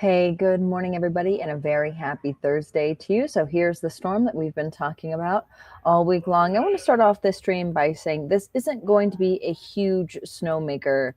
Hey, good morning, everybody, and a very happy Thursday to you. So, here's the storm that we've been talking about all week long. I want to start off this stream by saying this isn't going to be a huge snowmaker,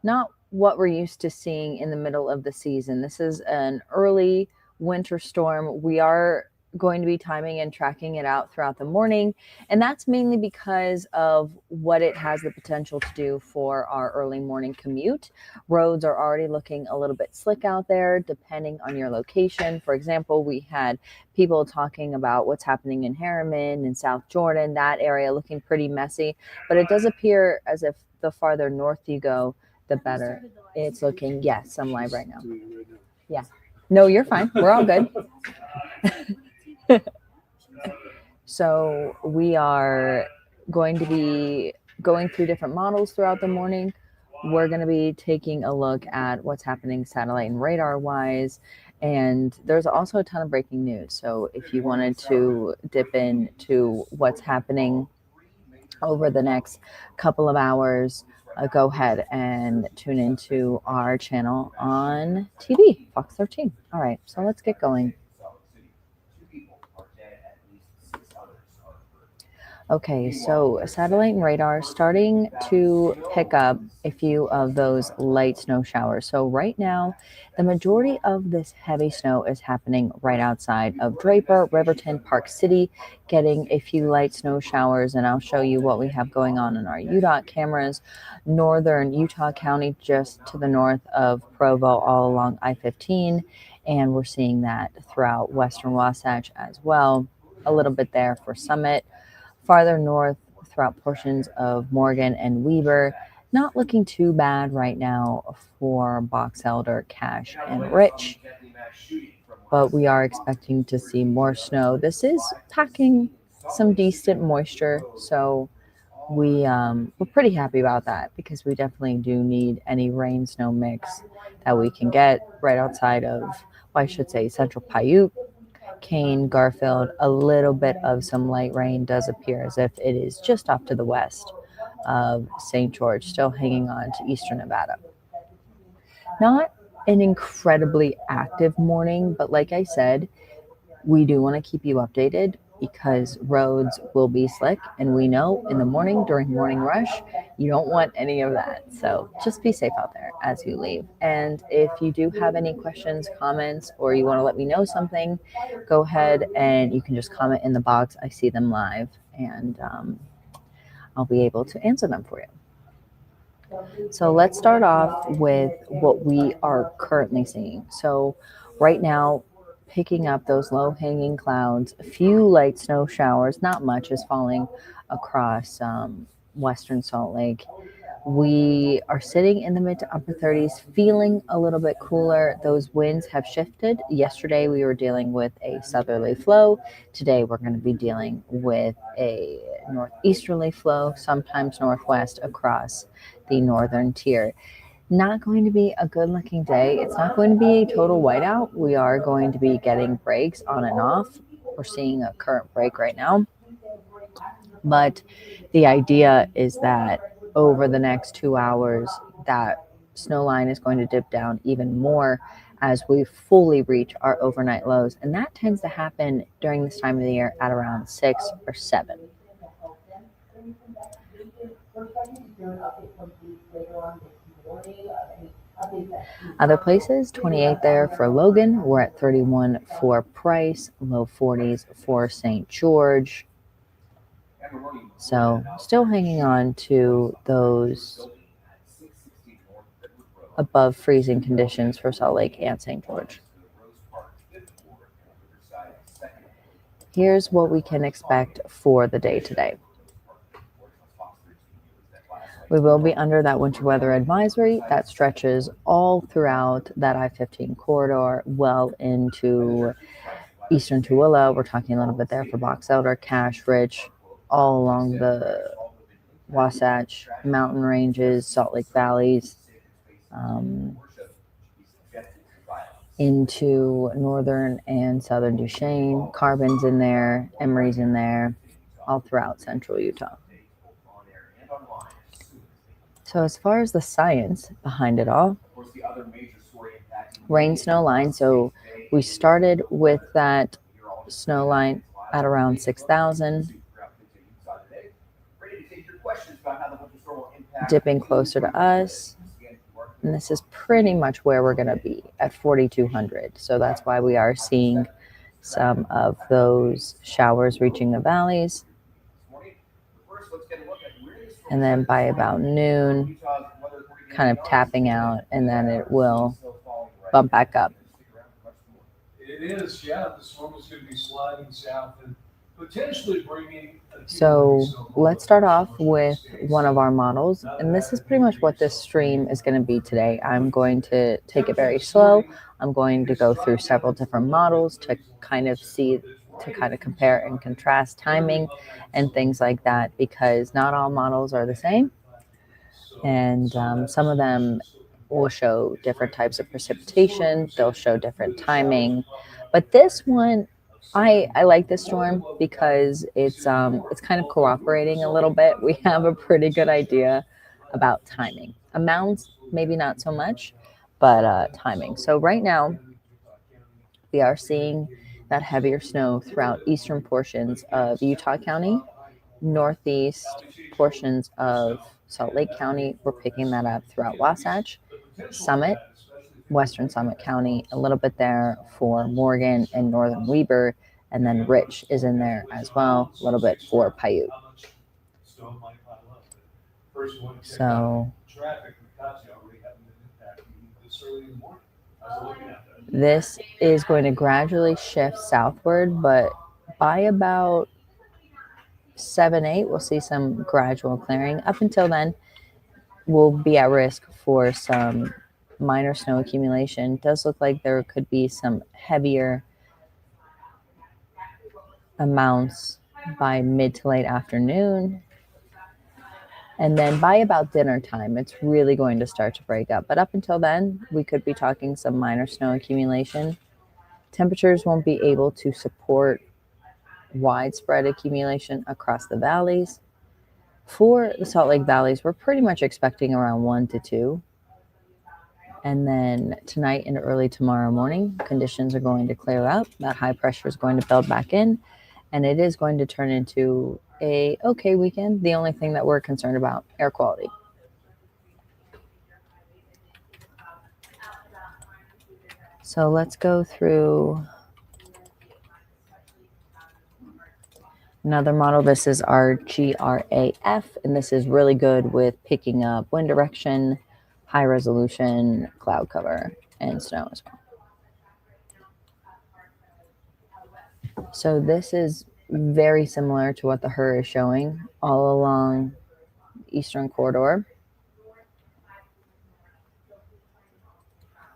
not what we're used to seeing in the middle of the season. This is an early winter storm. We are going to be timing and tracking it out throughout the morning. And that's mainly because of what it has the potential to do for our early morning commute. Roads are already looking a little bit slick out there, depending on your location. For example, we had people talking about what's happening in Harriman and South Jordan, that area looking pretty messy. But it does appear as if the farther north you go, the better it's looking. Yes, I'm live right now. Yeah. No, you're fine. We're all good. So we are going to be going through different models throughout the morning. We're going to be taking a look at what's happening satellite and radar wise. And there's also a ton of breaking news. So if you wanted to dip into what's happening over the next couple of hours, go ahead and tune into our channel on TV, Fox 13. All right, so let's get going. Okay, so satellite and radar starting to pick up a few of those light snow showers. So right now, the majority of this heavy snow is happening right outside of Draper, Riverton, Park City, getting a few light snow showers. And I'll show you what we have going on in our UDOT cameras. Northern Utah County, just to the north of Provo, all along I-15. And we're seeing that throughout Western Wasatch as well. A little bit there for Summit. Farther north throughout portions of Morgan and Weber, not looking too bad right now for Box Elder, Cache, and Rich, but we are expecting to see more snow. This is packing some decent moisture, so we're pretty happy about that because we definitely do need any rain snow mix that we can get right outside of, well, I should say, Central Paiute, Kane, Garfield. A little bit of some light rain does appear as if it is just off to the west of St. George, still hanging on to eastern Nevada. Not an incredibly active morning, but like I said, we do want to keep you updated because roads will be slick, and we know in the morning during morning rush you don't want any of that. So just be safe out there as you leave. And if you do have any questions, comments, or you want to let me know something, go ahead and you can just comment in the box. I see them live, and I'll be able to answer them for you. So let's start off with what we are currently seeing. So right now, picking up those low-hanging clouds, a few light snow showers, not much is falling across western Salt Lake. We are sitting in the mid to upper 30s, feeling a little bit cooler. Those winds have shifted. Yesterday we were dealing with a southerly flow. Today we're going to be dealing with a northeasterly flow, sometimes northwest across the northern tier. Not going to be a good looking day. It's not going to be a total whiteout. We are going to be getting breaks on and off. We're seeing a current break right now. But the idea is that over the next 2 hours, that snow line is going to dip down even more as we fully reach our overnight lows. And that tends to happen during this time of the year at around 6 or 7. Other places, 28 there for Logan. We're at 31 for Price, low 40s for St. George. So still hanging on to those above freezing conditions for Salt Lake and St. George. Here's what we can expect for the day today. We will be under that winter weather advisory that stretches all throughout that I-15 corridor, well into eastern Tooele. We're talking a little bit there for Box Elder, Cache, Rich, all along the Wasatch mountain ranges, Salt Lake valleys, into northern and southern Duchesne. Carbon's in there, Emery's in there, all throughout central Utah. So as far as the science behind it all, rain snow line. So we started with that snow line at around 6,000, dipping closer to us. And this is pretty much where we're going to be at 4,200. So that's why we are seeing some of those showers reaching the valleys. And then by about noon, kind of tapping out, and then it will bump back up. It is, yeah. The storm is going to be sliding south and potentially bringing. So let's start off with one of our models. And this is pretty much what this stream is going to be today. I'm going to take it very slow. I'm going to go through several different models to kind of compare and contrast timing and things like that, because not all models are the same. And some of them will show different types of precipitation. They'll show different timing. But this one, I like this storm because it's kind of cooperating a little bit. We have a pretty good idea about timing. Amounts, maybe not so much, but timing. So right now, we are seeing that heavier snow throughout eastern portions of Utah County, northeast portions of Salt Lake County. We're picking that up throughout Wasatch, Summit, western Summit County, a little bit there for Morgan and northern Weber, and then Rich is in there as well, a little bit for Paiute. So this is going to gradually shift southward, but by about 7-8, we'll see some gradual clearing. Up until then, we'll be at risk for some minor snow accumulation. It does look like there could be some heavier amounts by mid to late afternoon. And then by about dinner time, it's really going to start to break up. But up until then, we could be talking some minor snow accumulation. Temperatures won't be able to support widespread accumulation across the valleys. For the Salt Lake valleys, we're pretty much expecting around 1 to 2. And then tonight and early tomorrow morning, conditions are going to clear up. That high pressure is going to build back in, and it is going to turn into a okay weekend. The only thing that we're concerned about, air quality. So let's go through another model. This is our GRAF, and this is really good with picking up wind direction, high resolution, cloud cover, and snow as well. So this is very similar to what the HUR is showing all along Eastern Corridor.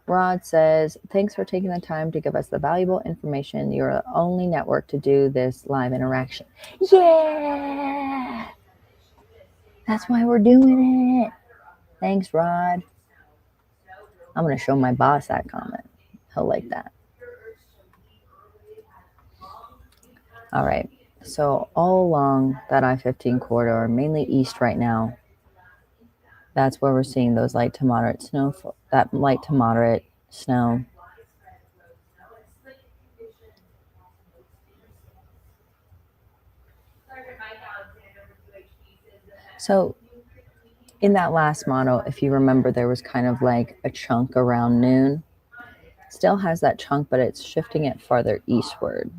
Rod says, thanks for taking the time to give us the valuable information. You're the only network to do this live interaction. Yeah! That's why we're doing it. Thanks, Rod. I'm going to show my boss that comment. He'll like that. All right. So all along that I-15 corridor, mainly east right now, that's where we're seeing those light to moderate snow, that light to moderate snow. So in that last model, if you remember, there was kind of like a chunk around noon. Still has that chunk, but it's shifting it farther eastward.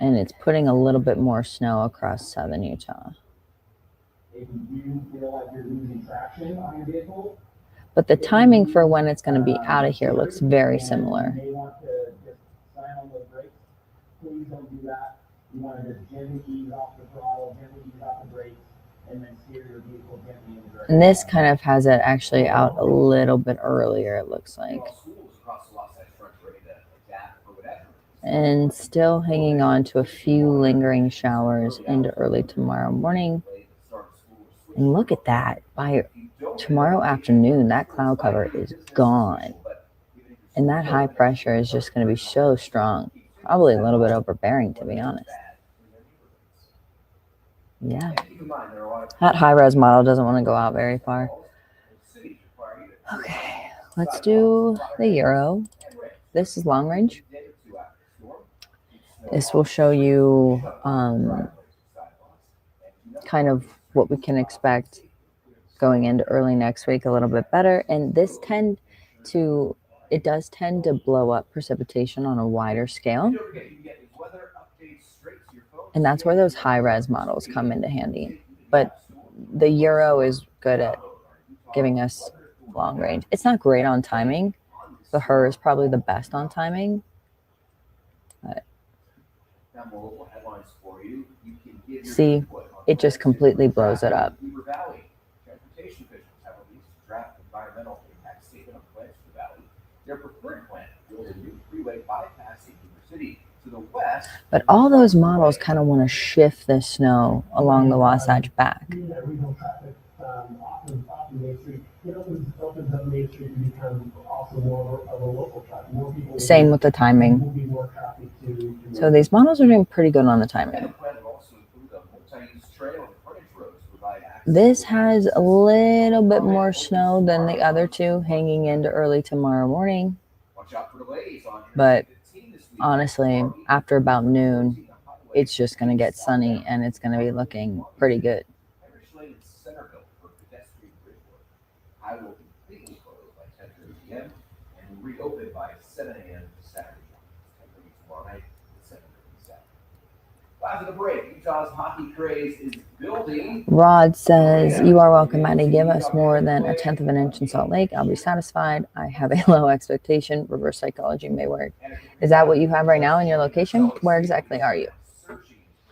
And it's putting a little bit more snow across southern Utah. But the timing for when it's going to be out of here looks very similar. Please don't do that. You want to just gently ease off the throttle, gently ease off the brakes, and then steer your vehicle gently in the direction. And this kind of has it actually out a little bit earlier, it looks like. And still hanging on to a few lingering showers into early tomorrow morning. And look at that. By tomorrow afternoon, that cloud cover is gone. And that high pressure is just going to be so strong. Probably a little bit overbearing, to be honest. Yeah. That high-res model doesn't want to go out very far. Okay, let's do the Euro. This is long range. This will show you kind of what we can expect going into early next week a little bit better. And this it does tend to blow up precipitation on a wider scale. And that's where those high res models come into handy. But the Euro is good at giving us long range. It's not great on timing. The HER is probably the best on timing. But see, it just completely blows it up. But all those models kind of want to shift the snow along the Wasatch back. Same with the timing. So these models are doing pretty good on the timing. This has a little bit more snow than the other two hanging into early tomorrow morning. But honestly, after about noon, it's just going to get sunny and it's going to be looking pretty good. Rod says, you are welcome, Maddie. Give us more than 1/10 of an inch in Salt Lake. I'll be satisfied. I have a low expectation. Reverse psychology may work. Is that what you have right now in your location? Where exactly are you?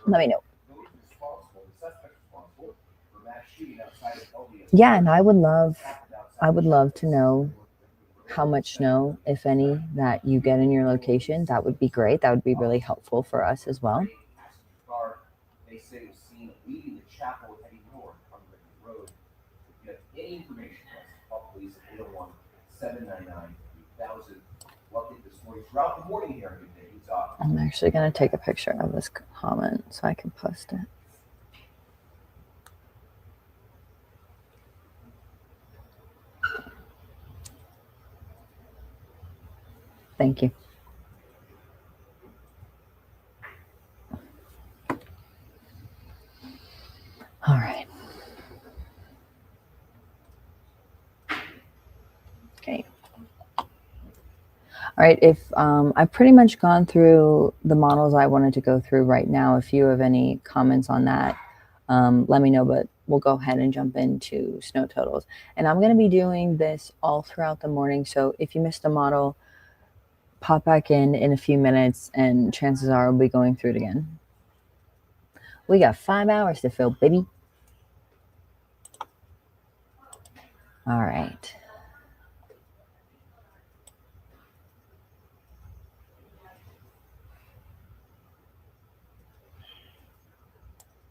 Let me know. Yeah, and I would love to know how much snow, if any, that you get in your location. That would be great. That would be really helpful for us as well. I'm actually going to take a picture of this comment so I can post it. Thank you. All right. Okay. All right. If I've pretty much gone through the models I wanted to go through right now. If you have any comments on that, let me know, but we'll go ahead and jump into snow totals. And I'm going to be doing this all throughout the morning. So if you missed a model, pop back in a few minutes and chances are we'll be going through it again. We got 5 hours to fill, baby. All right.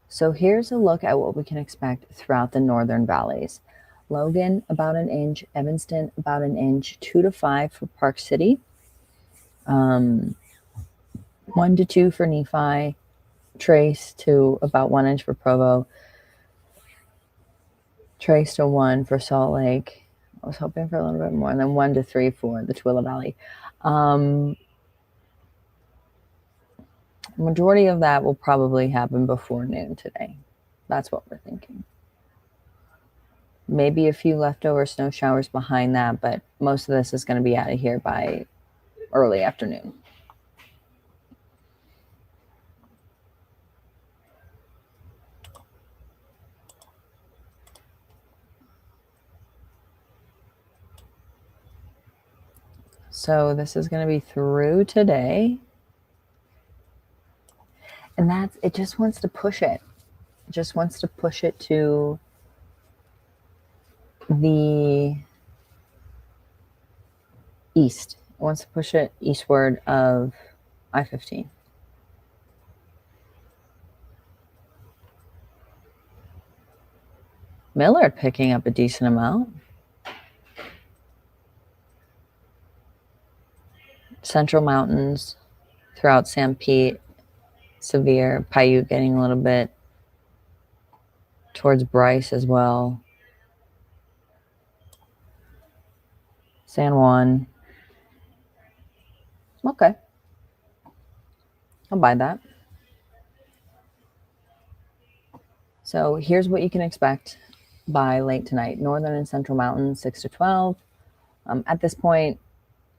So here's a look at what we can expect throughout the northern valleys. Logan, about an inch. Evanston, about an inch. 2 to 5 for Park City. 1 to 2 for Nephi. Trace to about 1 inch for Provo. Trace to 1 for Salt Lake. I was hoping for a little bit more. And then 1 to 3 for the Tooele Valley. Majority of that will probably happen before noon today. That's what we're thinking. Maybe a few leftover snow showers behind that, but most of this is going to be out of here by early afternoon. So this is going to be through today. And it just wants to push it. It just wants to push it to the east. It wants to push it eastward of I-15. Millard picking up a decent amount. Central Mountains throughout San Pete, severe. Paiute getting a little bit towards Bryce as well. San Juan. Okay. I'll buy that. So here's what you can expect by late tonight. Northern and Central Mountains, 6 to 12. At this point,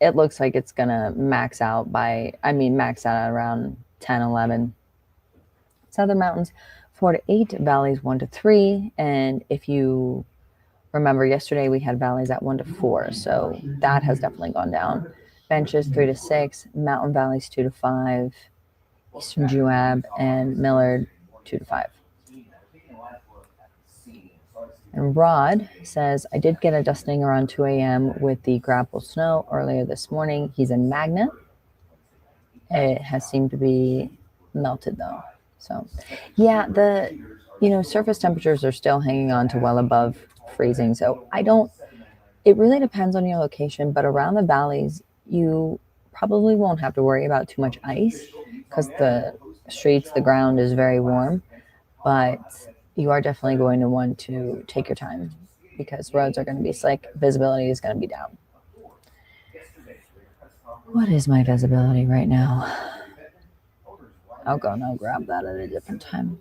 it looks like it's going to max out at around 10, 11. Southern Mountains, 4 to 8. Valleys, 1 to 3. And if you remember, yesterday we had valleys at 1 to 4. So that has definitely gone down. Benches, 3 to 6. Mountain Valleys, 2 to 5. Eastern Juab and Millard, 2 to 5. And Rod says, I did get a dusting around 2 a.m. with the grapple snow earlier this morning. He's in Magna. It has seemed to be melted though. So yeah, the surface temperatures are still hanging on to well above freezing. So it really depends on your location, but around the valleys, you probably won't have to worry about too much ice because the streets, the ground is very warm, but you are definitely going to want to take your time because roads are going to be slick. Visibility is going to be down. What is my visibility right now? I'll go and I'll grab that at a different time.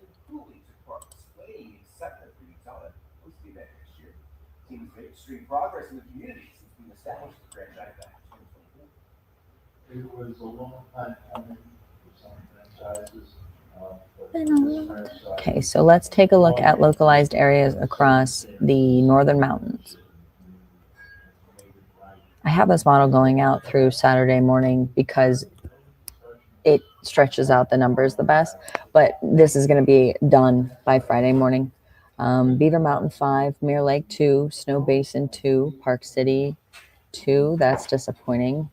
It was a long time coming for some franchises. Okay, so let's take a look at localized areas across the northern mountains. I have this model going out through Saturday morning because it stretches out the numbers the best, but this is going to be done by Friday morning. Beaver Mountain 5, Mirror Lake 2, Snow Basin 2, Park City 2, that's disappointing.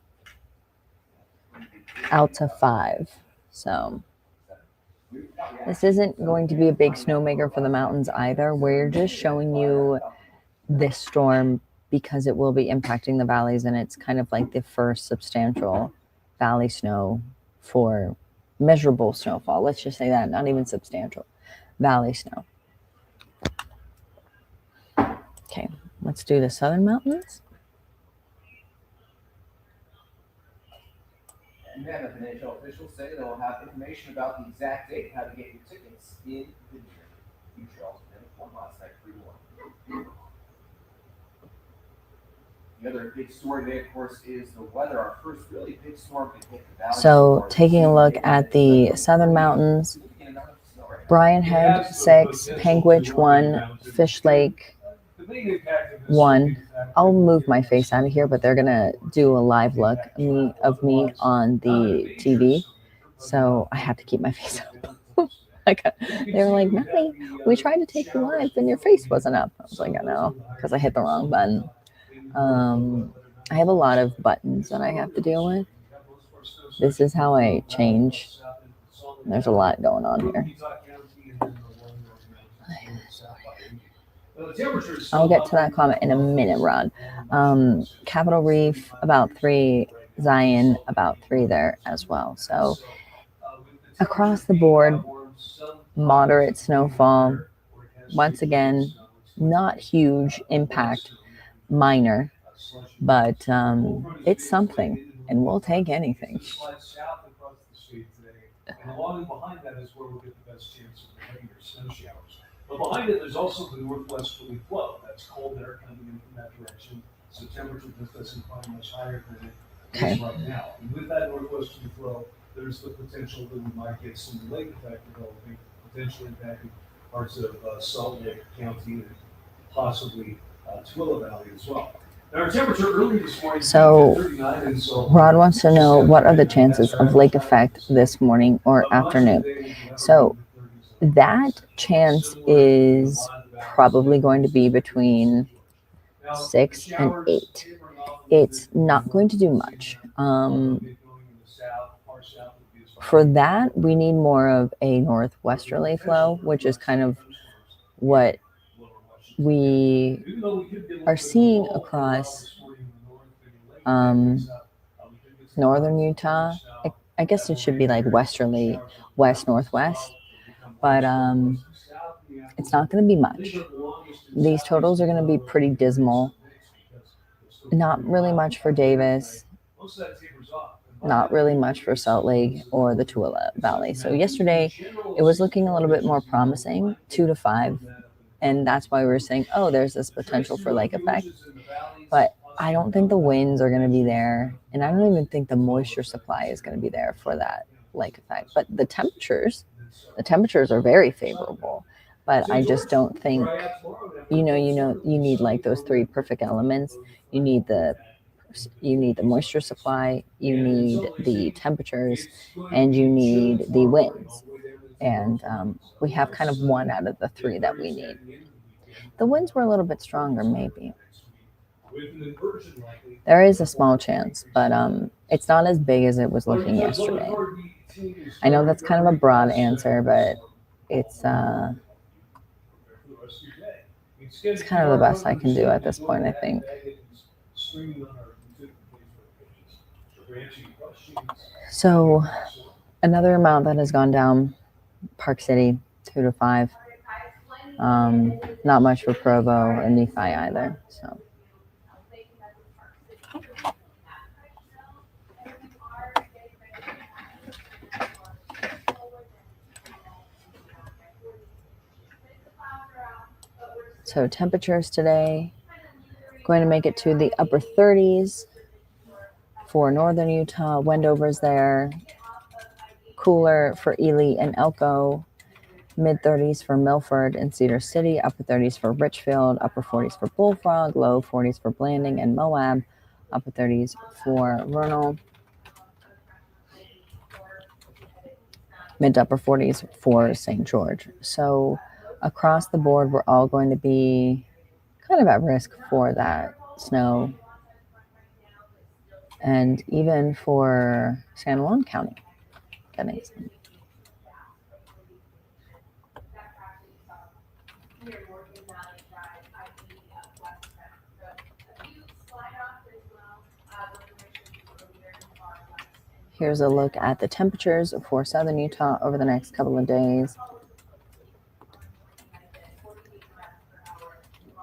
Alta 5. So this isn't going to be a big snowmaker for the mountains either. We're just showing you this storm because it will be impacting the valleys, and it's kind of like the first substantial valley snow for measurable snowfall. Let's just say that, not even substantial. Valley snow. Okay, let's do the southern mountains. And then the NHL officials say they'll have information about the exact date how to get your tickets in the near future. Also, won last night 3-1. The other big story today, of course, is the weather. Our first really big storm can hit the valley. So, taking a look at the southern mountains, Bryan Head 6, Panguitch 1, Fish Lake 1. I'll move my face out of here, but they're gonna do a live look of me on the TV, so I have to keep my face up. They were like, Melly, we tried to take you live and your face wasn't up. I was like, I know, because I hit the wrong button. I have a lot of buttons that I have to deal with. This is how I change. There's a lot going on here. I'll get to that comment in a minute, Rod. Capitol Reef, about 3. Zion, about 3 there as well. So across the board, moderate snowfall. Once again, not huge impact, minor, but it's something, and we'll take anything. And along and behind that is where we'll get the best chance of heavier snow showers. But behind it, there's also the northwesterly flow. That's cold air coming in from that direction. So temperature just doesn't climb much higher than it is right now. And with that northwesterly flow, there's the potential that we might get some lake effect developing, potentially impacting parts of Salt Lake County and possibly Tooele Valley as well. Our temperature early this morning. So, Rod wants to know what are the chances of lake effect this morning or afternoon. So, that chance is probably going to be between 6 and 8. It's not going to do much. For that, we need more of a northwesterly flow, which is kind of what we are seeing across northern Utah. I guess it should be like westerly, west-northwest, but it's not going to be much. These totals are going to be pretty dismal. Not really much for Davis. Most of that tapers off. Not really much for Salt Lake or the Tooele Valley. So yesterday it was looking a little bit more promising, 2 to 5. And that's why we were saying, oh, there's this potential for lake effect. But I don't think the winds are going to be there. And I don't even think the moisture supply is going to be there for that lake effect. But the temperatures are very favorable. But I just don't think, you need like those 3 perfect elements. You need the moisture supply, you need the temperatures, and you need the winds. And we have kind of 1 out of the 3 that we need. The winds were a little bit stronger, maybe. There is a small chance, but it's not as big as it was looking yesterday. I know that's kind of a broad answer, but it's kind of the best I can do at this point, I think. So another amount that has gone down, Park City, 2 to 5. Not much for Provo and Nephi either. So temperatures today, going to make it to the upper 30s for northern Utah. Wendover's there. Cooler for Ely and Elko. Mid 30s for Milford and Cedar City. Upper 30s for Richfield. Upper 40s for Bullfrog. Low 40s for Blanding and Moab. Upper 30s for Vernal. Mid to upper 40s for St. George. So across the board, we're all going to be kind of at risk for that snow. And even for San Juan County getting some. Here's a look at the temperatures for southern Utah over the next couple of days.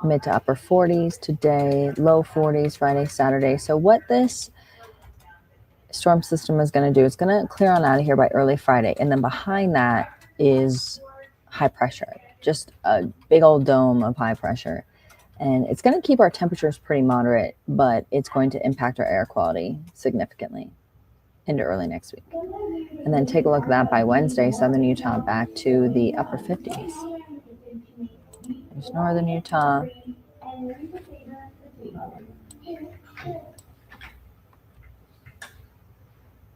Mid to upper 40s today, low 40s Friday, Saturday. So what this storm system is going to do, it's going to clear on out of here by early Friday. And then behind that is high pressure, just a big old dome of high pressure. And it's going to keep our temperatures pretty moderate, but it's going to impact our air quality significantly into early next week. And then take a look at that by Wednesday, southern Utah back to the upper 50s. There's northern Utah.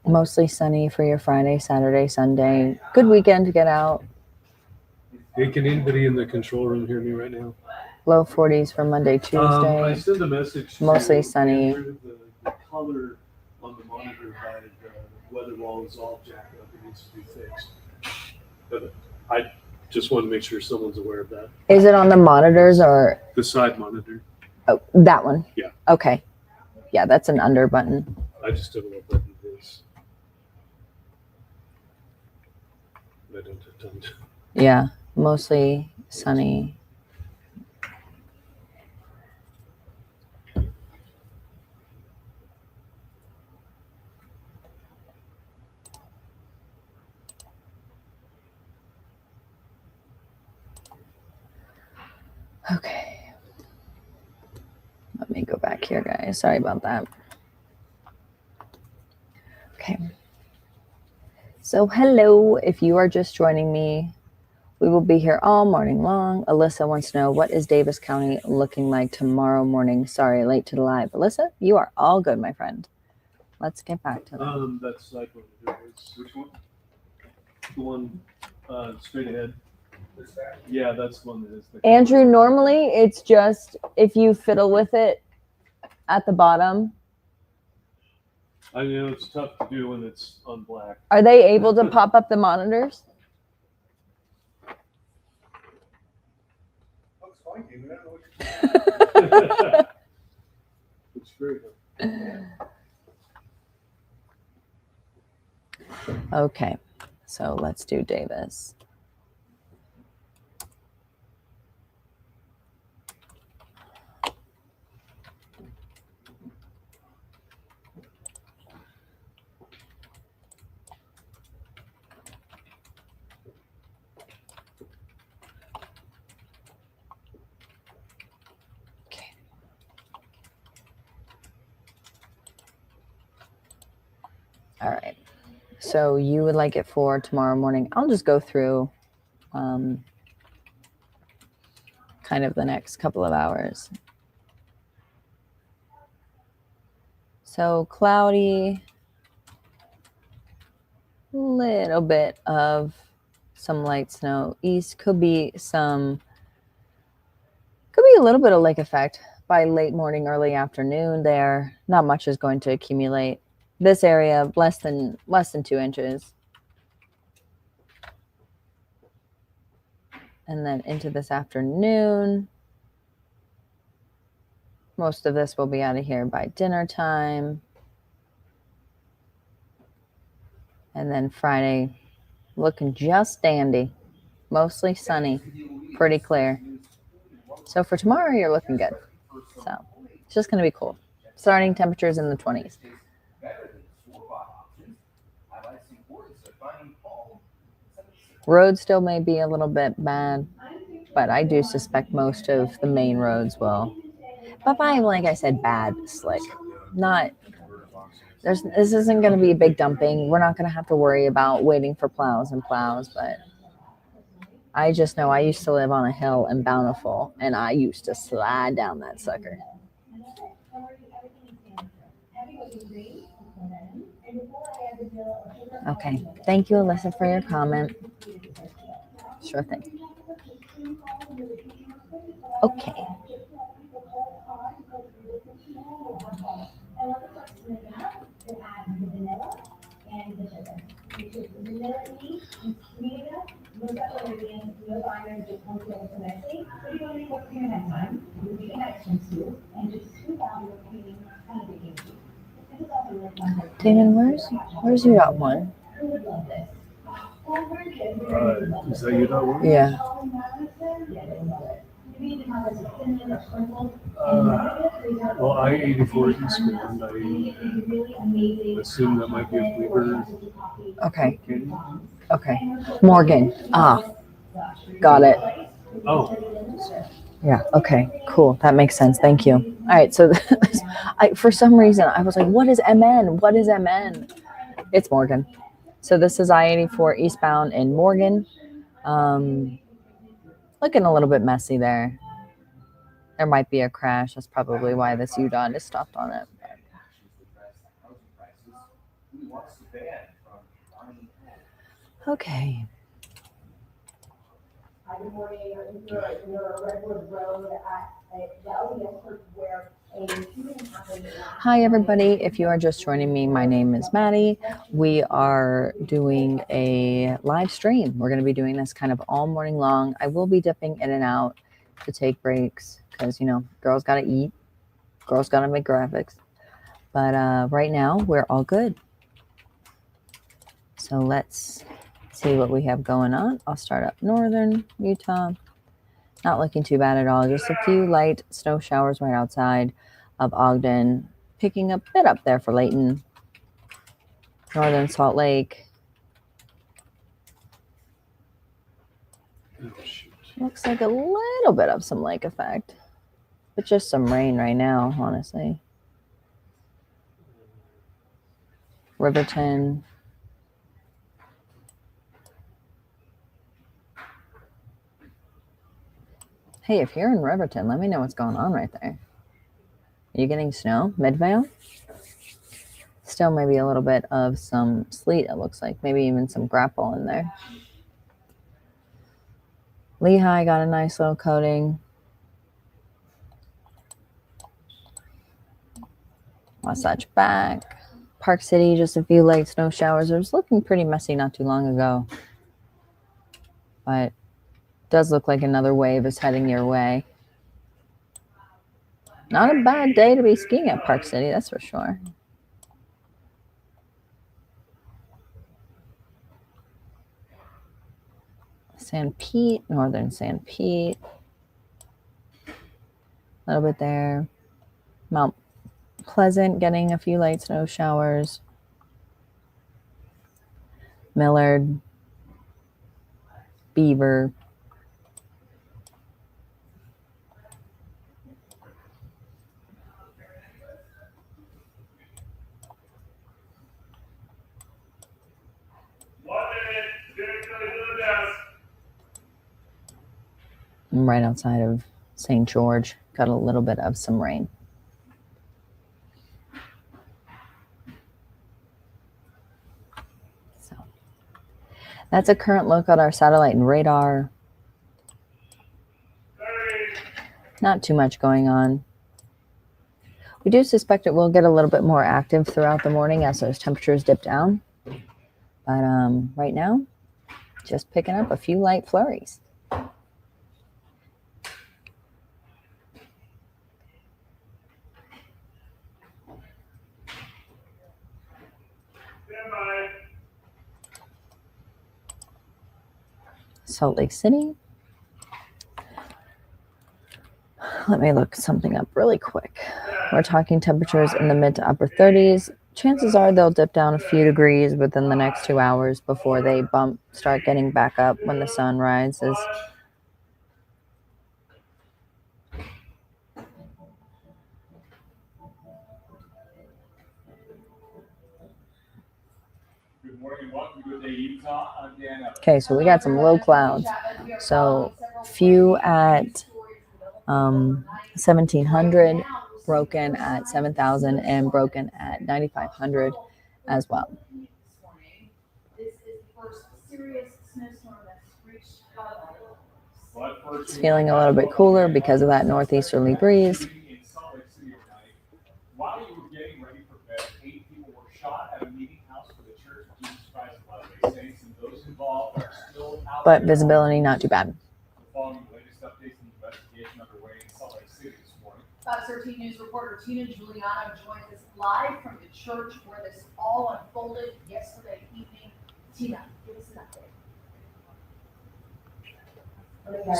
Mostly sunny for your Friday, Saturday, Sunday. Good weekend to get out. Hey, can anybody in the control room hear me right now? Low 40s for Monday, Tuesday. I sent a message. Mostly sunny. The color on the monitor by the weather wall is all jacked up. It needs to be fixed. But I just want to make sure someone's aware of that. Is it on the monitors or? The side monitor. Oh, that one? Yeah. Okay. Yeah, that's an under button. I just don't know what button it is. I don't have time to. Yeah, mostly sunny. Okay. Let me go back here, guys. Sorry about that. Okay. So hello, if you are just joining me, we will be here all morning long. Alyssa wants to know, what is Davis County looking like tomorrow morning? Sorry, late to the live. Alyssa, you are all good, my friend. Let's get back to that. That's side monitor. Which one? The one straight ahead. Yeah, that's the one that is. Andrew, normally it's just if you fiddle with it at the bottom. I know it's tough to do when it's on black. Are they able to pop up the monitors? Looks funky. I don't know what it's very good. Okay, so let's do Davis. All right. So you would like it for tomorrow morning. I'll just go through kind of the next couple of hours. So cloudy, little bit of some light snow. East could be a little bit of lake effect by late morning, early afternoon there. Not much is going to accumulate. This area, less than 2 inches. And then into this afternoon, most of this will be out of here by dinner time. And then Friday, looking just dandy. Mostly sunny, pretty clear. So for tomorrow, you're looking good. So it's just going to be cool. Starting temperatures in the 20s. Roads still may be a little bit bad, but I do suspect most of the main roads will. But by, like I said, bad, slick. This isn't going to be a big dumping. We're not going to have to worry about waiting for plows, but I just know I used to live on a hill in Bountiful, and I used to slide down that sucker. Okay. Thank you, Alyssa, for your comment. Sure thing. Okay. Damon, where's your dot one? Is that your dot one? Yeah. Well, I-84 eastbound. I assume that might be a Weaver. Okay. Canyon. Okay. Morgan. Got it. Oh. Yeah. Okay. Cool. That makes sense. Thank you. All right. So, for some reason, I was like, "What is MN? What is MN?" It's Morgan. So this is I-84 eastbound in Morgan. Looking a little bit messy there. There might be a crash. That's probably why this UDOT is stopped on it. Okay. Hi, everybody. If you are just joining me, my name is Maddie. We are doing a live stream. We're going to be doing this kind of all morning long. I will be dipping in and out to take breaks because, girls got to eat. Girls got to make graphics. But right now, we're all good. So let's see what we have going on. I'll start up northern Utah. Not looking too bad at all. Just a few light snow showers right outside of Ogden. Picking a bit up there for Layton. Northern Salt Lake. Oh, shoot. Looks like a little bit of some lake effect. But just some rain right now, honestly. Riverton. Hey, if you're in Riverton, let me know what's going on right there. Are you getting snow? Midvale? Still maybe a little bit of some sleet, it looks like. Maybe even some grapple in there. Lehigh got a nice little coating. Wasatch back. Park City, just a few light snow showers. It was looking pretty messy not too long ago. But it does look like another wave is heading your way. Not a bad day to be skiing at Park City, that's for sure. San Pete, northern San Pete. A little bit there. Mount Pleasant getting a few light snow showers. Millard. Beaver. I'm right outside of St. George. Got a little bit of some rain. So that's a current look at our satellite and radar. Not too much going on. We do suspect it will get a little bit more active throughout the morning as those temperatures dip down. But right now, just picking up a few light flurries. Salt Lake City. Let me look something up really quick. We're talking temperatures in the mid to upper 30s. Chances are they'll dip down a few degrees within the next 2 hours before they start getting back up when the sun rises. Good morning and welcome to Good Day Utah. I'm Dan. Okay, so we got some low clouds. So few at 1,700, broken at 7,000, and broken at 9,500 as well. It's feeling a little bit cooler because of that northeasterly breeze. While you were getting ready for bed, 8 people were shot at a meeting house for the Church of Jesus Christ of Latter-day Saints, and those involved are still out. But visibility not too bad. Following the latest updates in the investigation underway in Salt Lake City this morning. Fox 13 News reporter Tina Giuliano joins us live from the church where this all unfolded yesterday evening. Tina, give us an update.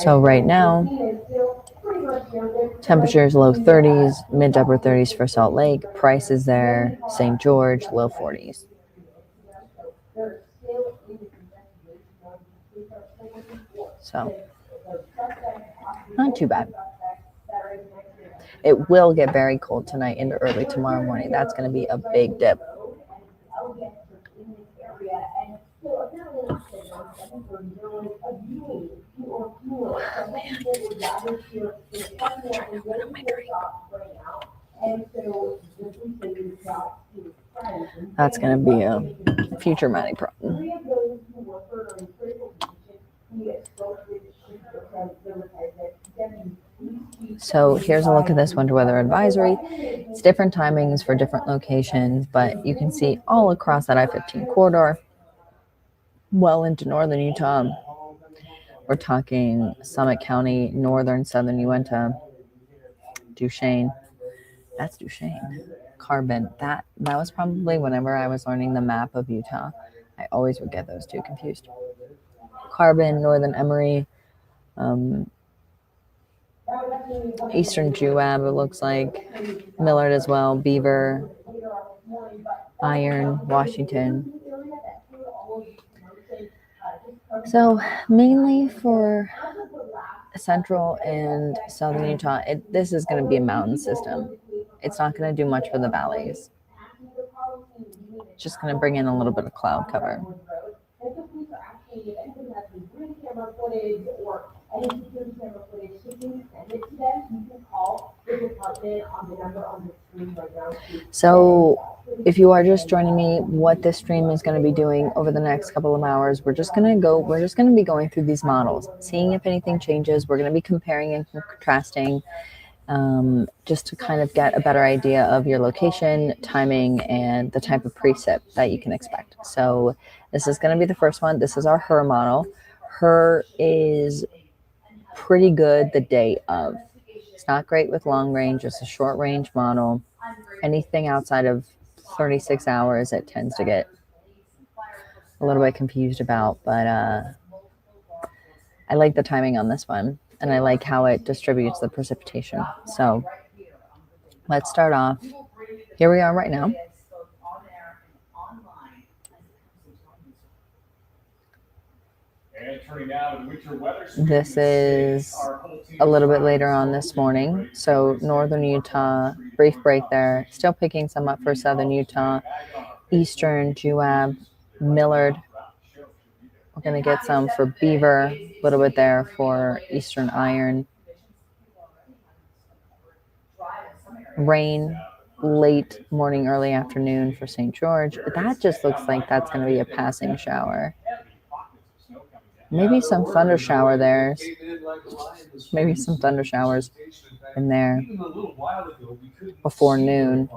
So right now, temperatures low 30s, mid to upper 30s for Salt Lake. Prices there, St. George, low 40s. So, not too bad. It will get very cold tonight into early tomorrow morning. That's going to be a big dip. That's going to be a future Madi problem. So here's a look at this winter weather advisory. It's different timings for different locations, but you can see all across that I-15 corridor, well into northern Utah. We're talking Summit County, northern, southern Uinta, Duchesne. That's Duchesne. Carbon. That was probably whenever I was learning the map of Utah. I always would get those two confused. Carbon, northern Emory, eastern Juab, it looks like, Millard as well, Beaver, Iron, Washington. So mainly for central and southern Utah, this is going to be a mountain system. It's not going to do much for the valleys. It's just going to bring in a little bit of cloud cover. So if you are just joining me, what this stream is going to be doing over the next couple of hours, we're just going to be going through these models, seeing if anything changes. We're going to be comparing and contrasting, just to kind of get a better idea of your location, timing, and the type of precip that you can expect. So this is going to be the first one. This is our HER model. HER is pretty good the day of. It's not great with long range. It's a short range model. Anything outside of 36 hours, it tends to get a little bit confused about. But I like the timing on this one, and I like how it distributes the precipitation. So let's start off. Here we are right now. This is a little bit later on this morning. So northern Utah, brief break there. Still picking some up for southern Utah, eastern Juab, Millard, We're going to get some for Beaver, a little bit there for Eastern Iron. Rain late morning, early afternoon for St. George. That just looks like that's going to be a passing shower. Maybe some thunder shower there. Maybe some thunder showers in there before noon.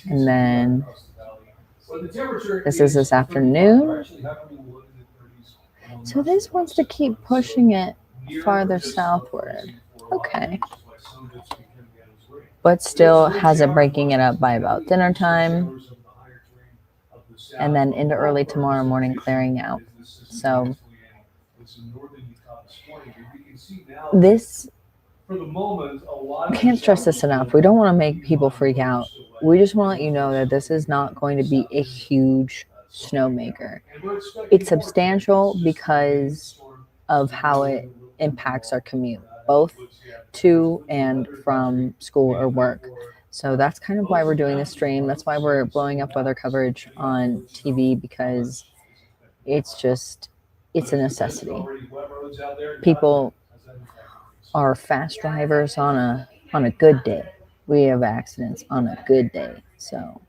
And then this is this afternoon. So this wants to keep pushing it farther southward. Okay. But still has it breaking it up by about dinner time. And then into early tomorrow morning clearing out. So this, I can't stress this enough. We don't want to make people freak out. We just want to let you know that this is not going to be a huge snowmaker. It's substantial because of how it impacts our commute, both to and from school or work. So that's kind of why we're doing this stream. That's why we're blowing up weather coverage on TV, because it's a necessity. People are fast drivers on a good day. We have accidents on a good day. So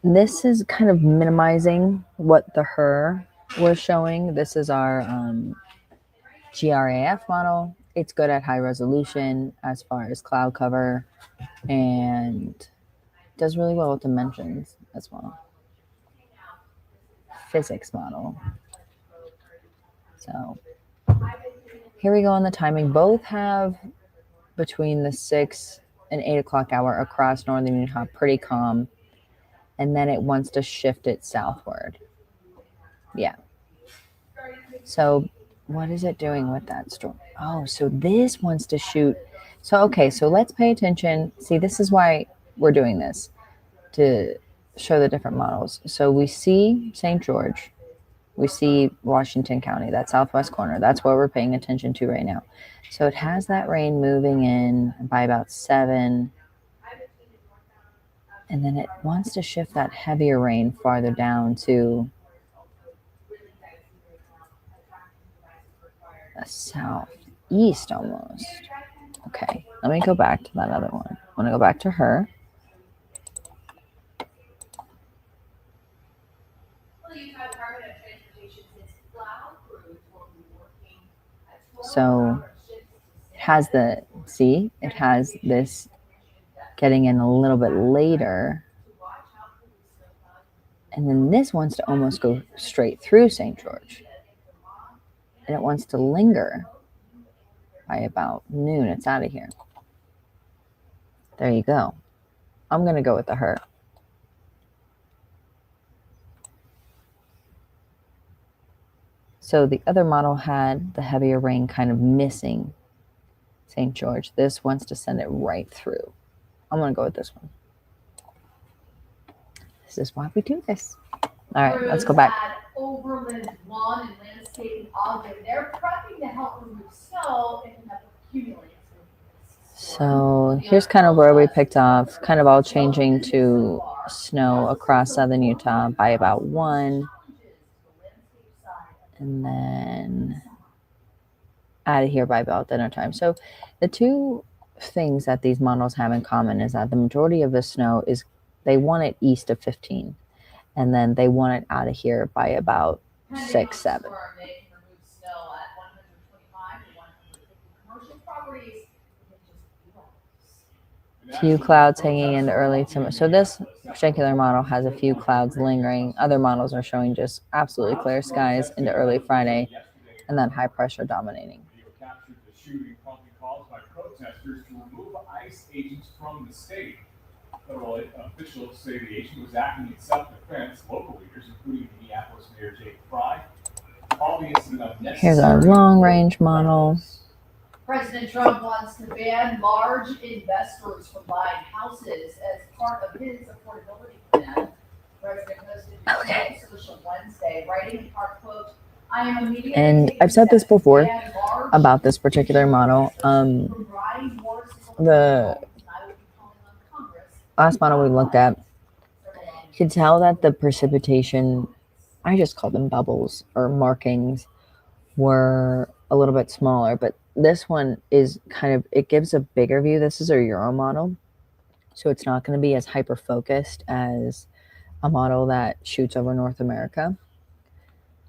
this is kind of minimizing what the HER was showing. This is our GRAF model. It's good at high resolution as far as cloud cover and does really well with dimensions as well. Physics model. So here we go on the timing. Both have between the 6 and 8 o'clock hour across northern Utah, pretty calm. And then it wants to shift it southward. Yeah. So what is it doing with that storm? Oh, so this wants to shoot. So, okay, so let's pay attention. See, this is why we're doing this, to show the different models. So we see St. George. We see Washington County, that southwest corner. That's what we're paying attention to right now. So it has that rain moving in by about 7. And then it wants to shift that heavier rain farther down to the southeast almost. Okay, let me go back to that other one. I want to go back to HER. So it has it has this getting in a little bit later. And then this wants to almost go straight through St. George. And it wants to linger by about noon. It's out of here. There you go. I'm going to go with the HER. So the other model had the heavier rain kind of missing St. George. This wants to send it right through. I'm going to go with this one. This is why we do this. All right, let's go back. Overland Lawn and Landscaping Ogden. They're prepping to help remove snow and have accumulated. So here's kind of where we picked off, kind of all changing to snow across southern Utah by about 1. And then out of here by about dinner time. So the two things that these models have in common is that the majority of the snow is, they want it east of 15. And then they want it out of here by about 6, 7. Few clouds hanging into early summer. So this particular model has a few clouds lingering. Other models are showing just absolutely clear skies into early Friday, and then high pressure dominating. Captured the shooting prompting calls by protesters to remove ICE agents from the state. Federal officials say the agent was acting in self-defense. Local leaders, including Minneapolis Mayor Jake Fry, called the incident unnecessary. Here's our long-range model. President Trump wants to ban large investors from buying houses as part of his affordability plan. President posted social Wednesday, writing in part, quote, "I am immediately." And I've said this before about this particular model. The last model we looked at, you can tell that the precipitation, I just call them bubbles or markings, were a little bit smaller, but this one is kind of, it gives a bigger view. This is a Euro model, so it's not going to be as hyper focused as a model that shoots over North America.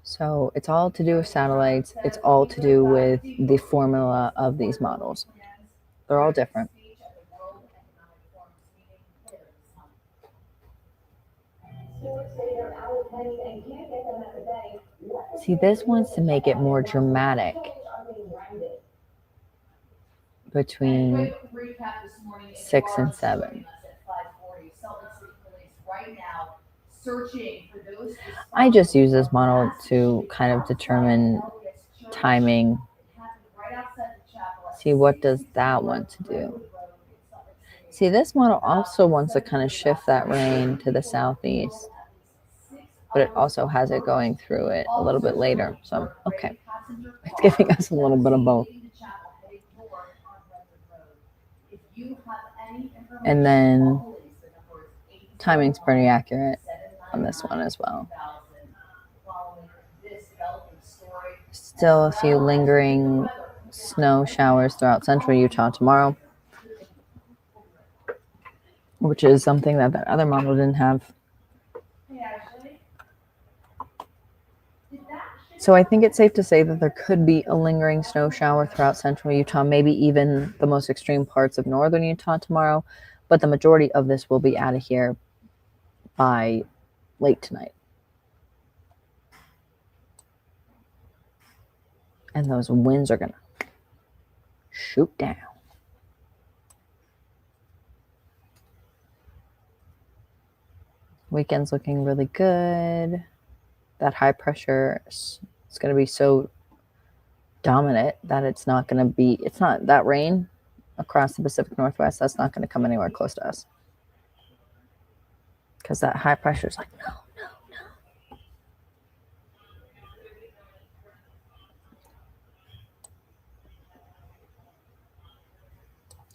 So it's all to do with satellites. It's all to do with the formula of these models. They're all different. See, this wants to make it more dramatic between 6 and 7. I just use this model to kind of determine timing. See, what does that want to do? See, this model also wants to kind of shift that rain to the southeast, but it also has it going through it a little bit later. So, okay, it's giving us a little bit of both. And then timing's pretty accurate on this one as well. Still a few lingering snow showers throughout central Utah tomorrow, which is something that other model didn't have. So I think it's safe to say that there could be a lingering snow shower throughout central Utah, maybe even the most extreme parts of northern Utah tomorrow, but the majority of this will be out of here by late tonight. And those winds are going to shoot down. Weekend's looking really good. That high pressure is going to be so dominant that it's not that rain across the Pacific Northwest, that's not going to come anywhere close to us. Because that high pressure is like, no.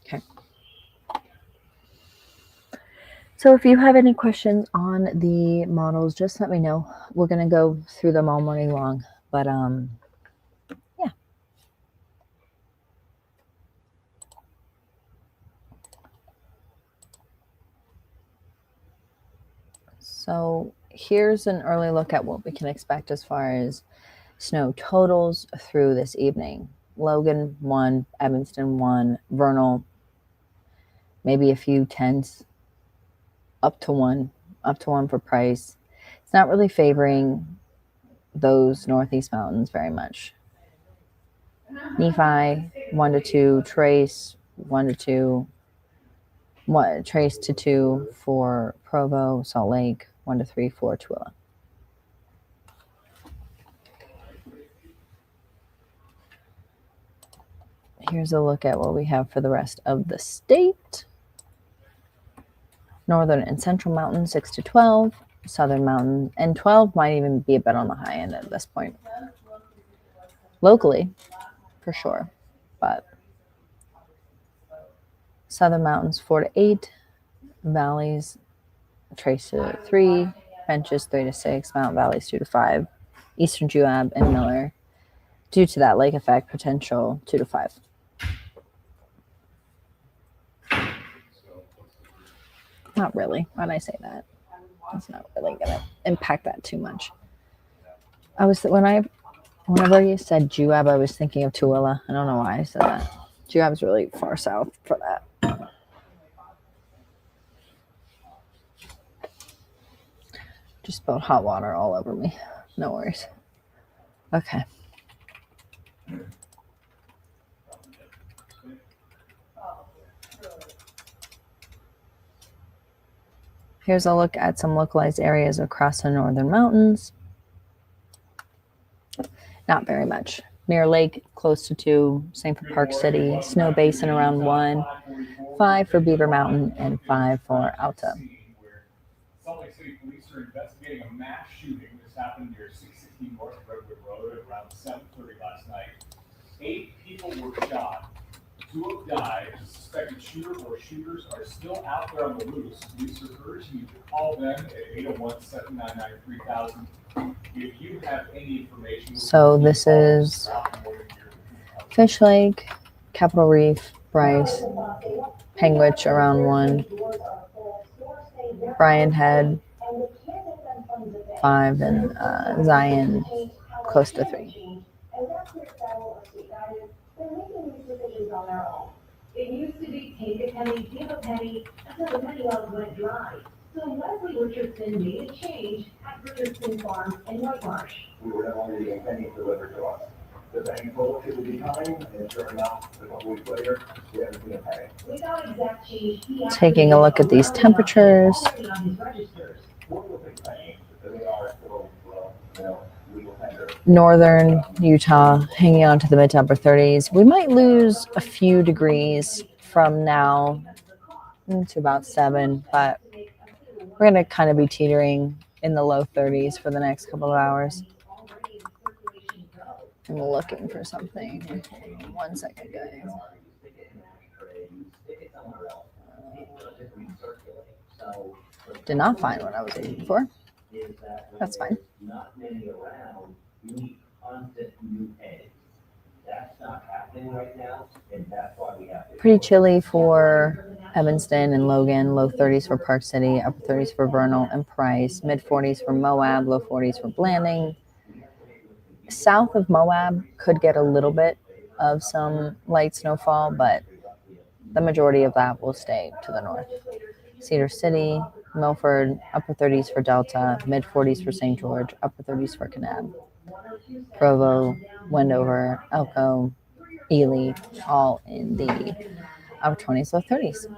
Okay. So if you have any questions on the models, just let me know. We're going to go through them all morning long. But yeah. So here's an early look at what we can expect as far as snow totals through this evening. Logan 1, Evanston 1, Vernal, maybe a few tenths, up to one for Price. It's not really favoring those northeast mountains very much. Nephi 1 to 2, Trace 1 to 2, Trace to 2 for Provo, Salt Lake 1 to 3 for Tooele. Here's a look at what we have for the rest of the state. Northern and Central Mountains 6 to 12, Southern Mountains, and 12 might even be a bit on the high end at this point. Locally, for sure, but Southern Mountains 4 to 8, Valleys Trace to 3, Benches 3 to 6, Mountain Valleys 2 to 5, Eastern Juab and Miller, due to that lake effect potential 2 to 5. Not really. When I say that, it's not really going to impact that too much. Whenever you said Juab, I was thinking of Tooele. I don't know why I said that. Juab's really far south for that. Just spilled hot water all over me. No worries. Okay. Here's a look at some localized areas across the northern mountains. Not very much. Mirror Lake, close to 2. Same for Park City. Snow Basin around 1. 5 for Beaver Mountain and 5 for Alta. Salt Lake City police are investigating a mass shooting. This happened near 660 North Redwood Road at around 7:30 last night. 8 people were shot. 2 have died. A suspected shooter or shooters are still out there on the loose. Police are urging you to call them at 801-799-3000 if you have any information. So this is Fish Lake, Capitol Reef, Bryce, Penguich around 1, Bryan Head 5, and Zion close to 3. It used to be take a penny, give a penny, until the penny wells went dry. So Leslie Richardson made a change at Richardson Farm in Whitemarsh. We were no longer getting pennies delivered to us. The bank told us it would be coming, and sure enough, a couple weeks later, we haven't seen a penny. Without exact change, he Taking a look at these temperatures. on his registers. What will they pay? They are still, legal tender. Northern Utah hanging on to the mid to upper 30s. We might lose a few degrees from now to about 7, but we're going to kind of be teetering in the low 30s for the next couple of hours. I'm looking for something. 1 second, guys. Did not find what I was looking for. That's fine. Not many around need constant new eggs. That's not happening right now, and that's why we have to. Pretty chilly for Evanston and Logan. Low 30s for Park City, upper 30s for Vernal and Price, mid 40s for Moab, low 40s for Blanding. South of Moab could get a little bit of some light snowfall, but the majority of that will stay to the north. Cedar City, Milford, upper 30s for Delta, mid 40s for St. George, upper 30s for Kanab. Provo, Wendover, Elko, Ely, all in the upper 20s, low 30s.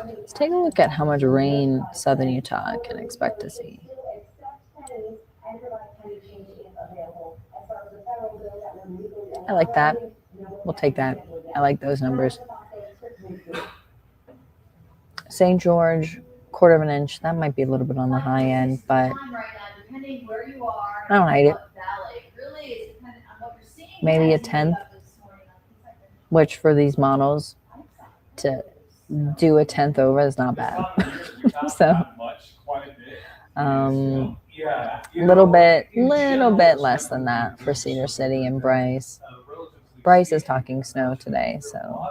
Let's take a look at how much rain southern Utah can expect to see. I like that. We'll take that. I like those numbers. St. George, 1/4 inch. That might be a little bit on the high end, but I don't hate it. Maybe a 1/10, which for these models to do a 1/10 over is not bad. So, little bit less than that for Cedar City and Bryce. Bryce is talking snow today, so.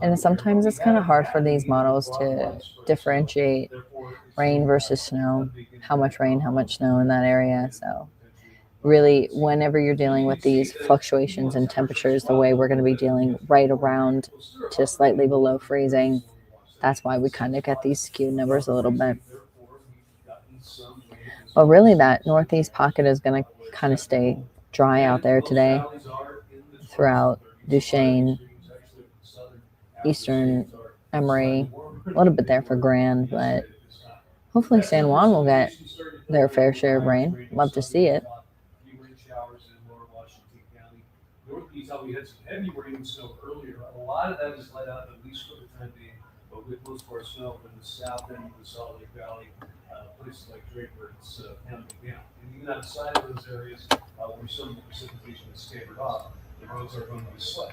And sometimes it's kind of hard for these models to differentiate rain versus snow, how much rain, how much snow in that area. So really, whenever you're dealing with these fluctuations in temperatures, the way we're going to be dealing right around to slightly below freezing, that's why we kind of get these skewed numbers a little bit. But really, that northeast pocket is going to kind of stay dry out there today throughout Duchesne, Eastern Emory, a little bit there for Grand, but hopefully San Juan will get their fair share of rain. Love to see it. North Utah, we had some heavy rain and snow earlier. A lot of that is let out, at least for the time being, but with most of our snow in the south end of the Salt Lake Valley, places like Draper, it's pounding down. And even outside of those areas where some of the precipitation is scattered off, the roads are going to be slick.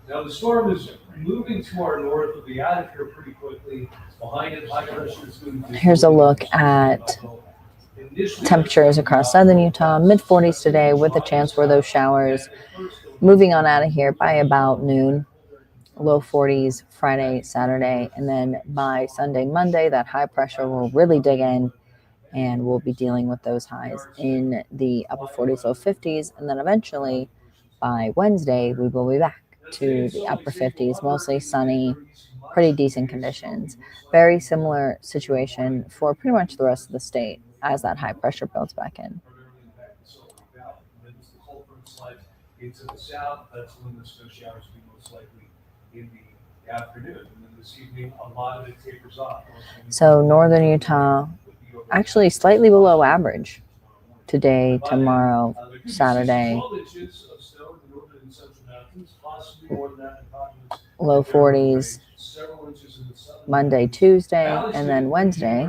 Now the storm is moving to our north. It'll be out of here pretty quickly. Behind it, high pressure is going to be. Here's a look at temperatures across southern Utah, mid 40s today with a chance for those showers. Moving on out of here by about noon, low 40s Friday, Saturday, and then by Sunday, Monday, that high pressure will really dig in, and we'll be dealing with those highs in the upper 40s, low 50s, and then eventually by Wednesday, we will be back to the upper 50s, mostly sunny, pretty decent conditions. Very similar situation for pretty much the rest of the state as that high pressure builds back in. Into the south, that's when the snow showers will be most likely in the afternoon. And then this evening, a lot of it tapers off. So northern Utah, actually slightly below average today, tomorrow, Saturday. Low 40s Monday, Tuesday, and then Wednesday.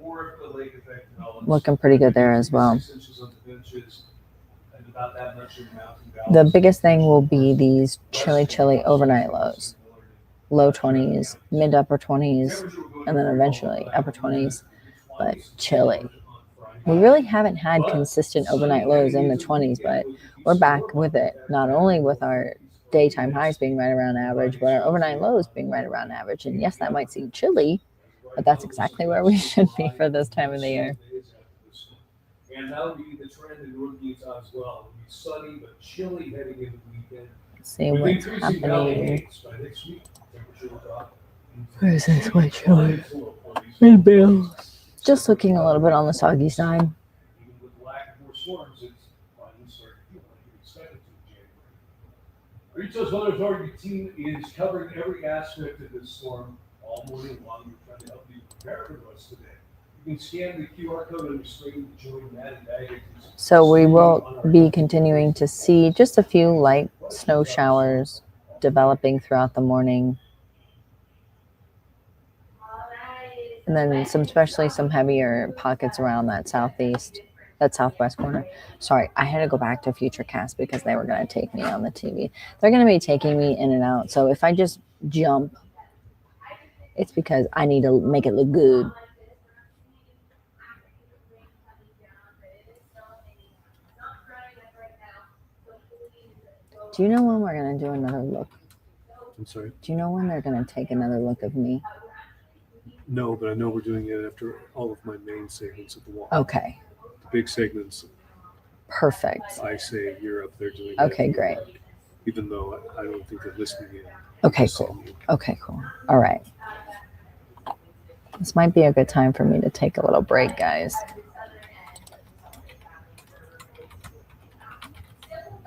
or if the lake effect develops. Looking pretty good there as well. 6 inches on the benches, and about that much in the mountain The valleys. biggest thing will be these chilly overnight lows. Low 20s, mid upper 20s, and then eventually upper 20s, but chilly. We really haven't had consistent overnight lows in the 20s, but we're back with it. Not only with our daytime highs being right around average, but our overnight lows being right around average. And yes, that might seem chilly, but that's exactly where we should be for this time of the year. And that'll be the trend in North Utah as well. It'll be sunny but chilly heading into the weekend. Let's see With what's increasing valley happening. haze by next week, temperature will drop. Where's this way chilly? Red Bill. Just looking a little bit on the soggy side. Even with lack of more storms, it's finally starting to feel like we expected to in January. Utah's Weather Authority team is covering every aspect of this storm all morning long. We're trying to help you prepare for the rest of the day. You can scan the QR code on your screen to join Madi Baggett. So we will be continuing to see just a few light snow showers developing throughout the morning. And then especially some heavier pockets around that southwest corner. Sorry, I had to go back to Futurecast because they were going to take me on the TV. They're going to be taking me in and out. So if I just jump, it's because I need to make it look good. Do you know when we're going to do another look? I'm sorry. Do you know when they're going to take another look of me? No, but I know we're doing it after all of my main segments of the wall. Okay. The big segments, Perfect. I say you're up there doing Okay, it. great. Even though I don't think they're listening in. Okay, cool. Okay, cool. All right. This might be a good time for me to take a little break, guys.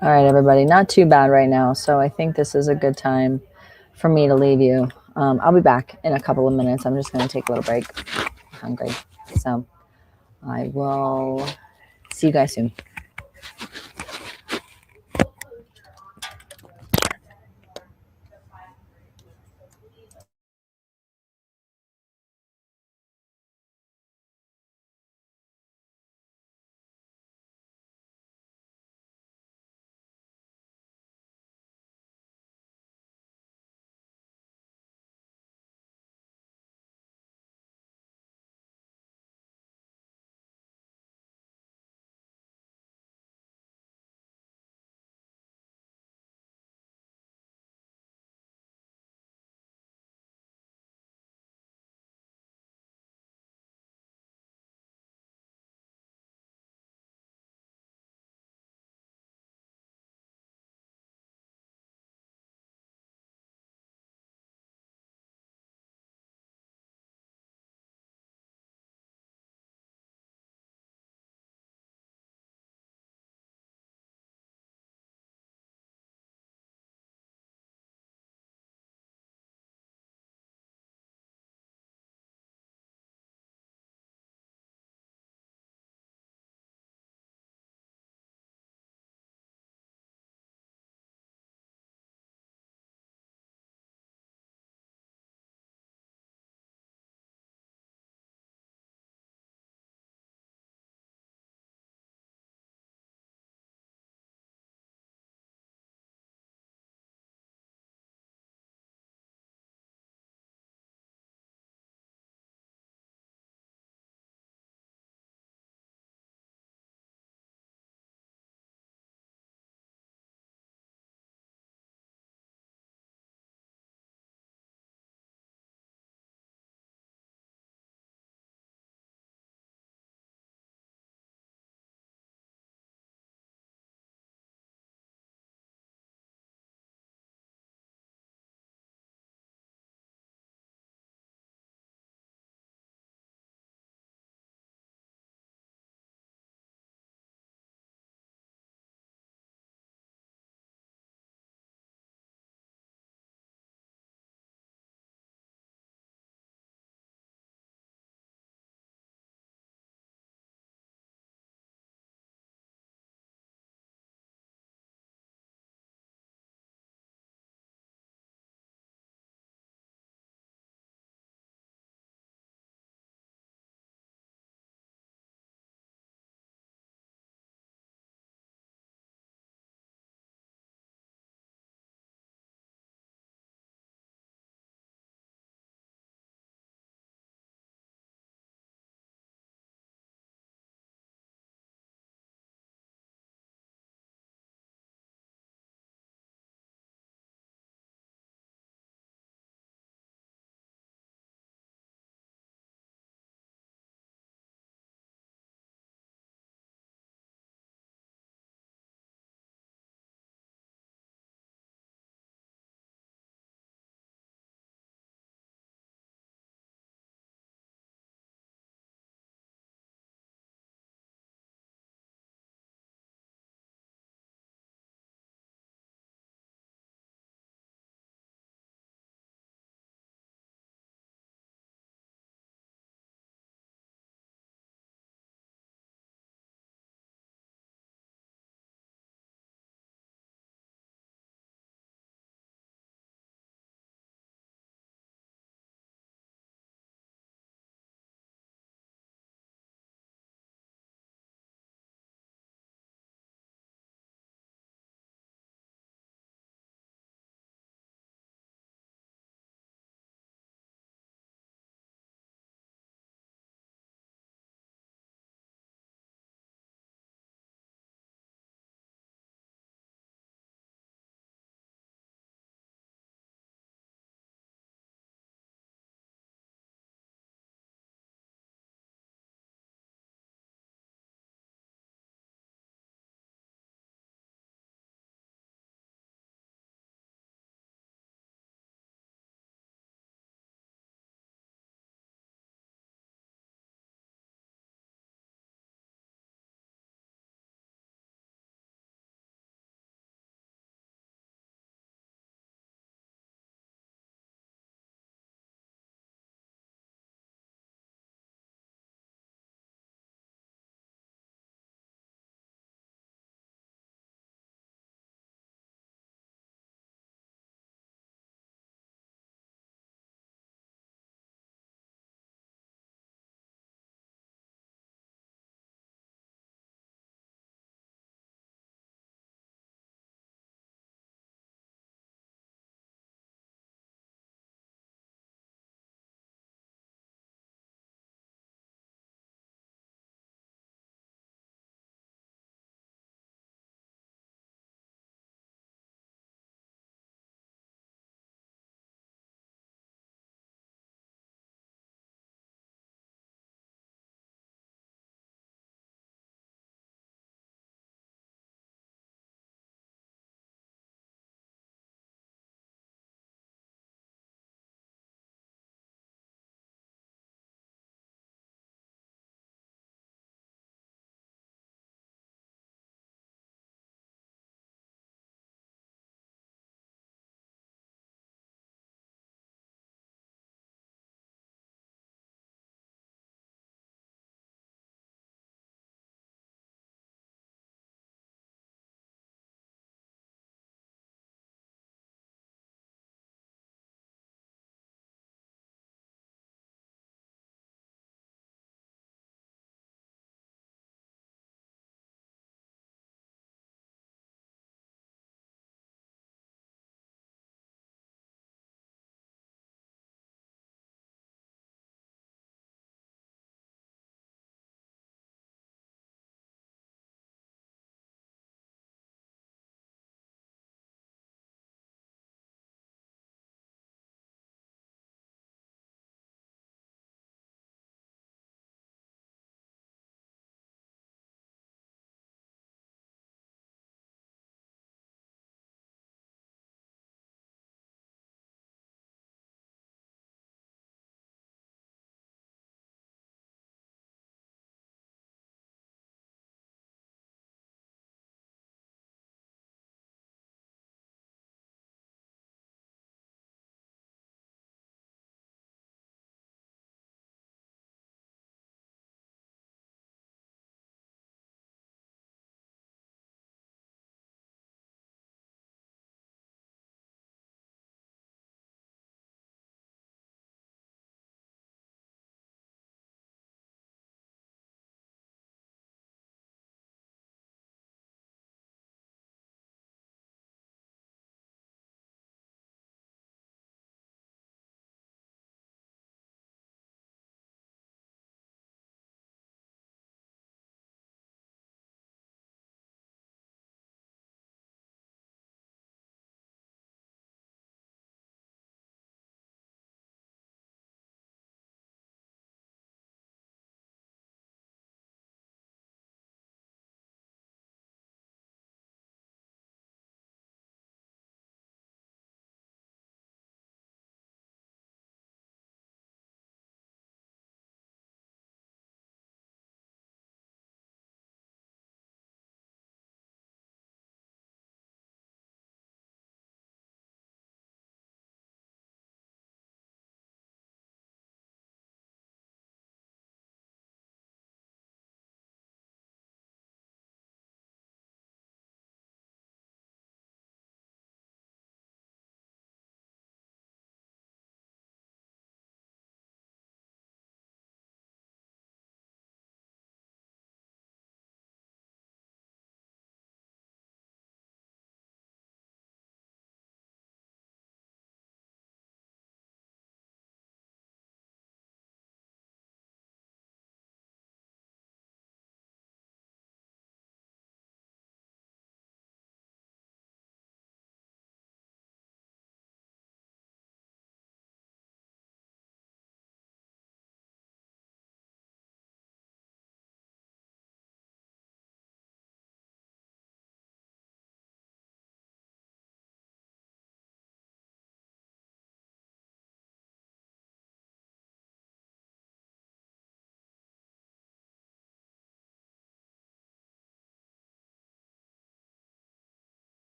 All right, everybody. Not too bad right now. So I think this is a good time for me to leave you. I'll be back in a couple of minutes. I'm just going to take a little break. I'm hungry. So I will see you guys soon.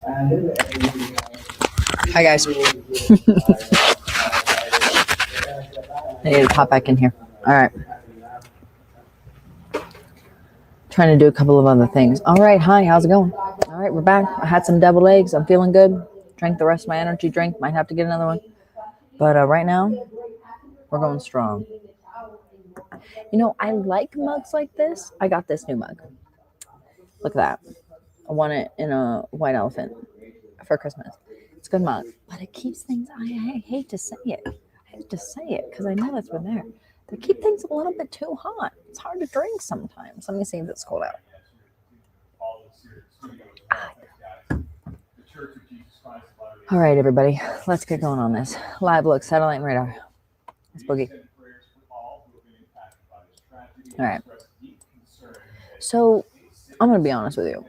Hi guys. I need to pop back in here. All right. Trying to do a couple of other things. All right. Hi. How's it going? All right. We're back. I had some deviled eggs. I'm feeling good. Drank the rest of my energy drink. Might have to get another one. But right now, we're going strong. You know, I like mugs like this. I got this new mug. Look at that. I want it in a white elephant for Christmas. It's a good mug, but it keeps things. I hate to say it. I hate to say it because I know that's been there. They keep things a little bit too hot. It's hard to drink sometimes. Let me see if it's cold out. All right, everybody, let's get going on this. Live look, satellite and radar. Let's boogie. All right. So I'm going to be honest with you.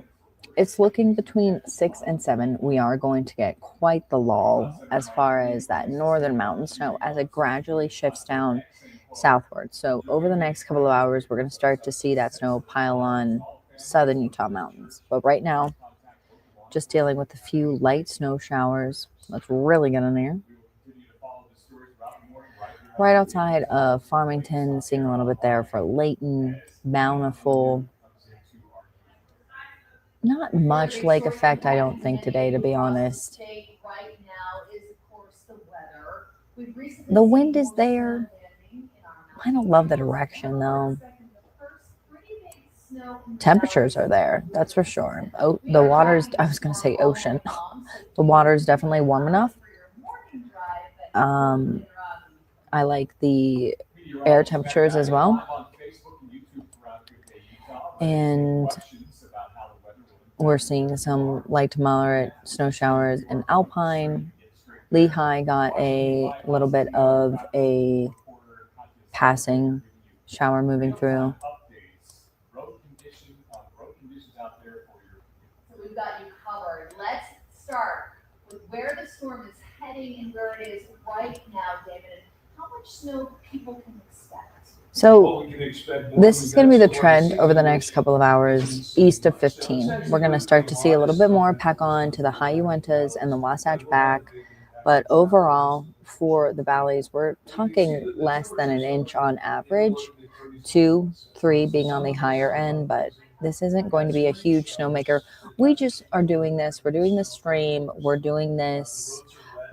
It's looking between 6 and 7. We are going to get quite the lull as far as that northern mountain snow as it gradually shifts down southward. So over the next couple of hours, we're going to start to see that snow pile on southern Utah mountains. But right now, just dealing with a few light snow showers. Let's really get in there. Right outside of Farmington, seeing a little bit there for Layton, Bountiful. Not much lake effect, I don't think, today, to be honest. The wind is there. I don't love the direction, though. Temperatures are there, that's for sure. Oh, the water's, I was going to say ocean. The water's definitely warm enough. I like the air temperatures as well. And we're seeing some light to moderate snow showers in Alpine. Lehigh got a little bit of a passing shower moving through. So we've got you covered. Let's start with where the storm is heading and where it is right now, David, and how much snow people can expect. So this is going to be the trend over the next couple of hours, east of 15. We're going to start to see a little bit more pack on to the high Uintas and the Wasatch back. But overall, for the valleys, we're talking less than an inch on average, 2, 3 being on the higher end. But this isn't going to be a huge snowmaker. We just are doing this. We're doing this stream. We're doing this.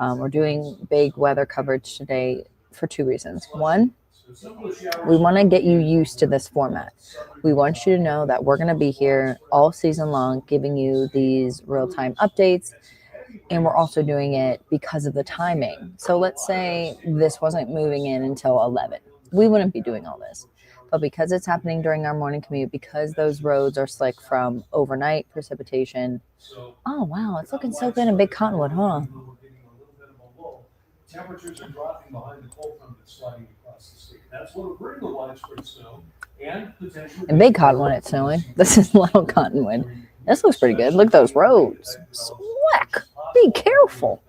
We're doing big weather coverage today for 2 reasons. One, we want to get you used to this format. We want you to know that we're going to be here all season long, giving you these real-time updates. And we're also doing it because of the timing. So let's say this wasn't moving in until 11. We wouldn't be doing all this. But because it's happening during our morning commute, because those roads are slick from overnight precipitation. Oh, wow. It's looking so good in Big Cottonwood, huh? Temperatures are dropping behind the cold front that's sliding across the state. That's what will bring the widespread snow and potentially. In Big Cottonwood, it's snowing. This is Little Cottonwood. This looks pretty good. Look at those roads. Slick. Be careful.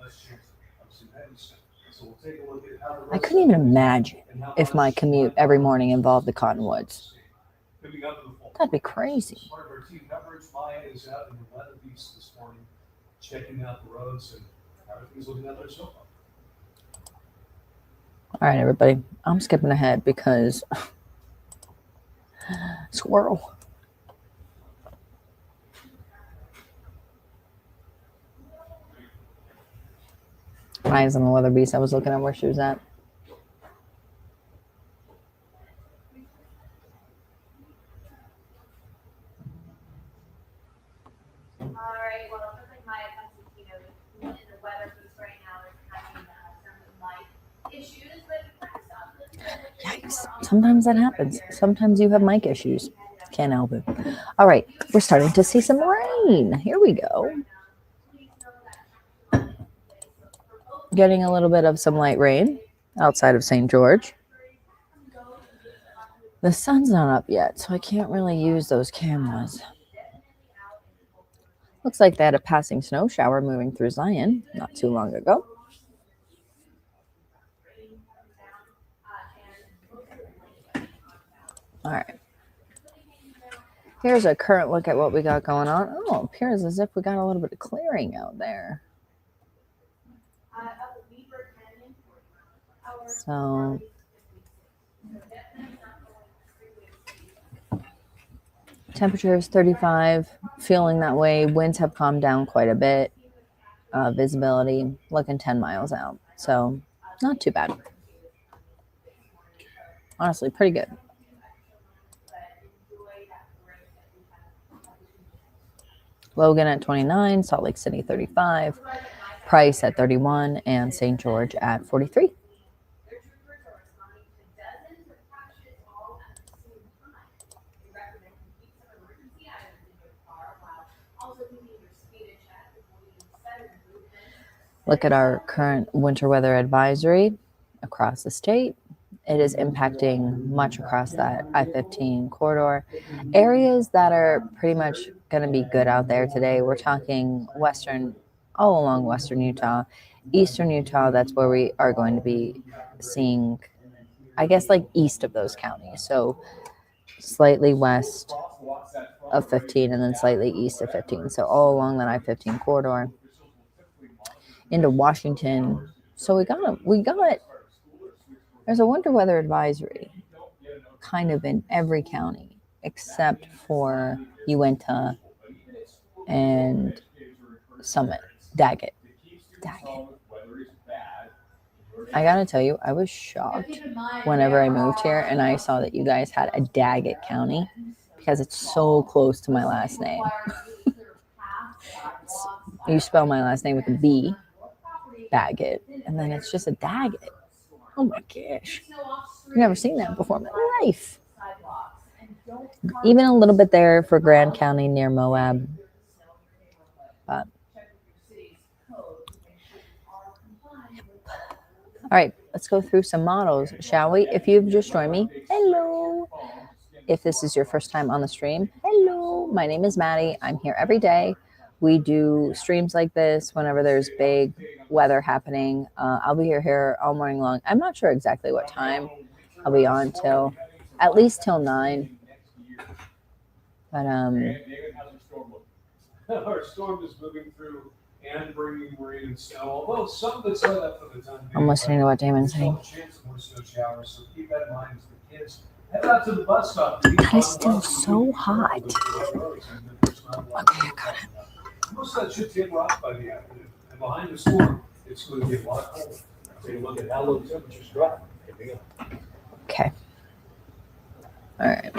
I couldn't even imagine if my commute every morning involved the Cottonwoods. That'd be crazy. Part of our team coverage, Maya is out in the weather beast this morning, checking out the roads and everything's looking out there so far. All right, everybody. I'm skipping ahead because squirrel. Maya's on the weather beast. I was looking at where she was at. All right, well, it looks like Maya Constantino in the weather boost right now is having some mic issues, but Yikes. Sometimes that happens. Sometimes you have mic issues. Can't help it. All right, we're starting to see some rain. Here we go. Getting a little bit of some light rain outside of St. George. The sun's not up yet, so I can't really use those cameras. Looks like they had a passing snow shower moving through Zion not too long ago. All right. Here's a current look at what we got going on. Oh, it appears as if we got a little bit of clearing out there. So temperature is 35, feeling that way. Winds have calmed down quite a bit. Visibility looking 10 miles out. So not too bad. Honestly, pretty good. Logan at 29, Salt Lake City 35, Price at 31, and St. George at 43. Look at our current winter weather advisory across the state. It is impacting much across that I-15 corridor. Areas that are pretty much going to be good out there today. We're talking all along western Utah, eastern Utah. That's where we are going to be seeing, I guess, like east of those counties. So slightly west of 15 and then slightly east of 15. So all along that I-15 corridor into Washington. So we got there's a winter weather advisory kind of in every county except for Uinta and Summit. Daggett. I gotta tell you, I was shocked whenever I moved here and I saw that you guys had a Daggett County because it's so close to my last name. You spell my last name with a B, Baggett, and then it's just a Daggett. Oh my gosh. I've never seen that before in my life. Even a little bit there for Grand County near Moab. But all right, let's go through some models, shall we? If you've just joined me, hello. If this is your first time on the stream, hello. My name is Maddie. I'm here every day. We do streams like this whenever there's big weather happening. I'll be here all morning long. I'm not sure exactly what time I'll be on till, at least till 9. But our storm is moving through and bringing rain and snow. Although some of it's let up for the time being. I'm listening to what Damon's saying. Chance of more snow showers, so keep that in mind as the kids head out to the bus stop. That is still so hot. Okay, I got it. Most of that should taper off by the afternoon. And behind the storm, it's going to get a lot colder. Take a look at how low the temperatures drop. Here we go. Okay. All right.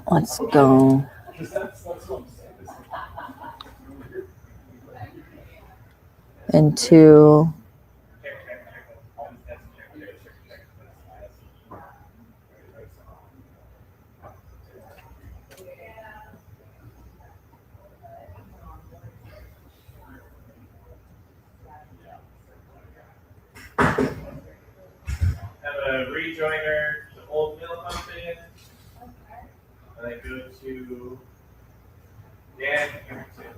Let's go into have a rejoiner to Old Mill Company, and I go to Dan Harrington.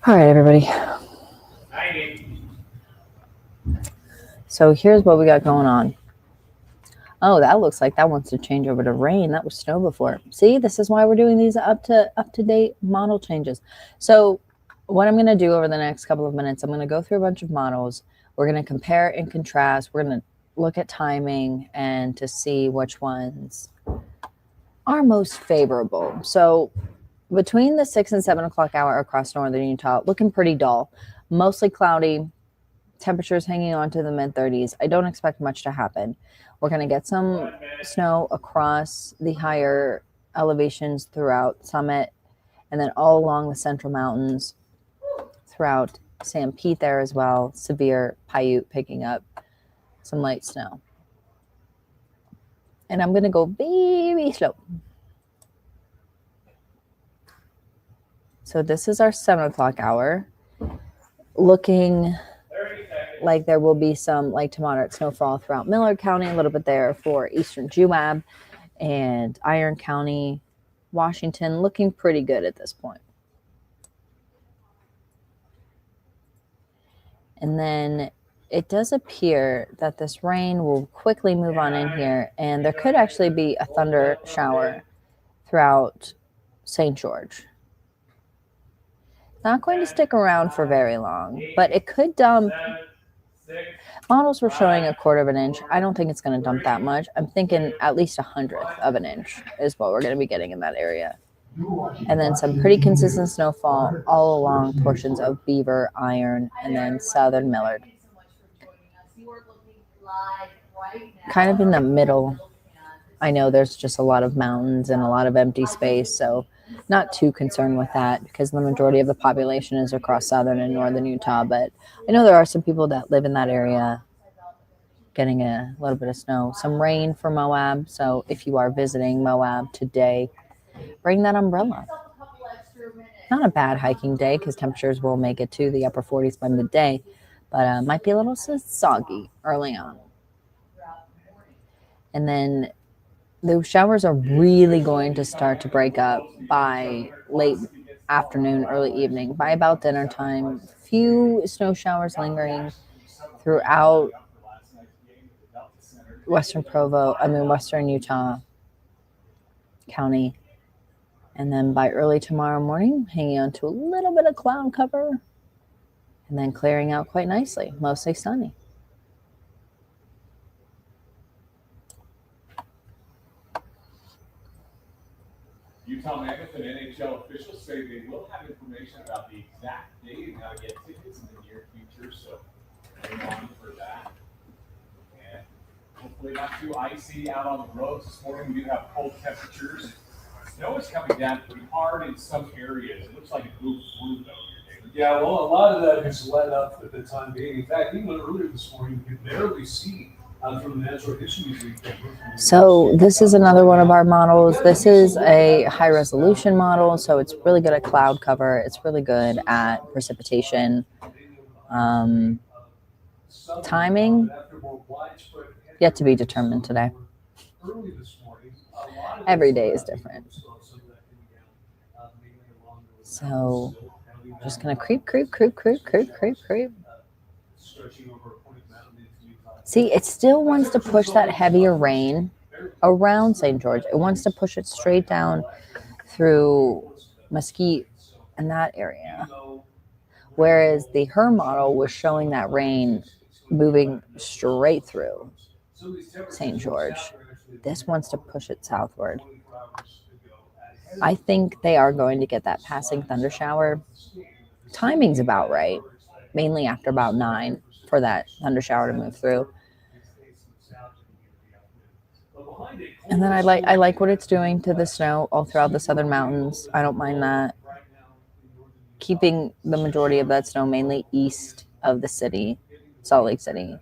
all right, everybody. So here's what we got going on. Oh, that looks like that wants to change over to rain. That was snow before. See, this is why we're doing these up to date model changes. So what I'm going to do over the next couple of minutes, I'm going to go through a bunch of models. We're going to compare and contrast. We're going to look at timing and to see which ones are most favorable. So between the 6 and 7 o'clock hour across northern Utah, looking pretty dull, mostly cloudy, temperatures hanging on to the mid 30s. I don't expect much to happen. We're going to get some snow across the higher elevations throughout Summit and then all along the Central Mountains throughout San Pete there as well. Severe Paiute picking up some light snow. And I'm going to go very slow. So this is our 7 o'clock hour. Looking like there will be some light to moderate snowfall throughout Millard County, a little bit there for eastern Juab and Iron County, Washington, looking pretty good at this point. And then it does appear that this rain will quickly move on in here, and there could actually be a thunder shower throughout St. George. Not going to stick around for very long, but it could dump. Models were showing 1/4 of an inch. I don't think it's going to dump that much. I'm thinking at least 1/100 of an inch is what we're going to be getting in that area. And then some pretty consistent snowfall all along portions of Beaver, Iron, and then southern Millard. Kind of in the middle. I know there's just a lot of mountains and a lot of empty space, so not too concerned with that because the majority of the population is across southern and northern Utah. But I know there are some people that live in that area getting a little bit of snow. Some rain for Moab, so if you are visiting Moab today, bring that umbrella. Not a bad hiking day because temperatures will make it to the upper 40s by midday, but might be a little soggy early on. And then those showers are really going to start to break up by late afternoon, early evening. By about dinner time, few snow showers lingering throughout western Utah County. And then by early tomorrow morning, hanging on to a little bit of cloud cover and then clearing out quite nicely, mostly sunny. Utah Mammoth and NHL officials say they will have information about the exact date and how to get tickets in the near future, so hang on for that. And hopefully not too icy out on the roads this morning. We do have cold temperatures. Snow is coming down pretty hard in some areas. It looks like it moved through though. Yeah, well, a lot of that is let up at the time being. In fact, even earlier this morning, you could barely see from the Natural History Museum. So this is another one of our models. This is a high resolution model, so it's really good at cloud cover. It's really good at precipitation. Timing, yet to be determined today. Every day is different. So just going to creep. See, it still wants to push that heavier rain around St. George. It wants to push it straight down through Mesquite and that area. Whereas the Her model was showing that rain moving straight through St. George. This wants to push it southward. I think they are going to get that passing thunder shower. Timing's about right, mainly after about 9 for that thunder shower to move through. And then I like what it's doing to the snow all throughout the southern mountains. I don't mind that. Keeping the majority of that snow mainly east of the city, Salt Lake City.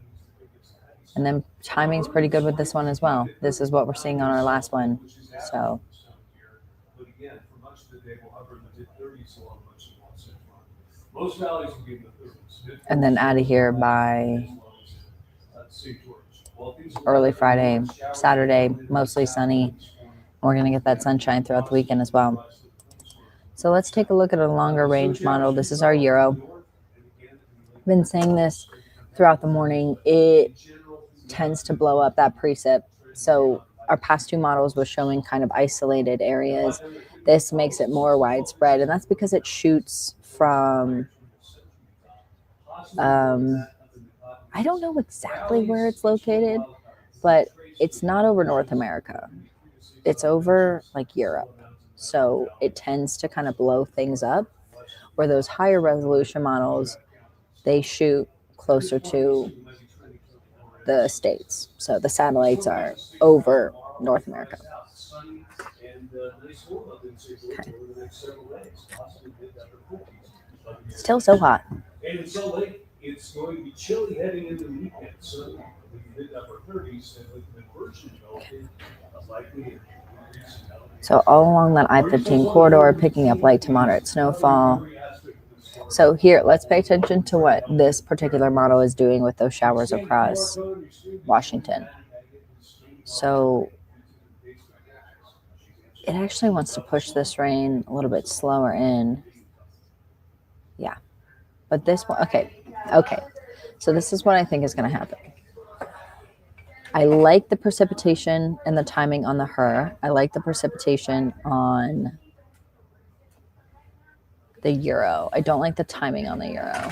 And then timing's pretty good with this one as well. This is what we're seeing on our last one. So. And then out of here by early Friday, Saturday, mostly sunny. We're going to get that sunshine throughout the weekend as well. So let's take a look at a longer range model. This is our Euro. I've been saying this throughout the morning. It tends to blow up that precip. So our past 2 models was showing kind of isolated areas. This makes it more widespread, and that's because it shoots from I don't know exactly where it's located, but it's not over North America. It's over like Europe. So it tends to kind of blow things up, where those higher resolution models, they shoot closer to the States. So the satellites are over North America. Okay. Still so hot. And in Salt Lake, it's going to be chilly heading into the weekend. So we can hit upper 30s and with the conversion developing, likely. So all along that I-15 corridor, picking up light to moderate snowfall. So here, let's pay attention to what this particular model is doing with those showers across Washington. So it actually wants to push this rain a little bit slower in. Yeah. But this one, okay. So this is what I think is going to happen. I like the precipitation and the timing on the her. I like the precipitation on the euro. I don't like the timing on the euro.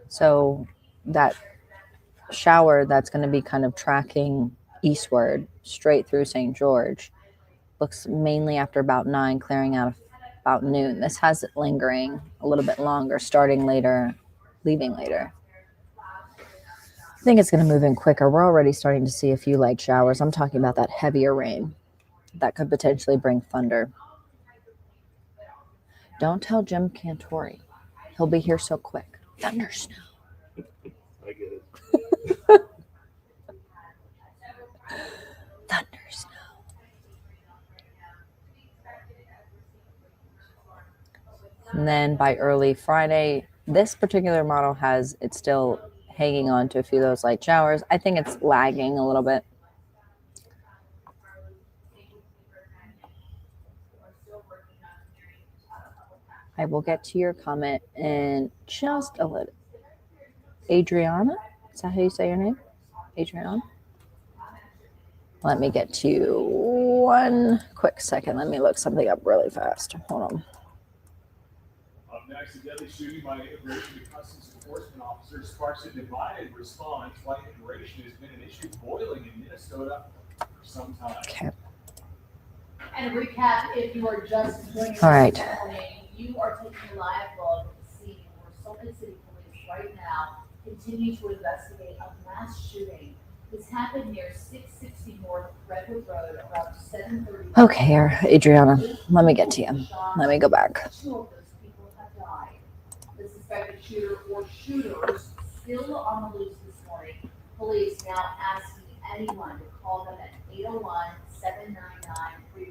So that shower that's going to be kind of tracking eastward straight through St. George looks mainly after about 9, clearing out about noon. This has it lingering a little bit longer, starting later, leaving later. I think it's going to move in quicker. We're already starting to see a few light showers. I'm talking about that heavier rain that could potentially bring thunder. Don't tell Jim Cantori. He'll be here so quick. Thunder snow. I get it. Thunder snow. And then by early Friday, this particular model it's still hanging on to a few of those light showers. I think it's lagging a little bit. I will get to your comment in just a little. Adriana? Is that how you say your name? Adriana? Let me get to you one quick second. Let me look something up really fast. Hold on. Up next, a deadly shooting by immigration and customs enforcement officers sparks a divided response. Why immigration has been an issue boiling in Minnesota for some time. Okay. And recap, if you are just joining us All right. this morning, you are taking a live look at the scene where Salt Lake City Police right now continue to investigate a mass shooting. This happened near 660 North Redwood Road around 7:30. Okay, Adriana, let me get to you. Let me go back. 2 of those people have died. The suspected shooter or shooters still on the loose this morning. Police now asking anyone to call them at 801-799-3000 if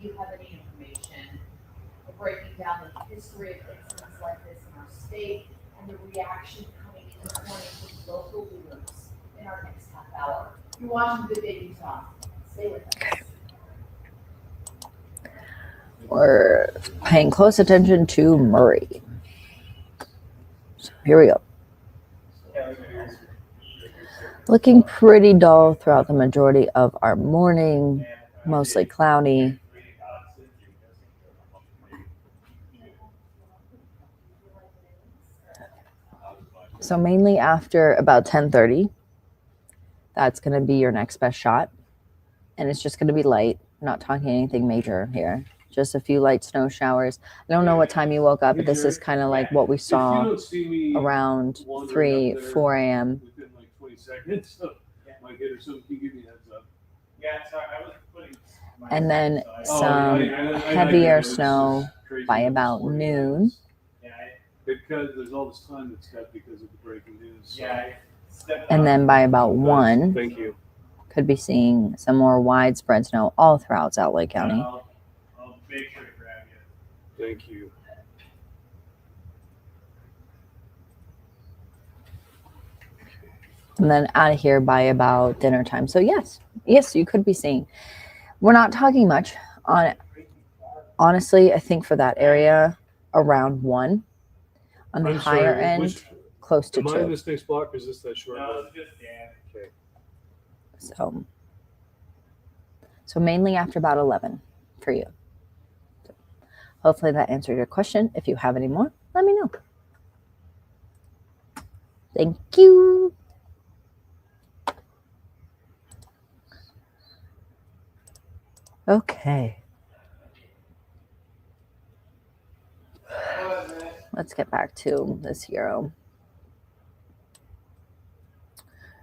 you have any information. We're breaking down the history of incidents like this in our state and the reaction coming in this morning from local leaders in our next half hour. You're watching Good Day Utah. Stay with us. We're paying close attention to Murray. So here we go. Looking pretty dull throughout the majority of our morning, mostly cloudy. So mainly after about 10:30, that's going to be your next best shot. And it's just going to be light. We're not talking anything major here. Just a few light snow showers. I don't know what time you woke up, but this is kind of like what we saw around 3, 4 a.m. Within like 20 seconds, so might hit or something. Can you give me a heads up? Yeah, sorry, I was putting. And then Oh, some I heavier this is snow crazy by numbers about for you noon. guys. Yeah, Because there's all this time that's cut because of the breaking news. So. I stepped And then by about 1, Thank you. could be seeing some more widespread snow all throughout Salt Lake County. I'll make sure to grab you. Thank you. And then out of here by about dinner time. So yes, you could be seeing. We're not talking much on it. Honestly, I think for that area, around 1. On the I'm higher sorry, end, close to Am I in 2. this next block or is this that short No, one? it's just Dan. Okay. So mainly after about 11 for you. So hopefully that answered your question. If you have any more, let me know. Thank you. Okay. Let's get back to this euro.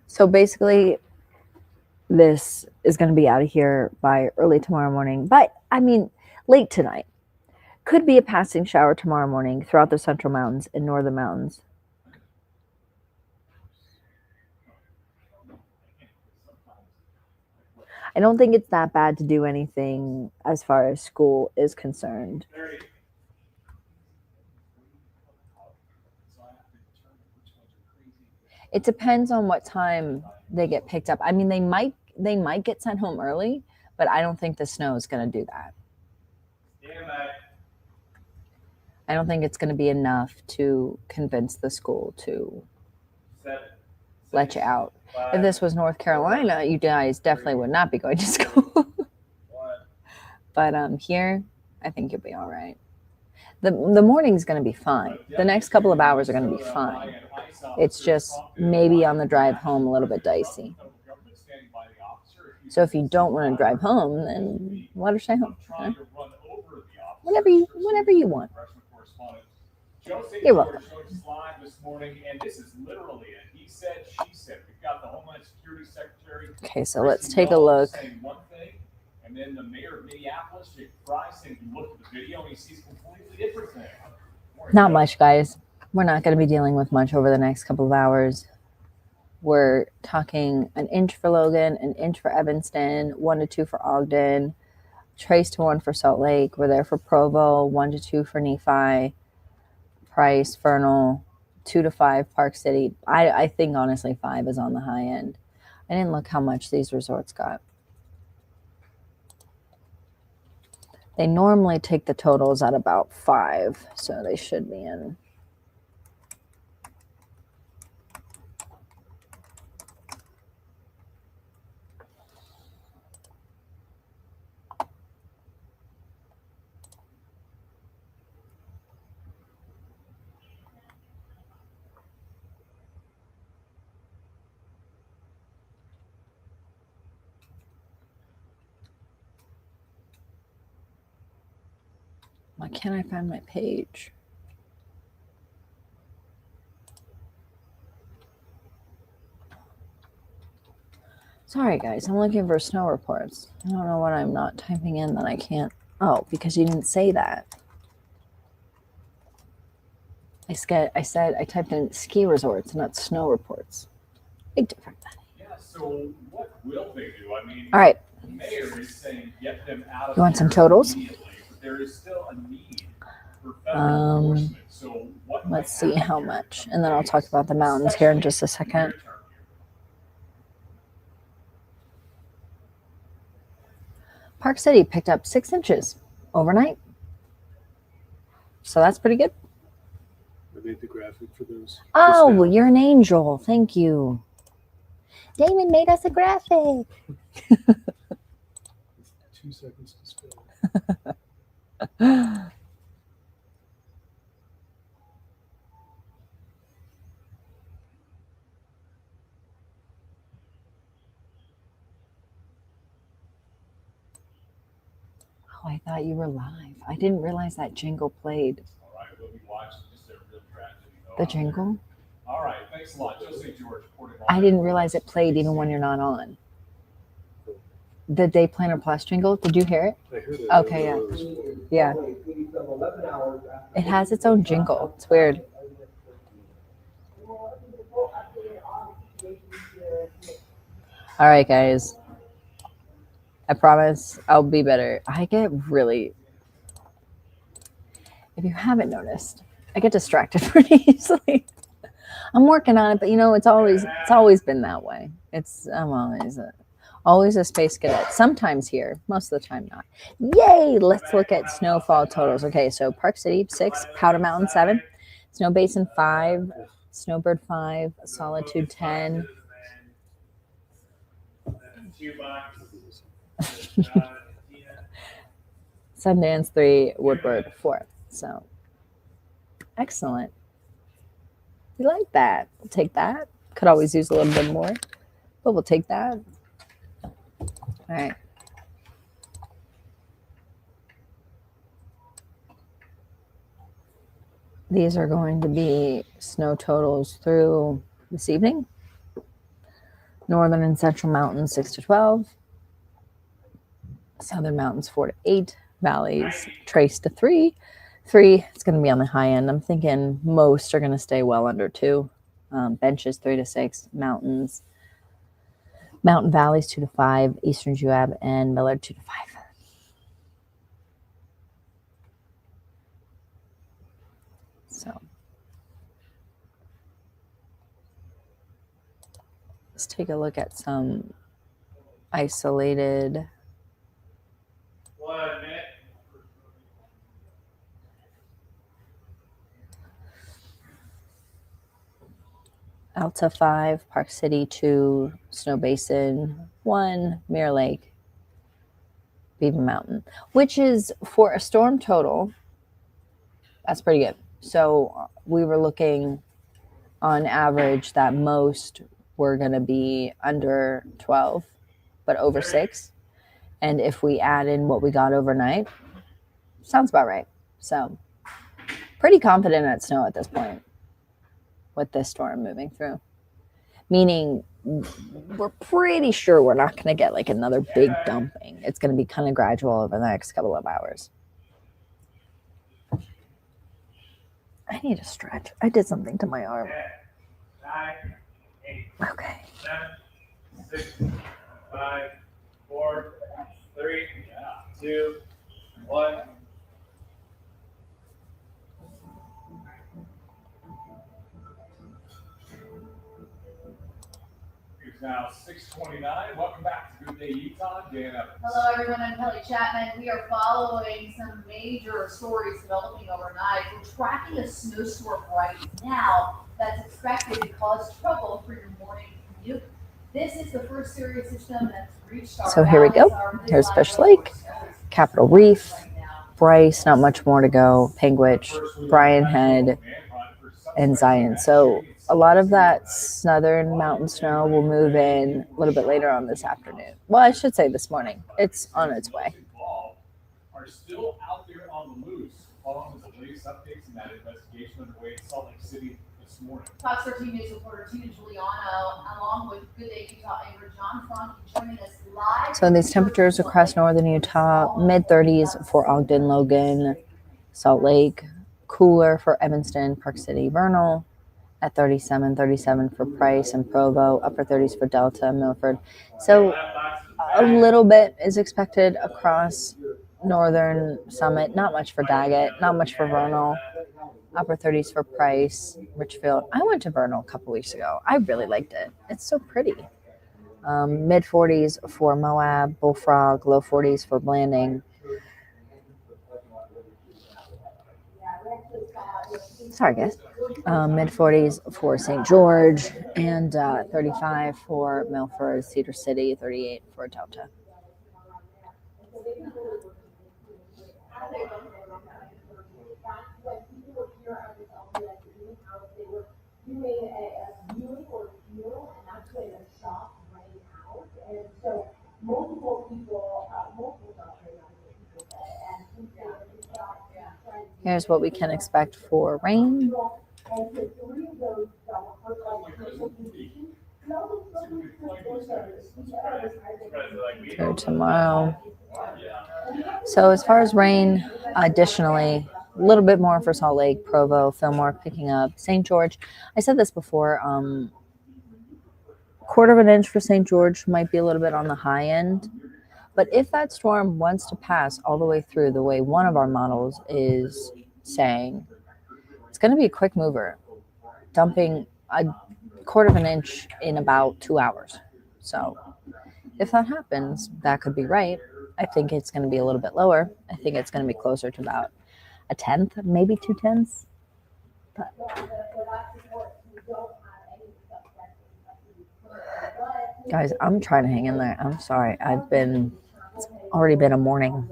So basically, this is going to be out of here by early tomorrow morning. But, I mean, late tonight. Could be a passing shower tomorrow morning throughout the Central Mountains and Northern Mountains. I don't think it's that bad to do anything as far as school is concerned. It depends on what time they get picked up. I mean, they might get sent home early, but I don't think the snow is going to do that. Stand by. I don't think it's going to be enough to convince the school to 7, let you 6, out. 5, If this was North Carolina, you guys definitely would not be going to school. 1. But here, I think you'll be all right. The morning's going to be fine. The next couple of hours are going to be fine. It's just maybe on the drive home a little bit dicey. So if you don't want to drive home, then let her stay home. Huh? Whatever you want. You're welcome. This morning, and this is literally a he said, she said. We've got the Homeland Security Secretary. Okay, so let's take a look. Saying one thing, and then the mayor of Minneapolis, Jake Fry, saying he looked at the video and he sees a completely different thing. Not much, guys. We're not going to be dealing with much over the next couple of hours. We're talking an inch for Logan, an inch for Evanston, 1 to 2 for Ogden, trace to 1 for Salt Lake. We're there for Provo, 1 to 2 for Nephi, Price, Vernal, 2 to 5 Park City. I think honestly 5 is on the high end. I didn't look how much these resorts got. They normally take the totals at about 5, so they should be in. Why can't I find my page? Sorry, guys. I'm looking for snow reports. I don't know what I'm not typing in that I can't. Oh, because you didn't say that. I said I typed in ski resorts, not snow reports. Big difference. Yeah, so what will they do? I mean, all right. The mayor is saying get them out of You want some here totals? immediately, but there is still a need for federal enforcement. So what Let's see how much. And then I'll talk about the mountains here in just a second. Park City picked up 6 inches overnight. So that's pretty good. I made the graphic for those. Oh, you're an angel. Thank you. Damon made us a graphic. 2 seconds to spell. Oh, I thought you were live. I didn't realize that jingle played. All right, we'll be watching just a real tragedy. The jingle? All right, thanks a lot. Josie George. I didn't realize it played even when you're not on. The Day Planner Plus jingle, did you hear it? I heard it. Okay, yeah. It has its own jingle. It's weird. All right, guys. I promise I'll be better. I get really, if you haven't noticed, I get distracted pretty easily. I'm working on it, but it's always been that way. I'm always a space cadet. Sometimes here, most of the time not. Yay! Let's look at snowfall totals. Okay, so Park City 6, Powder Mountain 7, Snow Basin 5, Snowbird 5, Solitude 10. Sundance 3, Woodward 4. So excellent. We like that. We'll take that. Could always use a little bit more, but we'll take that. All right. These are going to be snow totals through this evening. Northern and Central Mountains 6 to 12. Southern Mountains 4 to 8. Valleys Trace to 3. 3, it's going to be on the high end. I'm thinking most are going to stay well under 2. Benches 3 to 6. Mountain Valleys 2 to 5. Eastern Juab and Millard 2 to 5. So Let's take a look at some isolated. 1 minute. Alta 5, Park City 2, Snow Basin 1, Mirror Lake, Beaver Mountain, which is for a storm total, that's pretty good. So we were looking on average that most were going to be under 12, but over 6. And if we add in what we got overnight, sounds about right. So pretty confident at snow at this point with this storm moving through. Meaning we're pretty sure we're not going to get like another big dumping. It's going to be kind of gradual over the next couple of hours. I need a stretch. I did something to my arm. 9, 8, Okay. 7, 6, 5, 4, 3, 2, 1. It's now 6:29. Welcome back to Good Day Utah. Dan Evans. Hello, everyone. I'm Kelly Chapman. We are following some major stories developing overnight. We're tracking a snowstorm right now that's expected to cause trouble for your morning commute. This is the first serious system that's reached our So here we go. Here's Fish Lake, Capitol Reef, Bryce, not much more to go, Panguitch, Bryan Head, and Zion. So a lot of that southern mountain snow will move in a little bit later on this afternoon. Well, I should say this morning. It's on its way. Are still out there on the loose following the latest updates in that investigation underway in Salt Lake City this morning. Fox 13 News reporter Tina Giuliano, along with Good Day Utah anchor John Franke, joining us live. So these temperatures across northern Utah, mid-30s for Ogden, Logan, Salt Lake, cooler for Evanston, Park City, Vernal, at 37 for Price and Provo, upper 30s for Delta, Milford. So a little bit is expected across northern Summit, not much for Daggett, not much for Vernal, upper 30s for Price, Richfield. I went to Vernal a couple weeks ago. I really liked it. It's so pretty. Mid 40s for Moab, Bullfrog, low 40s for Blanding. Sorry, guys. Mid 40s for St. George and 35 for Milford, Cedar City, 38 for Delta. Here's what we can expect for rain. For tomorrow. So as far as rain, additionally, a little bit more for Salt Lake, Provo, Fillmore picking up. St. George, I said this before, quarter of an inch for St. George might be a little bit on the high end. But if that storm wants to pass all the way through the way one of our models is saying, it's going to be a quick mover, dumping a quarter of an inch in about 2 hours. So if that happens, that could be right. I think it's going to be a little bit lower. I think it's going to be closer to about a tenth, maybe 2/10. But guys, I'm trying to hang in there. I'm sorry. It's already been a morning.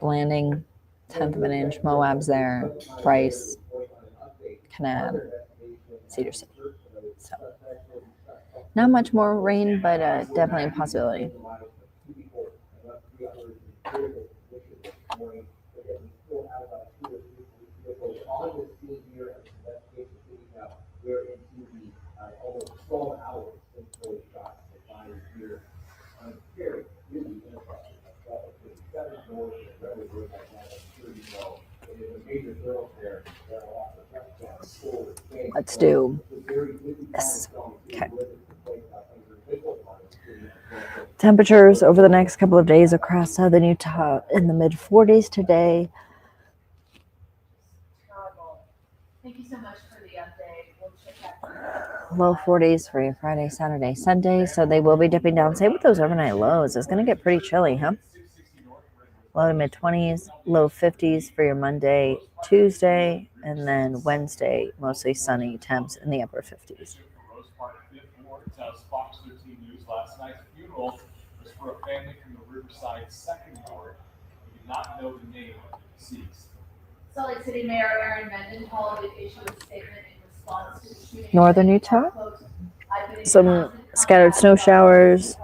Landing, 1/10 of an inch. Moab's there. Price, Kanab, Cedar City. So not much more rain, but definitely a possibility. Let's do this. Okay. Temperatures over the next couple of days across southern Utah in the mid 40s today. Thank you so much for the update. low 40s for your Friday, Saturday, Sunday. So they will be dipping down. Same with those overnight lows. It's going to get pretty chilly, huh? Low to mid 20s, low 50s for your Monday, Tuesday, and then Wednesday, mostly sunny temps in the upper 50s. Fox 13 News last night's funeral was for a family from the Riverside Second Ward. We did not know the name of the deceased. Salt Lake City Mayor Aaron Mendenhall did issue a statement in response to the shooting. Northern Utah, some scattered snow showers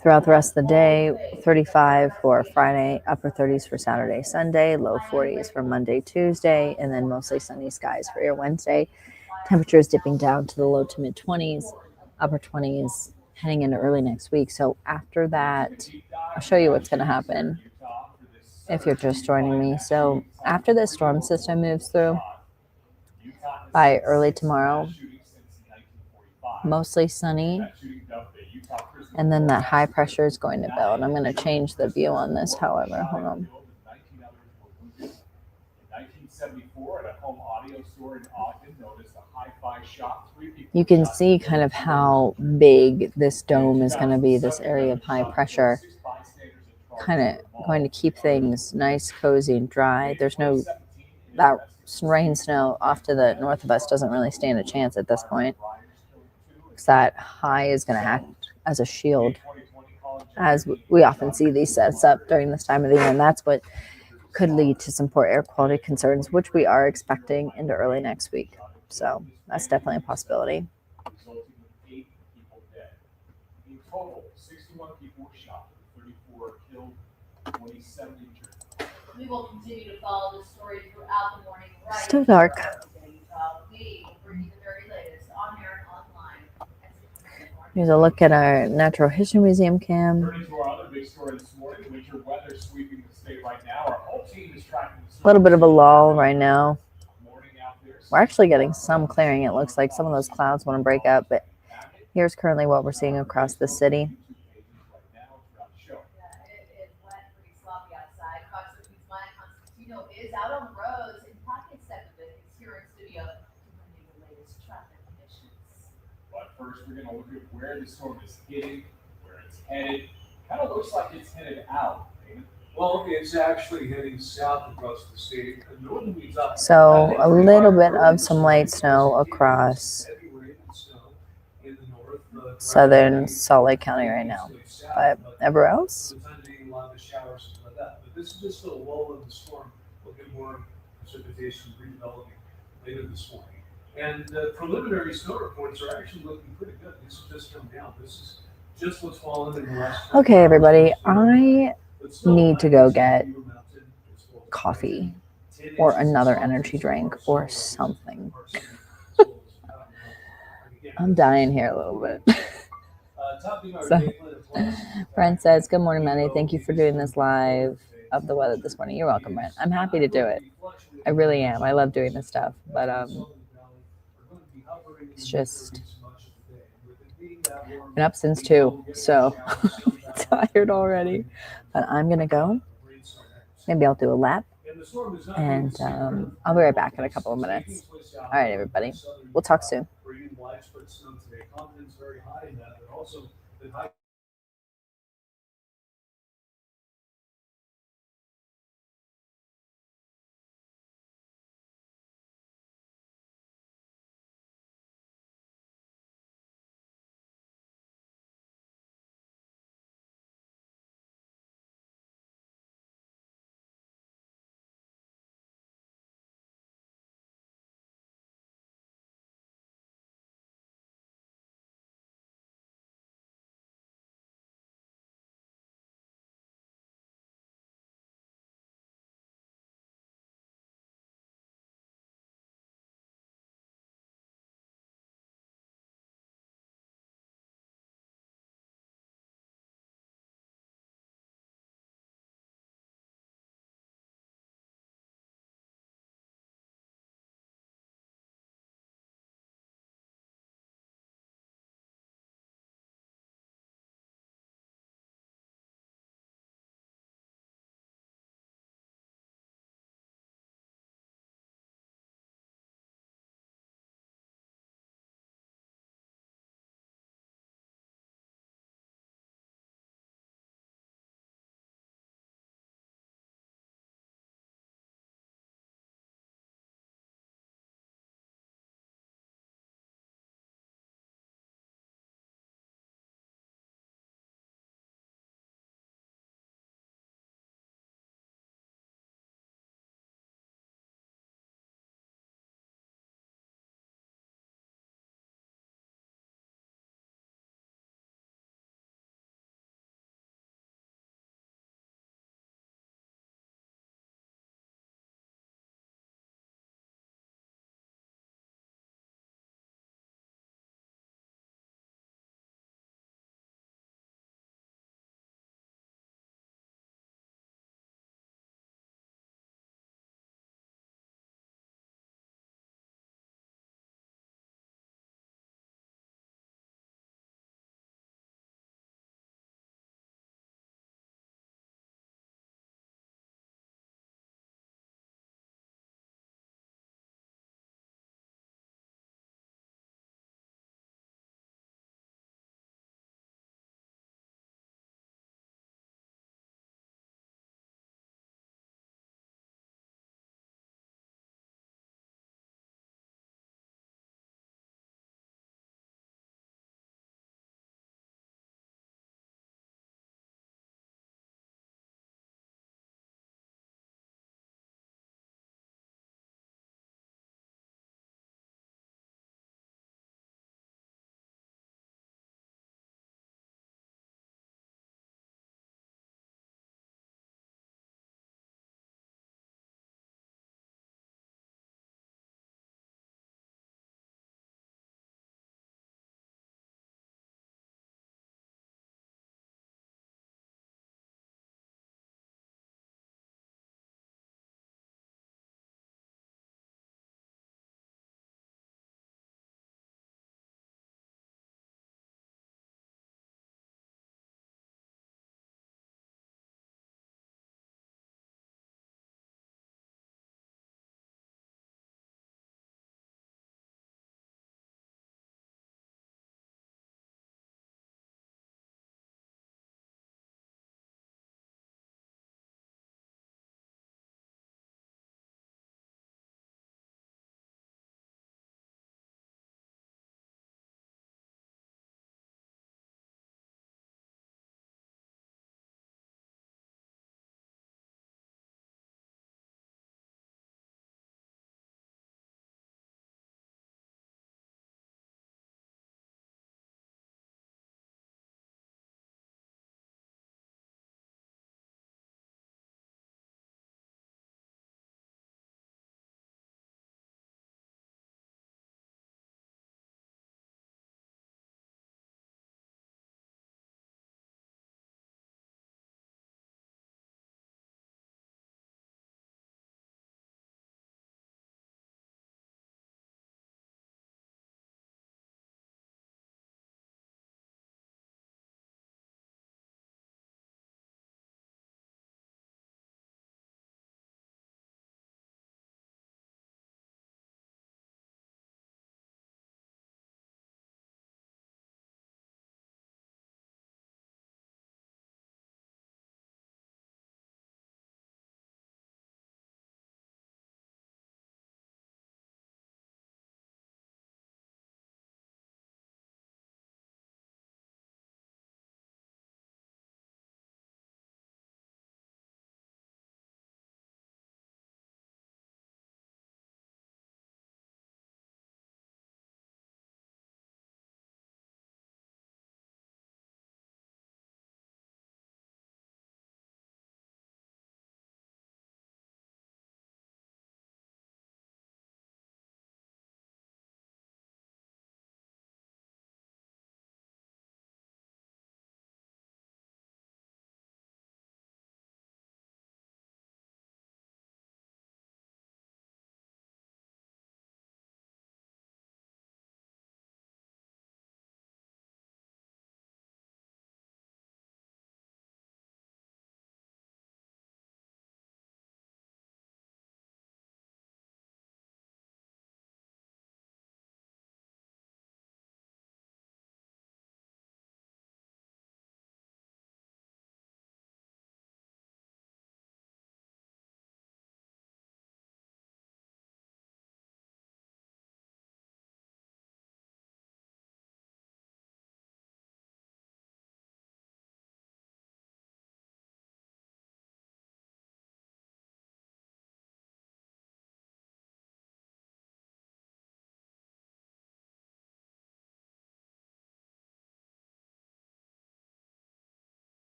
throughout the rest of the day. 35 for Friday, upper 30s for Saturday, Sunday, low 40s for Monday, Tuesday, and then mostly sunny skies for your Wednesday. Temperatures dipping down to the low to mid 20s, upper 20s, heading into early next week. So after that, I'll show you what's going to happen if you're just joining me. So after this storm system moves through, by early tomorrow, mostly sunny, and then that high pressure is going to build. I'm going to change the view on this, however. Hold on. 1974 at a home audio store in Ogden noticed a hi-fi shop. You can see kind of how big this dome is going to be, this area of high pressure. Kind of going to keep things nice, cozy, and dry. There's no, that rain snow off to the north of us doesn't really stand a chance at this point, because that high is going to act as a shield, as we often see these sets up during this time of the year, and that's what could lead to some poor air quality concerns, which we are expecting into early next week. So that's definitely a possibility. Resulting in 8 people dead. In total, 61 people were shot, 34 killed, 27 injured. We will continue to follow this story throughout the morning. Right. Still dark. We will bring you the very latest on air and online. Here's a look at our Natural History Museum cam. Turning to our other big story this morning, winter weather sweeping the state right now. Our whole team is tracking the A little bit of a lull right now. We're actually getting some clearing. It looks like some of those clouds want to break up, but here's currently what we're seeing across the city. Is out on the roads in pockets that of it. He's here in studio to bring you the latest traffic conditions. But first, we're going to look at where the storm is hitting, where it's headed. Kind of looks like it's headed out. Well, it's actually heading south across the state. Northern Utah. So a little bit of some light snow across southern Salt Lake County right now, but everywhere else. This is just a lull of the storm. We'll get more precipitation redeveloping later this morning. And preliminary snow reports are actually looking pretty good. This has just come down. This is just what's fallen in the last. Okay, everybody, I need to go get coffee or another energy drink or something. I'm dying here a little bit. So, Brent says, good morning, Manny. Thank you for doing this live of the weather this morning. You're welcome, Brent. I'm happy to do it. I really am. I love doing this stuff, but it's just been up since 2, so I'm tired already. But I'm gonna go. Maybe I'll do a lap, and I'll be right back in a couple of minutes. All right, everybody. We'll talk soon.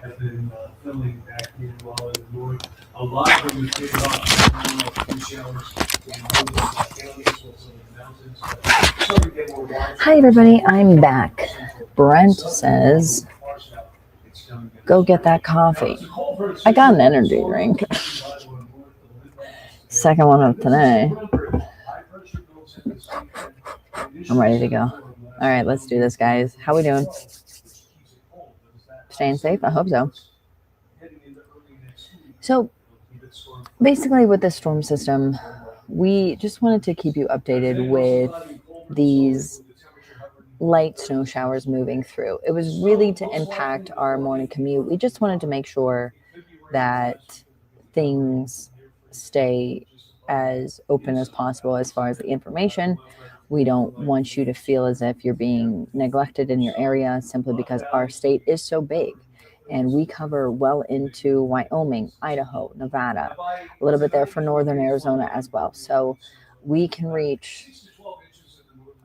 have been filling back in while in the north. A lot of them have been off few showers in northern counties, also in the mountains. But starting to get more widespread. Hi, everybody. I'm back. Brent says, go get that coffee. I got an energy drink. Second one of today. I'm ready to go. All right, let's do this, guys. How we doing? Staying safe? I hope so. So basically with the storm system, we just wanted to keep you updated with these light snow showers moving through. It was really to impact our morning commute. We just wanted to make sure that things stay as open as possible as far as the information. We don't want you to feel as if you're being neglected in your area simply because our state is so big. And we cover well into Wyoming, Idaho, Nevada, a little bit there for northern Arizona as well. So we can reach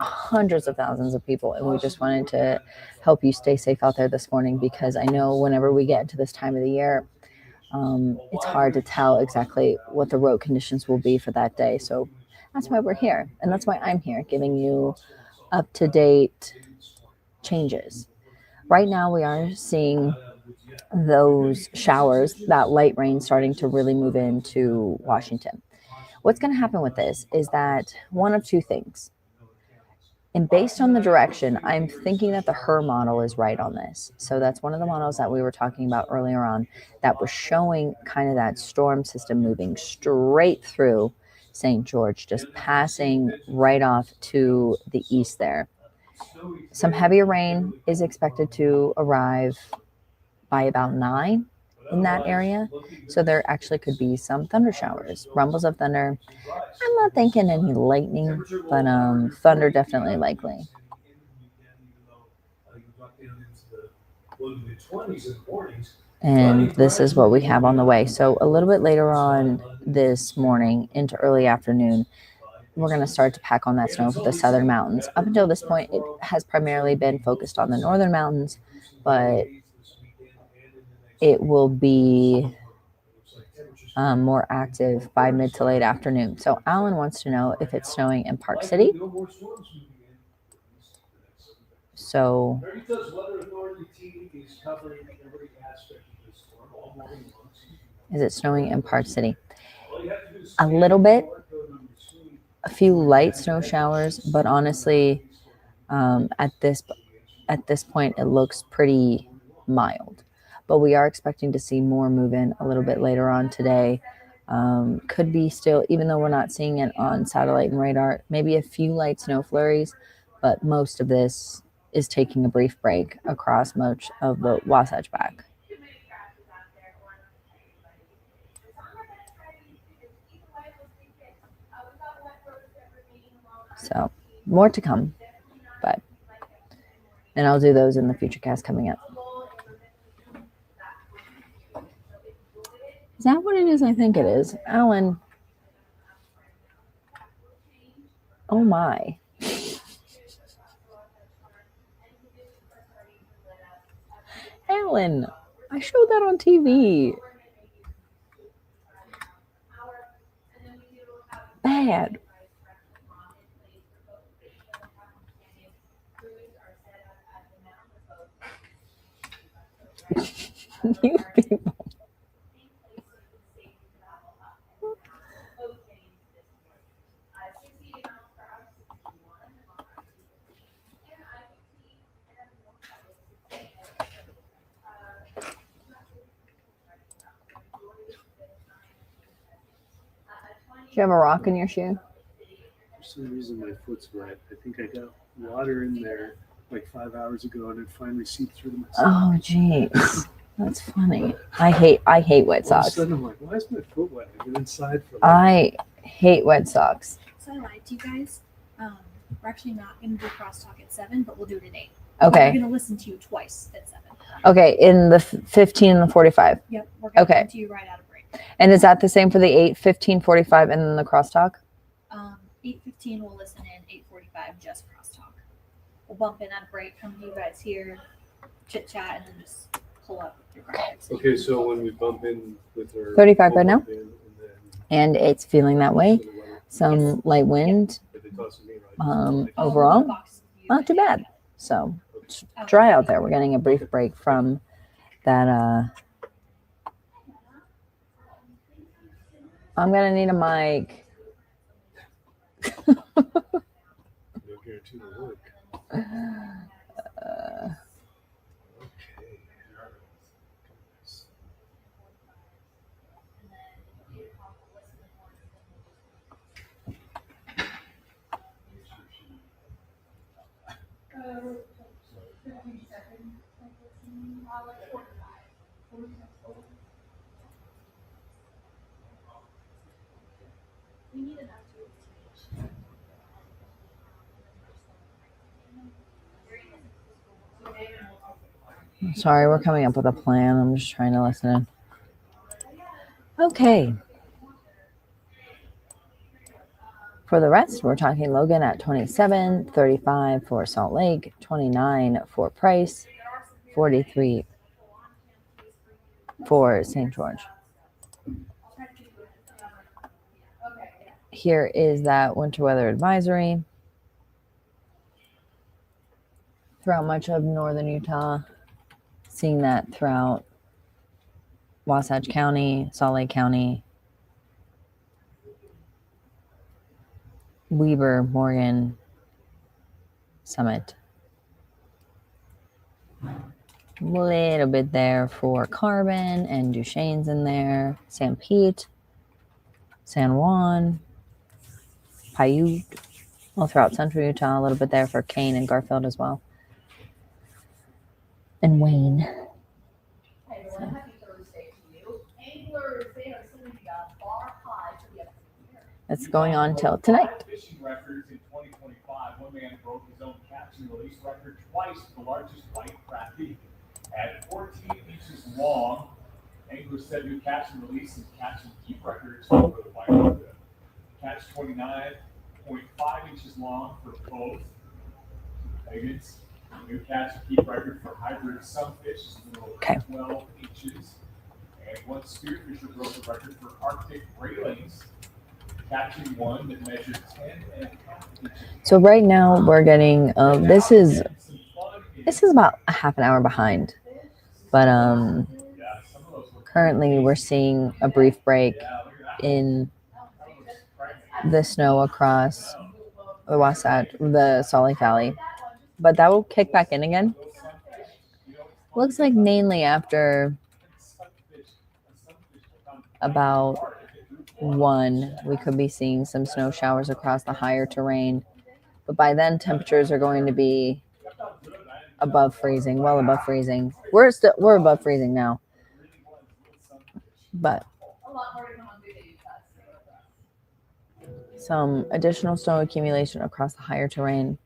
hundreds of thousands of people, and we just wanted to help you stay safe out there this morning, because I know whenever we get into this time of the year, it's hard to tell exactly what the road conditions will be for that day. So that's why we're here, and that's why I'm here, giving you up-to-date changes. Right now we are seeing those showers, that light rain starting to really move into Washington. What's going to happen with this is that one of two things. And based on the direction, I'm thinking that the HER model is right on this. So that's one of the models that we were talking about earlier on that was showing kind of that storm system moving straight through St. George, just passing right off to the east there. Some heavier rain is expected to arrive by about 9 in that area. So there actually could be some thunder showers, rumbles of thunder. I'm not thinking any lightning, but thunder definitely likely. And this is what we have on the way. So a little bit later on this morning into early afternoon, we're going to start to pack on that snow for the southern mountains. Up until this point, it has primarily been focused on the northern mountains, but it will be more active by mid to late afternoon. So Alan wants to know if it's snowing in Park City. So is it snowing in Park City? A little bit, a few light snow showers, but honestly, at this point, it looks pretty mild. But we are expecting to see more move-in a little bit later on today. Could be still, even though we're not seeing it on satellite and radar, maybe a few light snow flurries, but most of this is taking a brief break across much of the Wasatch back. So more to come, and I'll do those in the future cast coming up. Is that what it is? I think it is. Alan. Oh my. Alan, I showed that on TV. Bad. You people. Do you have a rock in your shoe? For some reason, my foot's wet. I think I got water in there like 5 hours ago, and it finally seeped through my socks. Oh, jeez. That's funny. I hate wet All of a socks. sudden, I'm like, why is my foot wet? I've been inside for I hate wet socks. So I lied to you guys. We're actually not going to do crosstalk at 7, but we'll do it at 8. Okay. We're going to listen to you twice at 7. Okay, in the 15 and the 45. Yep. We're going to Okay. come to you right out of break. And is that the same for the 8, 15, 45, and then the crosstalk? 8:15 we'll listen in. 8:45 just crosstalk. We'll bump in at a break, come to you guys here, chit chat, and then just pull up your graphics. Okay, so when we bump in with our 35 right now. bump in, and then And it's feeling that way. so the weather- Some light wind. if they toss it to me, right? Overall, not too bad. So it's dry out there. We're getting a brief break from that. I'm gonna need a mic. No guarantee it'll work. Okay. We need enough to Sorry, we're coming up with a plan. I'm just trying to listen in. Okay. For the rest, we're talking Logan at 27, 35 for Salt Lake, 29 for Price, 43 for St. George. Here is that winter weather advisory throughout much of northern Utah. Seeing that throughout Wasatch County, Salt Lake County, Weber, Morgan, Summit. A little bit there for Carbon and Duchesne's in there. San Pete, San Juan, Paiute, all throughout central Utah. A little bit there for Kane and Garfield as well. And Wayne. Hey everyone, happy Thursday to you. Anglers, they are setting the bar high for the upcoming year. It's going on till tonight. Fishing records in 2025. One man broke his own catch and release record twice for the largest white crappie. At 14 inches long, anglers set new catch and release and catch and keep records for the white. Catch 29.5 inches long for both Baggett's. New catch and keep record for hybrid sunfish is a little 12 inches. And one spearfisher broke the record for Arctic railings, catching one that measured 10.5 inches. So right now we're getting this is about a half an hour behind, but currently we're seeing a brief break in the snow across the Wasatch, the Salt Lake Valley, but that will kick back in again. Looks like mainly after about 1, we could be seeing some snow showers across the higher terrain. But by then, temperatures are going to be above freezing, well above freezing. We're above freezing now, but some additional snow accumulation across the higher terrain,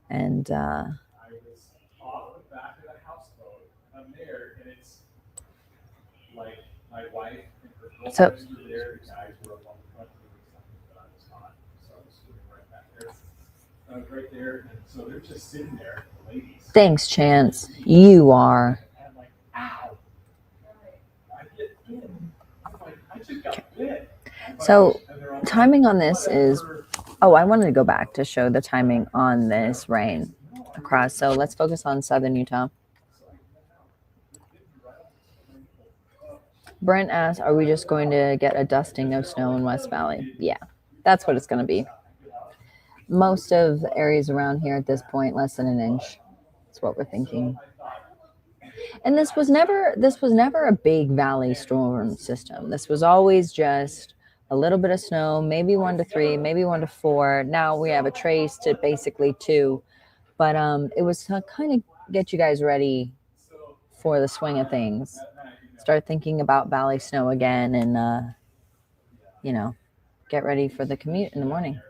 and I was off the back of the houseboat. I'm there, and it's like my wife and her girlfriends were there. The guys were up on the front doing something, but I was not. So I was sitting right back there. I was right there, and so they're just sitting there, the ladies. Thanks, Chance. You are. And I'm like, ow! I get bit. I'm like, I just got bit. So timing on this is, I wanted to go back to show the timing on this rain across. So let's focus on southern Utah. Brent asked, are we just going to get a dusting of snow in West Valley? Yeah, that's what it's going to be. Most of the areas around here at this point, less than an inch. That's what we're thinking. And this was never a big valley storm system. This was always just a little bit of snow, maybe 1 to 3, maybe 1 to 4. Now we have a trace to basically 2, but it was to kind of get you guys ready for the swing of things. Start thinking about valley snow again, and get ready for the commute in the morning.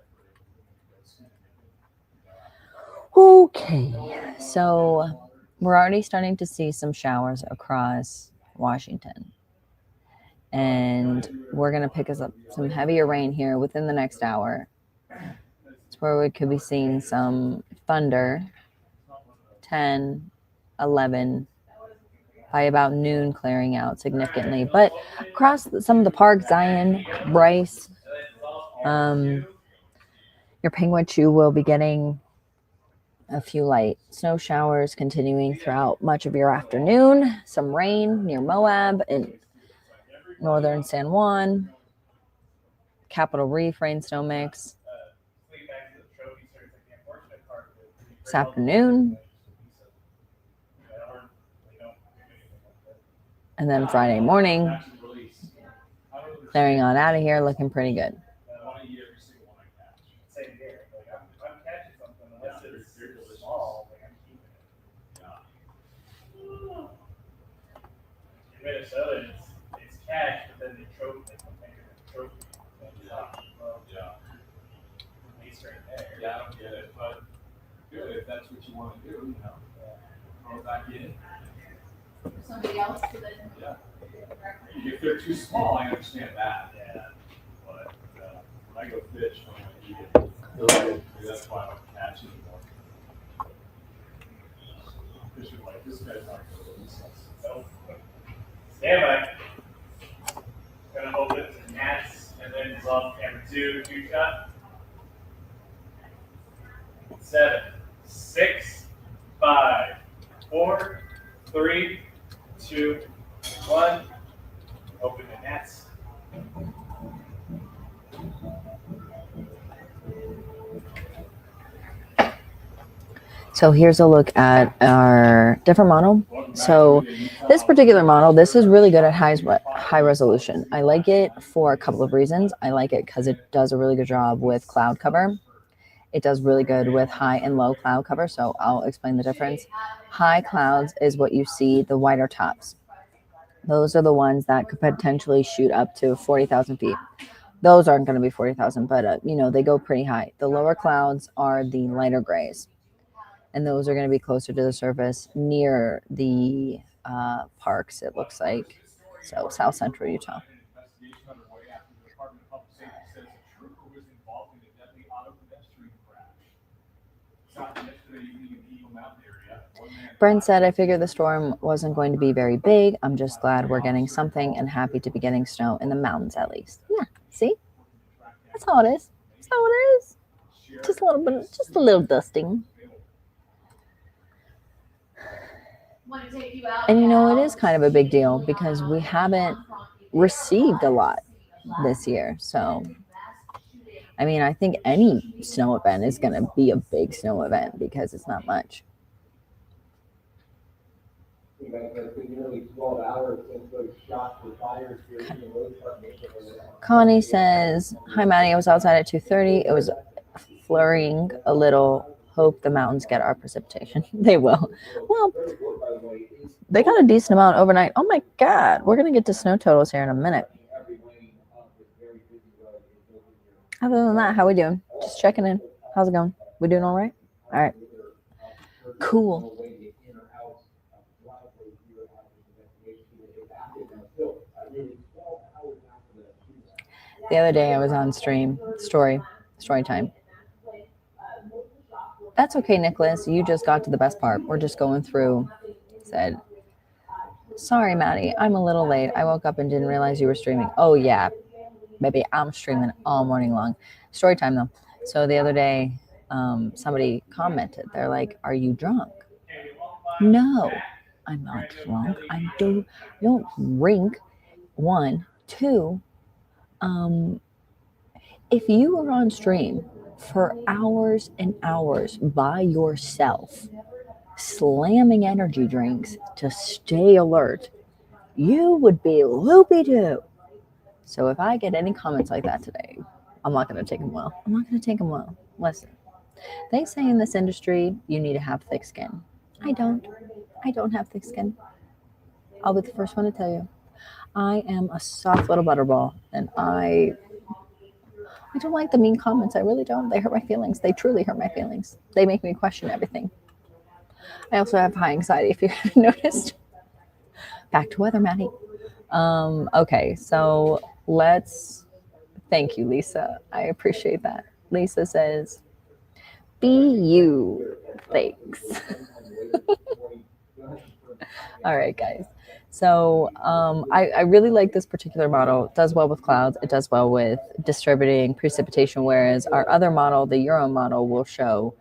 Okay, so we're already starting to see some showers across Washington. And we're going to pick us up some heavier rain here within the next hour. It's where we could be seeing some thunder, 10, 11, by about noon clearing out significantly. But across some of the parks, Zion, Bryce, your Penguin Chew will be getting a few light snow showers continuing throughout much of your afternoon. Some rain near Moab and northern San Juan. Capitol Reef rain snow mix. This afternoon. And then Friday morning, clearing on out of here, looking pretty good. In Minnesota, it's catch, but then they trophy. Trophy. Yeah. He's right there. Yeah, I don't get it, but good if that's what you want to do, you know. Throw it back in. Somebody else to then. Yeah. If they're too small, I understand that. Yeah. But when I go fish, I want to eat it. Maybe that's why I don't catch anymore. Fishing like this guy's not going to release us. So, stand by. Gonna hold it to gnats and then glove camera 2, shot. 7, 6, 5, 4, 3, 2, 1. Open the gnats. So here's a look at our different model. So this particular model, this is really good at high resolution. I like it for a couple of reasons. I like it because it does a really good job with cloud cover. It does really good with high and low cloud cover. So I'll explain the difference. High clouds is what you see, the wider tops. Those are the ones that could potentially shoot up to 40,000 feet. Those aren't going to be 40,000, but they go pretty high. The lower clouds are the lighter grays. And those are going to be closer to the surface near the parks, it looks like. So South Central Utah. Brent said, I figured the storm wasn't going to be very big. I'm just glad we're getting something and happy to be getting snow in the mountains at least. Yeah, see? That's how it is. That's how it is. Just a little bit, just a little dusting. And it is kind of a big deal because we haven't received a lot this year. So, I think any snow event is going to be a big snow event because it's not much. Connie says, hi, Maddie. I was outside at 2:30. It was flurrying a little. Hope the mountains get our precipitation. They will. Well, they got a decent amount overnight. Oh my God. We're going to get to snow totals here in a minute. Other than that, how we doing? Just checking in. How's it going? We doing all right? All right. Cool. The other day I was on story time. That's okay, Nicholas. You just got to the best part. We're just going through. Said, sorry, Maddie. I'm a little late. I woke up and didn't realize you were streaming. Oh, yeah. Baby, I'm streaming all morning long. Story time, though. So the other day, somebody commented. They're like, are you drunk? No, I'm not drunk. I don't drink. 1, 2, if you were on stream for hours and hours by yourself, slamming energy drinks to stay alert, you would be loopy-doo. So if I get any comments like that today, I'm not going to take them well. Listen, they say in this industry, you need to have thick skin. I don't have thick skin. I'll be the first one to tell you. I am a soft little butterball, and I don't like the mean comments. I really don't. They hurt my feelings. They truly hurt my feelings. They make me question everything. I also have high anxiety, if you haven't noticed. Back to weather, Maddie. Okay, so thank you, Lisa. I appreciate that. Lisa says, be you. Thanks. All right, guys. So I really like this particular model. It does well with clouds. It does well with distributing precipitation, whereas our other model, the Euro model, will show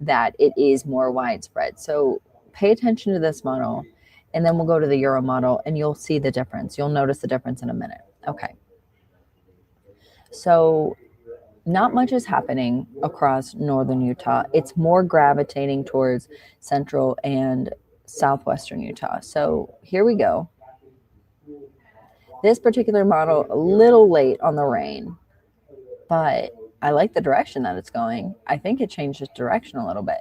that it is more widespread. So pay attention to this model, and then we'll go to the Euro model, and you'll see the difference. You'll notice the difference in a minute. Okay. So not much is happening across northern Utah. It's more gravitating towards central and southwestern Utah. So here we go. This particular model, a little late on the rain, but I like the direction that it's going. I think it changed its direction a little bit.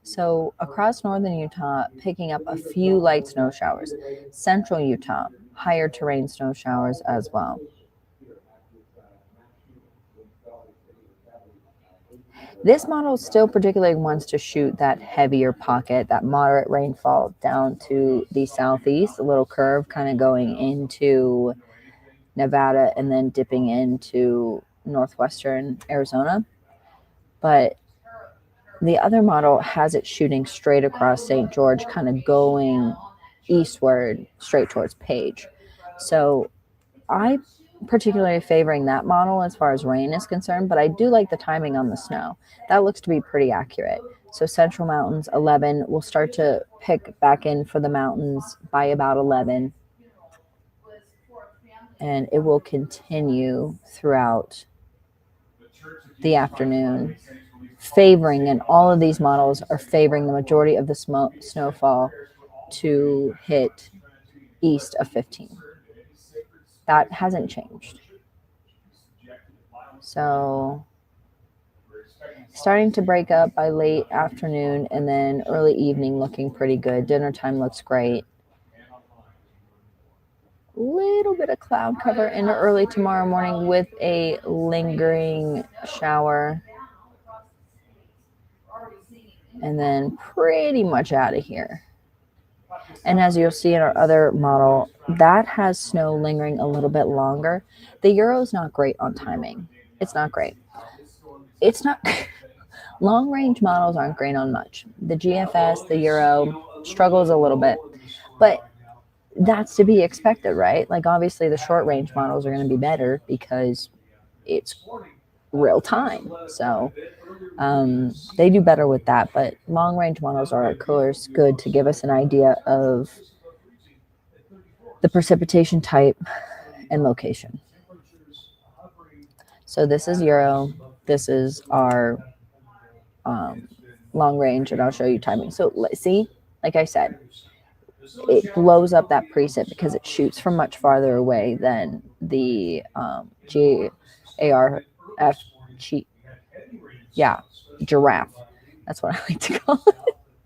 So across northern Utah, picking up a few light snow showers. Central Utah, higher terrain snow showers as well. This model still particularly wants to shoot that heavier pocket, that moderate rainfall down to the southeast, a little curve kind of going into Nevada and then dipping into northwestern Arizona. But the other model has it shooting straight across St. George, kind of going eastward straight towards Page. So I particularly favoring that model as far as rain is concerned, but I do like the timing on the snow. That looks to be pretty accurate. So Central Mountains 11 will start to pick back in for the mountains by about 11, and it will continue throughout the afternoon, favoring, and all of these models are favoring the majority of the snowfall to hit east of 15. That hasn't changed. So starting to break up by late afternoon and then early evening looking pretty good. Dinner time looks great. Little bit of cloud cover into early tomorrow morning with a lingering shower. And then pretty much out of here. And as you'll see in our other model, that has snow lingering a little bit longer. The Euro is not great on timing. It's not great. It's not long range models aren't great on much. The GFS, the Euro struggles a little bit, but that's to be expected, right? Like obviously the short range models are going to be better because it's real time. So they do better with that, but long range models are of course good to give us an idea of the precipitation type and location. So this is Euro, this is our long range, and I'll show you timing. So see, like I said, it blows up that precip because it shoots from much farther away than the giraffe. That's what I like to call it.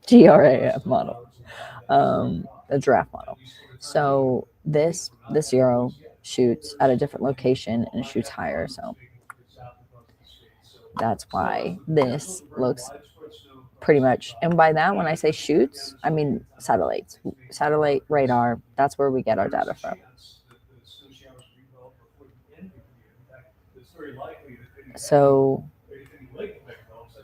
GRAF model, the giraffe model. So this Euro shoots at a different location and it shoots higher. So that's why this looks pretty much, and by that when I say shoots, I mean satellites, satellite radar. That's where we get our data from. So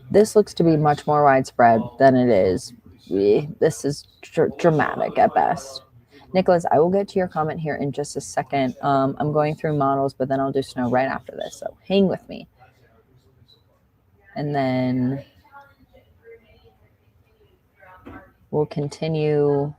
this looks to be much more widespread than it is. This is dramatic at best. Nicholas, I will get to your comment here in just a second. I'm going through models, but then I'll do snow right after this. So hang with me. And then we'll continue.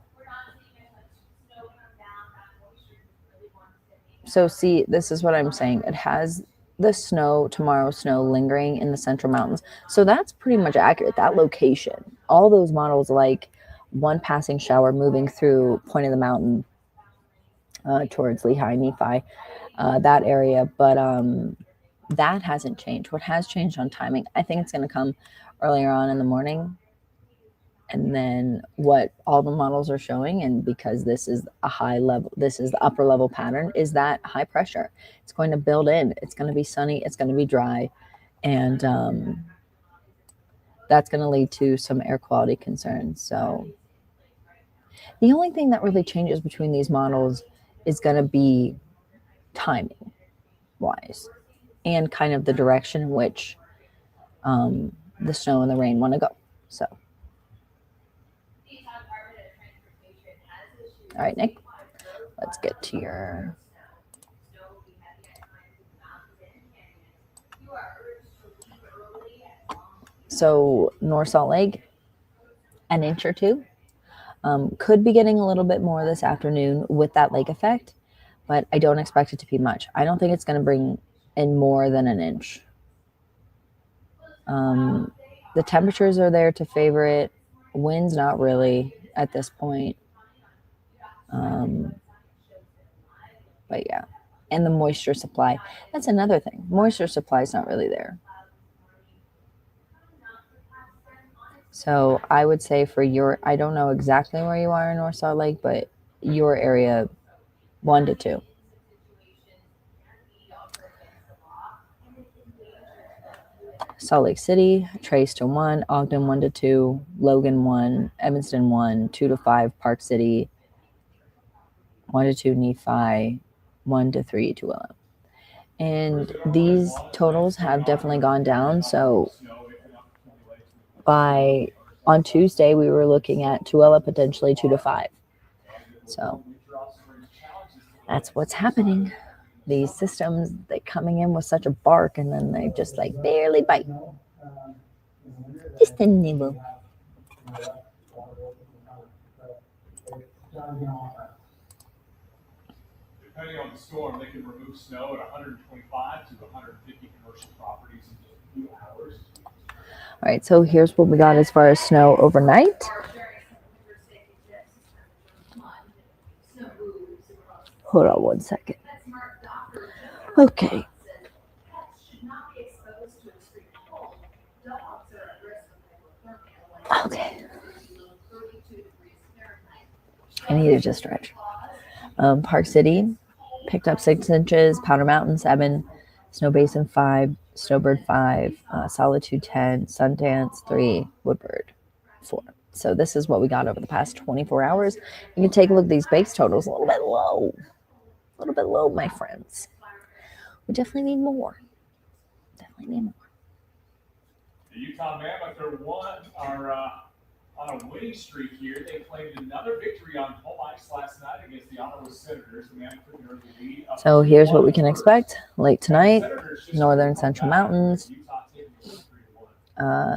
So see, this is what I'm saying. It has the snow, tomorrow snow lingering in the Central Mountains. So that's pretty much accurate. That location, all those models like one passing shower moving through Point of the Mountain towards Lehi, Nephi, that area. But that hasn't changed. What has changed on timing, I think it's going to come earlier on in the morning. And then what all the models are showing, and because this is a high level, this is the upper level pattern, is that high pressure. It's going to build in. It's going to be sunny. It's going to be dry. And that's going to lead to some air quality concerns. So the only thing that really changes between these models is going to be timing wise and kind of the direction in which the snow and the rain want to go. So. All right, Nick. Let's get to your so North Salt Lake, an inch or two. Could be getting a little bit more this afternoon with that lake effect, but I don't expect it to be much. I don't think it's going to bring in more than an inch. The temperatures are there to favor it. Winds, not really at this point. But yeah, and the moisture supply. That's another thing. Moisture supply is not really there. So I would say for your, I don't know exactly where you are in North Salt Lake, but your area, 1 to 2. Salt Lake City, Trace to 1, Ogden 1 to 2, Logan 1, Evanston 1, 2 to 5, Park City 1 to 2, Nephi 1 to 3, Tooele. And these totals have definitely gone down. So on Tuesday, we were looking at Tooele potentially 2 to 5. So that's what's happening. These systems, they coming in with such a bark, and then they just like barely bite. Just a nibble. Depending on the storm, they can remove snow at 125 to 150 commercial properties in just a few hours. All right, so here's what we got as far as snow overnight. Hold on 1 second. Okay. Okay. I need to just stretch. Park City picked up 6 inches, Powder Mountain 7, Snow Basin 5, Snowbird 5, Solitude 10, Sundance 3, Woodward 4. So this is what we got over the past 24 hours. You can take a look at these base totals, a little bit low. A little bit low, my friends. We definitely need more. Definitely need more. The Utah Mammoth are on a winning streak here. They claimed another victory on home ice last night against the Ottawa Senators. The Mammoth took an early lead. So here's what we can expect late tonight. Northern Central Mountains,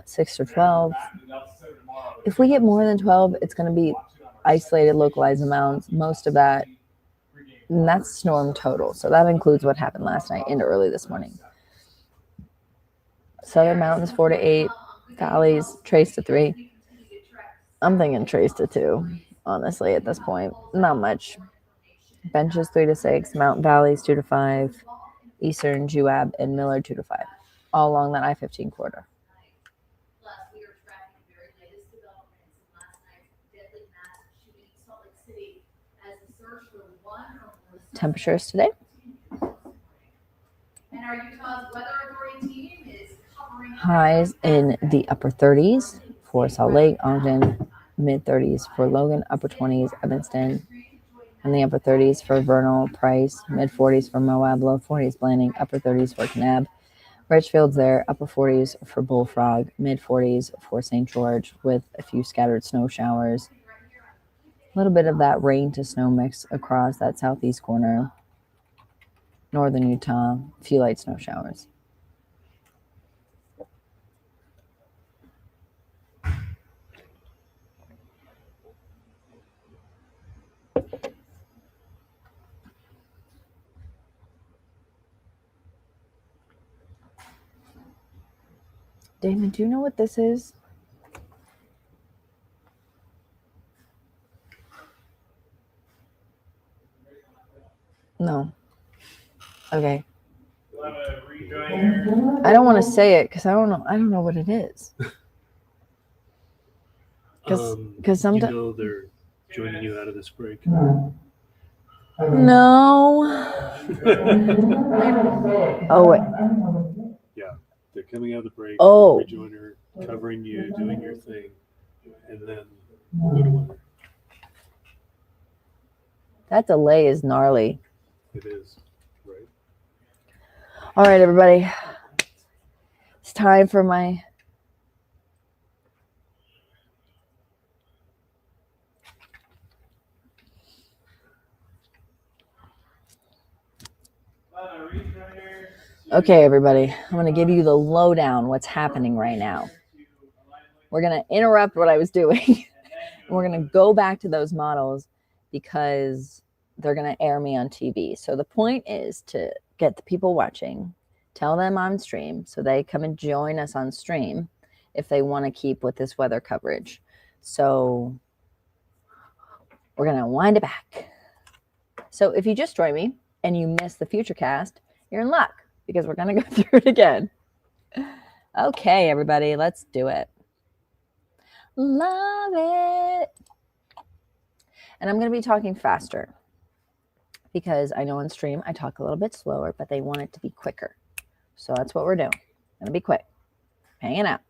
6 to 12. If we get more than 12, it's going to be isolated, localized amounts. Most of that, and that's storm total. So that includes what happened last night into early this morning. Southern Mountains 4 to 8, Valleys Trace to 3. I'm thinking Trace to 2, honestly, at this point. Not much. Benches 3 to 6, Mountain Valleys 2 to 5, Eastern, Juab, and Miller 2 to 5, all along that I-15 corridor. Temperatures today. And our Utah's weather authority team is covering highs in the upper 30s for Salt Lake, Ogden, mid 30s for Logan, upper 20s, Evanston, and the upper 30s for Vernal, Price, mid 40s for Moab, low 40s Blanding, upper 30s for Kanab. Richfield's there, upper 40s for Bullfrog, mid 40s for St. George with a few scattered snow showers. A little bit of that rain to snow mix across that southeast corner. Northern Utah, a few light snow showers. Damon, do you know what this is? No. Okay. I don't want to say it because I don't know what it is. Because sometimes they're joining you out of this break. No. Oh wait. Yeah, they're coming out of the break. Oh. Rejoiner, covering you, doing your thing, and then we'll go to weather. That delay is gnarly. It is, right? All right, everybody. It's time for my Okay, everybody, I'm going to give you the lowdown what's happening right now. We're going to interrupt what I was doing. We're going to go back to those models because they're going to air me on TV. So the point is to get the people watching, tell them on stream so they come and join us on stream if they want to keep with this weather coverage. So we're going to wind it back. So if you just joined me and you missed the future cast, you're in luck because we're going to go through it again. Okay, everybody, let's do it. Love it. And I'm going to be talking faster because I know on stream I talk a little bit slower, but they want it to be quicker. So that's what we're doing. Going to be quick. Hanging out.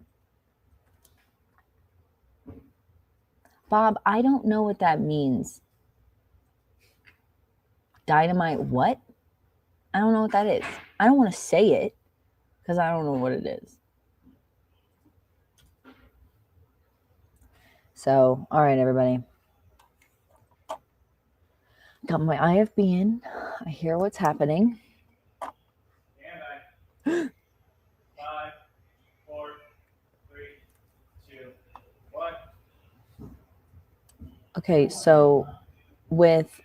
Bob, I don't know what that means. Dynamite what? I don't know what that is. I don't want to say it because I don't know what it is. So, all right, everybody. Got my IFB in. I hear what's happening. And 5, 4, 3, 2, 1. Okay, so with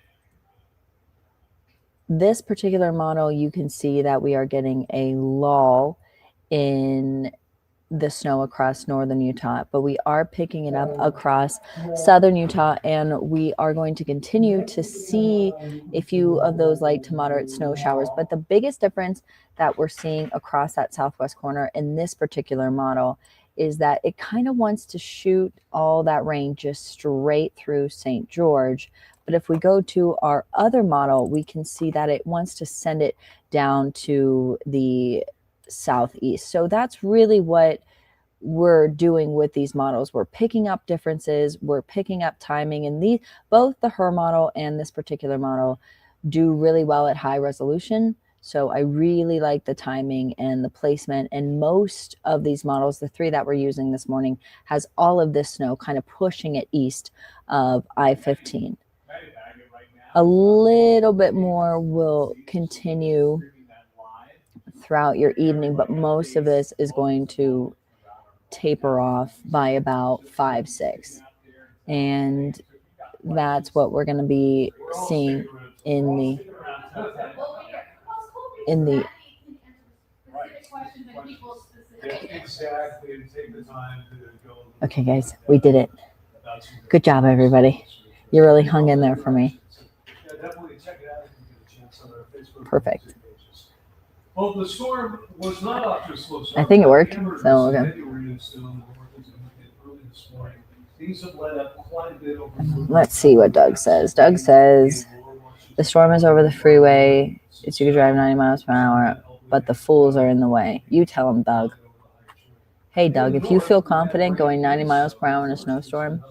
this particular model, you can see that we are getting a lull in the snow across northern Utah, but we are picking it up across southern Utah, and we are going to continue to see a few of those light to moderate snow showers. But the biggest difference that we're seeing across that southwest corner in this particular model is that it kind of wants to shoot all that rain just straight through St. George. But if we go to our other model, we can see that it wants to send it down to the southeast. So that's really what we're doing with these models. We're picking up differences, we're picking up timing, and both the HER model and this particular model do really well at high resolution. So I really like the timing and the placement, and most of these models, the 3 that we're using this morning, has all of this snow kind of pushing it east of I-15. A little bit more will continue throughout your evening, but most of this is going to taper off by about 5, 6. And that's what we're going to be seeing in the Okay, guys, we did it. Good job, everybody. You really hung in there for me. Perfect. Well, the storm was not off to a slow start. I think it worked. So okay. Let's see what Doug says. Doug says the storm is over the freeway. It's you can drive 90 miles per hour, but the fools are in the way. You tell him, Doug. Hey, Doug, if you feel confident going 90 miles per hour in a snowstorm,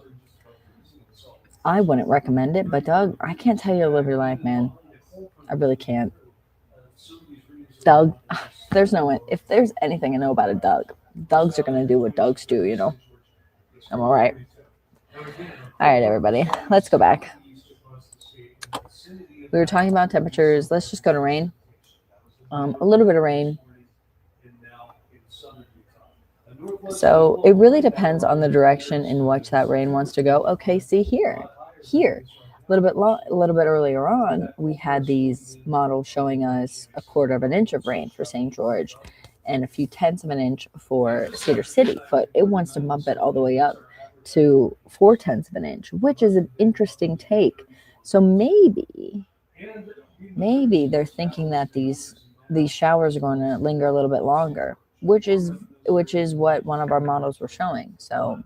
I wouldn't recommend it. But Doug, I can't tell you to live your life, man. I really can't. Doug, if there's anything I know about a Doug, Dougs are going to do what Dougs do, you know. I'm all right. All right, everybody, let's go back. We were talking about temperatures. Let's just go to rain. A little bit of rain. So it really depends on the direction in which that rain wants to go. Okay, see here. A little bit earlier on, we had these models showing us 1/4 of an inch of rain for St. George and a few tenths of an inch for Cedar City, but it wants to bump it all the way up to 4/10 of an inch, which is an interesting take. So maybe they're thinking that these showers are going to linger a little bit longer, which is what one of our models were showing. So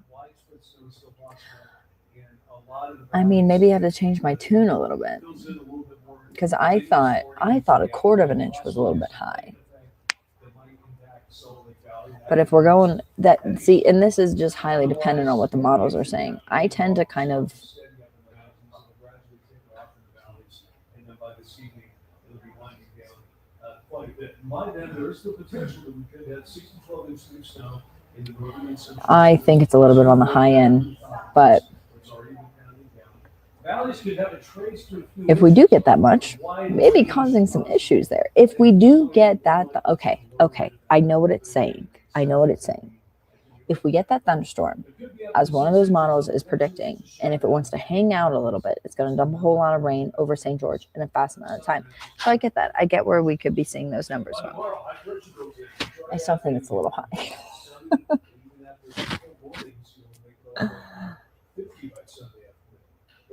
I mean, maybe I have to change my tune a little bit because I thought 1/4 of an inch was a little bit high. But if we're going and this is just highly dependent on what the models are saying. I tend to kind of I think it's a little bit on the high end, but Valleys could have a trace through If we do get that much, maybe causing some issues there. If we do get that, okay, I know what it's saying. If we get that thunderstorm, as one of those models is predicting, and if it wants to hang out a little bit, it's going to dump a whole lot of rain over St. George in a fast amount of time. So I get that. I get where we could be seeing those numbers from. I still think it's a little high. 50 by Sunday afternoon.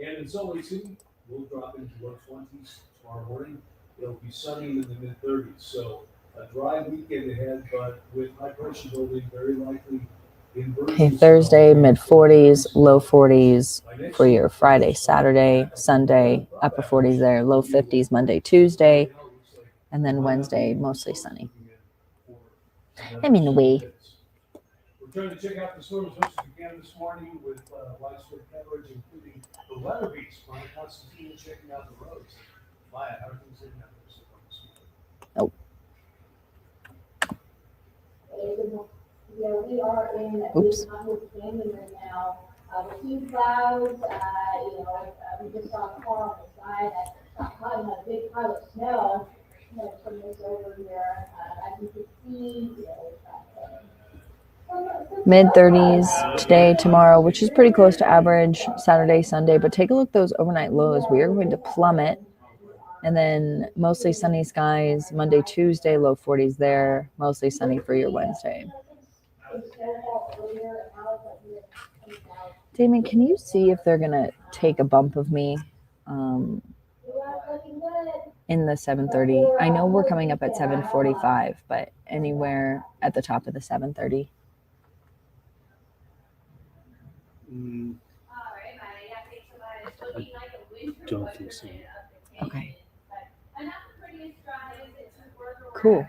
And in Salt Lake City, we'll drop into low 20s tomorrow morning. It'll be sunny in the mid 30s. So a dry weekend ahead, but with high pressure building very likely. Okay, Thursday, mid 40s, low 40s for your Friday, Saturday, Sunday, upper 40s there, low 50s Monday, Tuesday, and then Wednesday, mostly sunny. I mean, We're trying to check out the storms again this morning with widespread coverage, including the weather beats. Brian Constantine checking out the roads. Maya, how are things looking out there so far this week? Yeah, we are in a Oops. big canyon right now. Between clouds, we just saw a car on the side that got caught in a big pile of snow. From this over here, as you can see, mid 30s today, tomorrow, which is pretty close to average, Saturday, Sunday. But take a look at those overnight lows. We are going to plummet. And then mostly sunny skies Monday, Tuesday, low 40s there. Mostly sunny for your Wednesday. Damon, can you see if they're going to take a bump of me in the 7:30? I know we're coming up at 7:45, but anywhere at the top of the 7:30. I don't think so. Okay. Cool.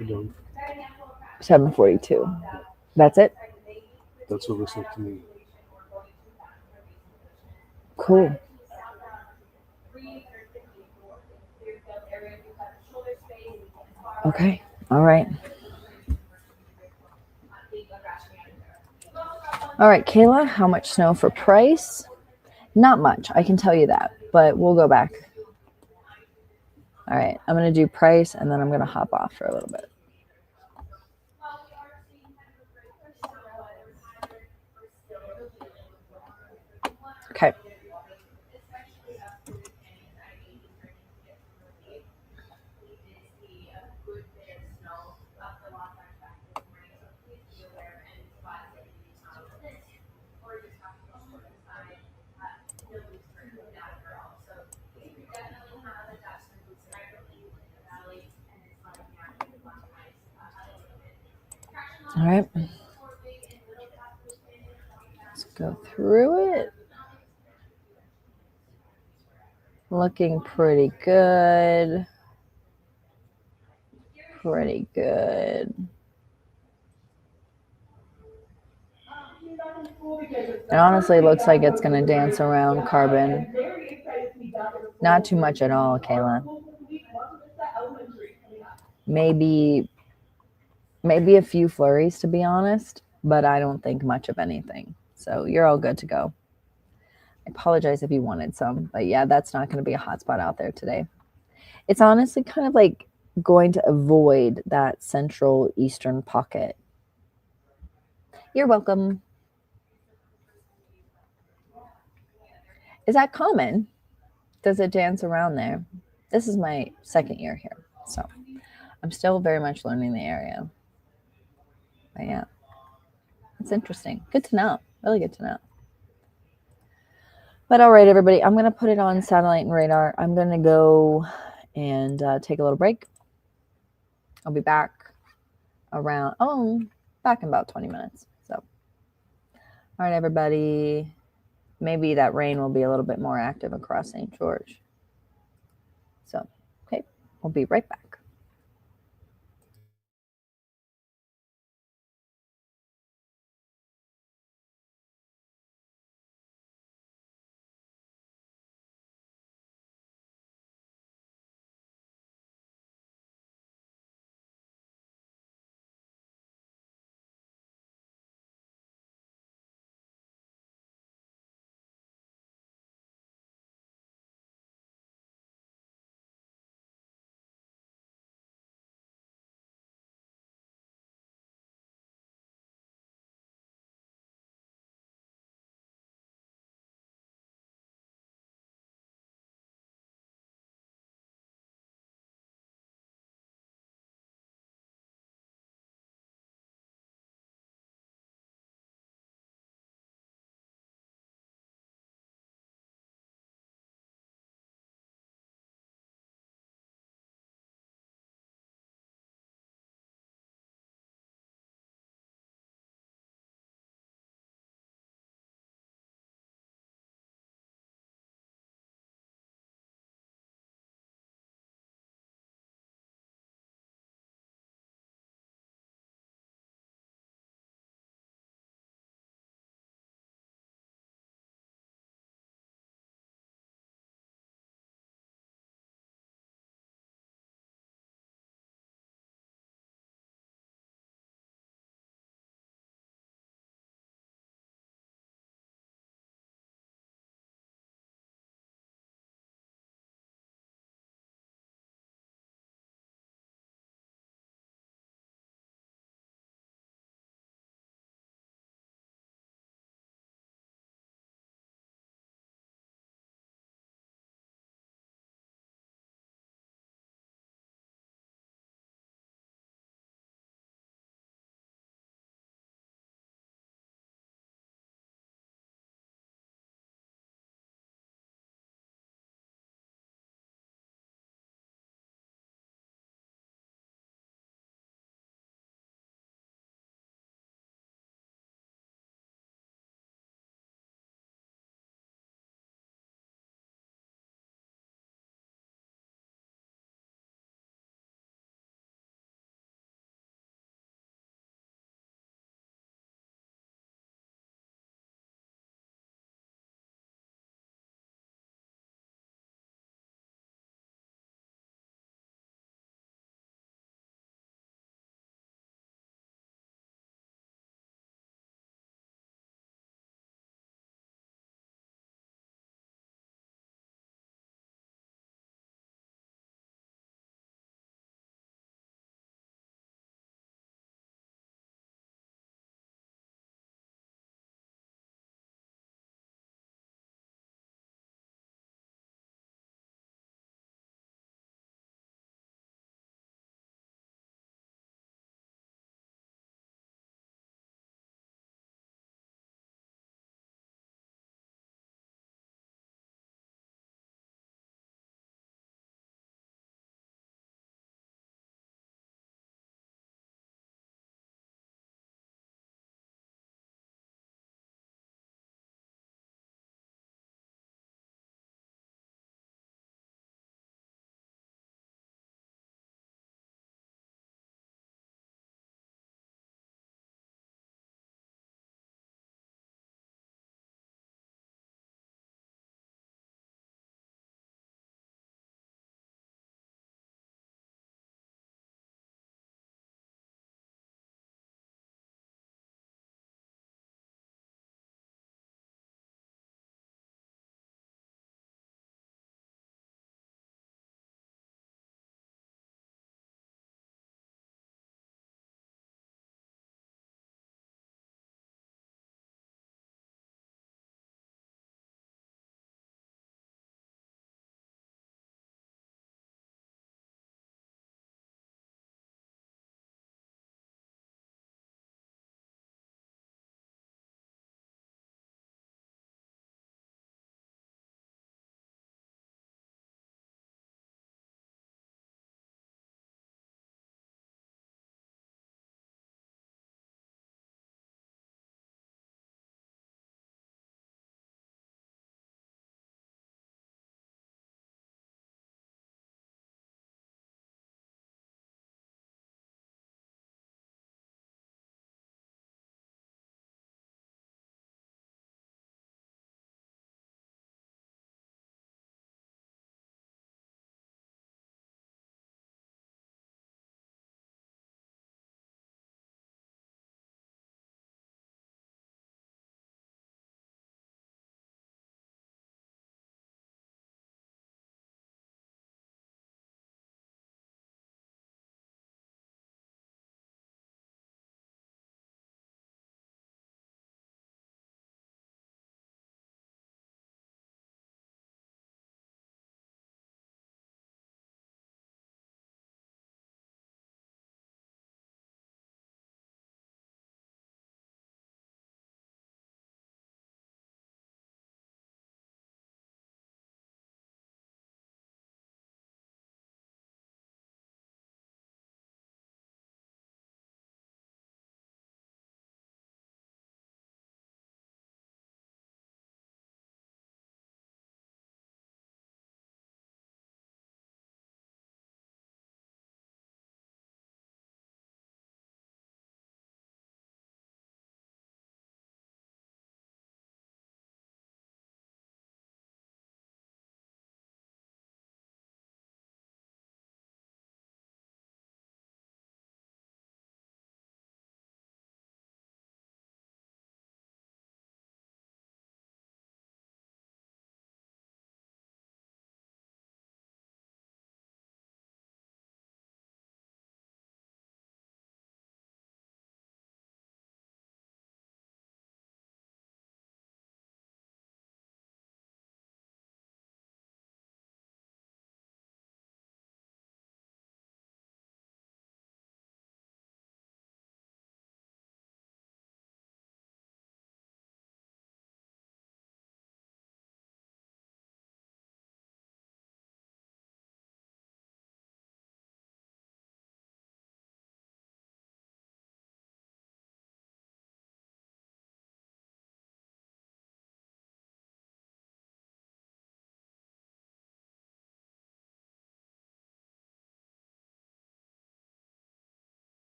I don't. 7:42. That's it? That's what it looks like to me. Cool. Okay. All right. All right, Kayla, how much snow for price? Not much, I can tell you that, but we'll go back. All right, I'm going to do price, and then I'm going to hop off for a little bit. Okay. All right. Let's go through it. Looking pretty good. Pretty good. It honestly looks like it's going to dance around carbon. Not too much at all, Kayla. Maybe a few flurries, to be honest, but I don't think much of anything. So you're all good to go. I apologize if you wanted some, but yeah, that's not going to be a hot spot out there today. It's honestly kind of like going to avoid that central eastern pocket. You're welcome. Is that common? Does it dance around there? This is my second year here, so I'm still very much learning the area. But yeah, it's interesting. Good to know. Really good to know. But all right, everybody, I'm going to put it on satellite and radar. I'm going to go and take a little break. I'll be back back in about 20 minutes. So, all right, everybody. Maybe that rain will be a little bit more active across St. George. So, okay, we'll be right back.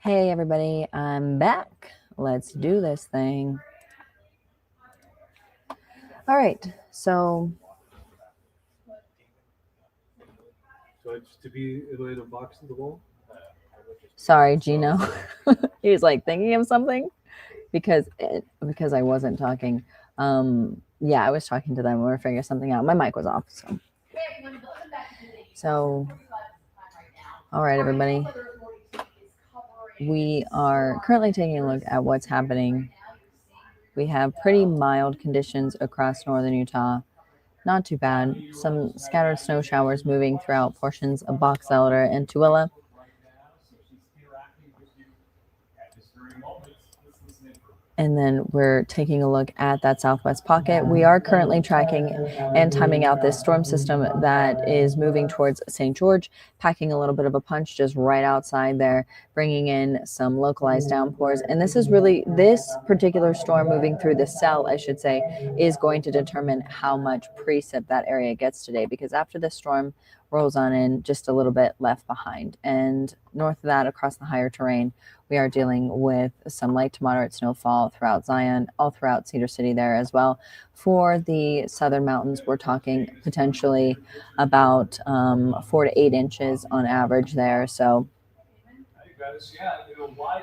Hey everybody, I'm back. Let's do this thing. All right, so To be in a box in the wall? sorry, Gino. He's like thinking of something because I wasn't talking. Yeah, I was talking to them. We were figuring something out. My mic was off, so all right, everybody. We are currently taking a look at what's happening. We have pretty mild conditions across northern Utah. Not too bad. Some scattered snow showers moving throughout portions of Box Elder and Tooele. And then we're taking a look at that southwest pocket. We are currently tracking and timing out this storm system that is moving towards St. George, packing a little bit of a punch just right outside there, bringing in some localized downpours. And this particular storm moving through the cell, I should say, is going to determine how much precip that area gets today, because after this storm rolls on in, just a little bit left behind. And north of that, across the higher terrain, we are dealing with some light to moderate snowfall throughout Zion, all throughout Cedar City there as well. For the southern mountains, we're talking potentially about 4 to 8 inches on average there. So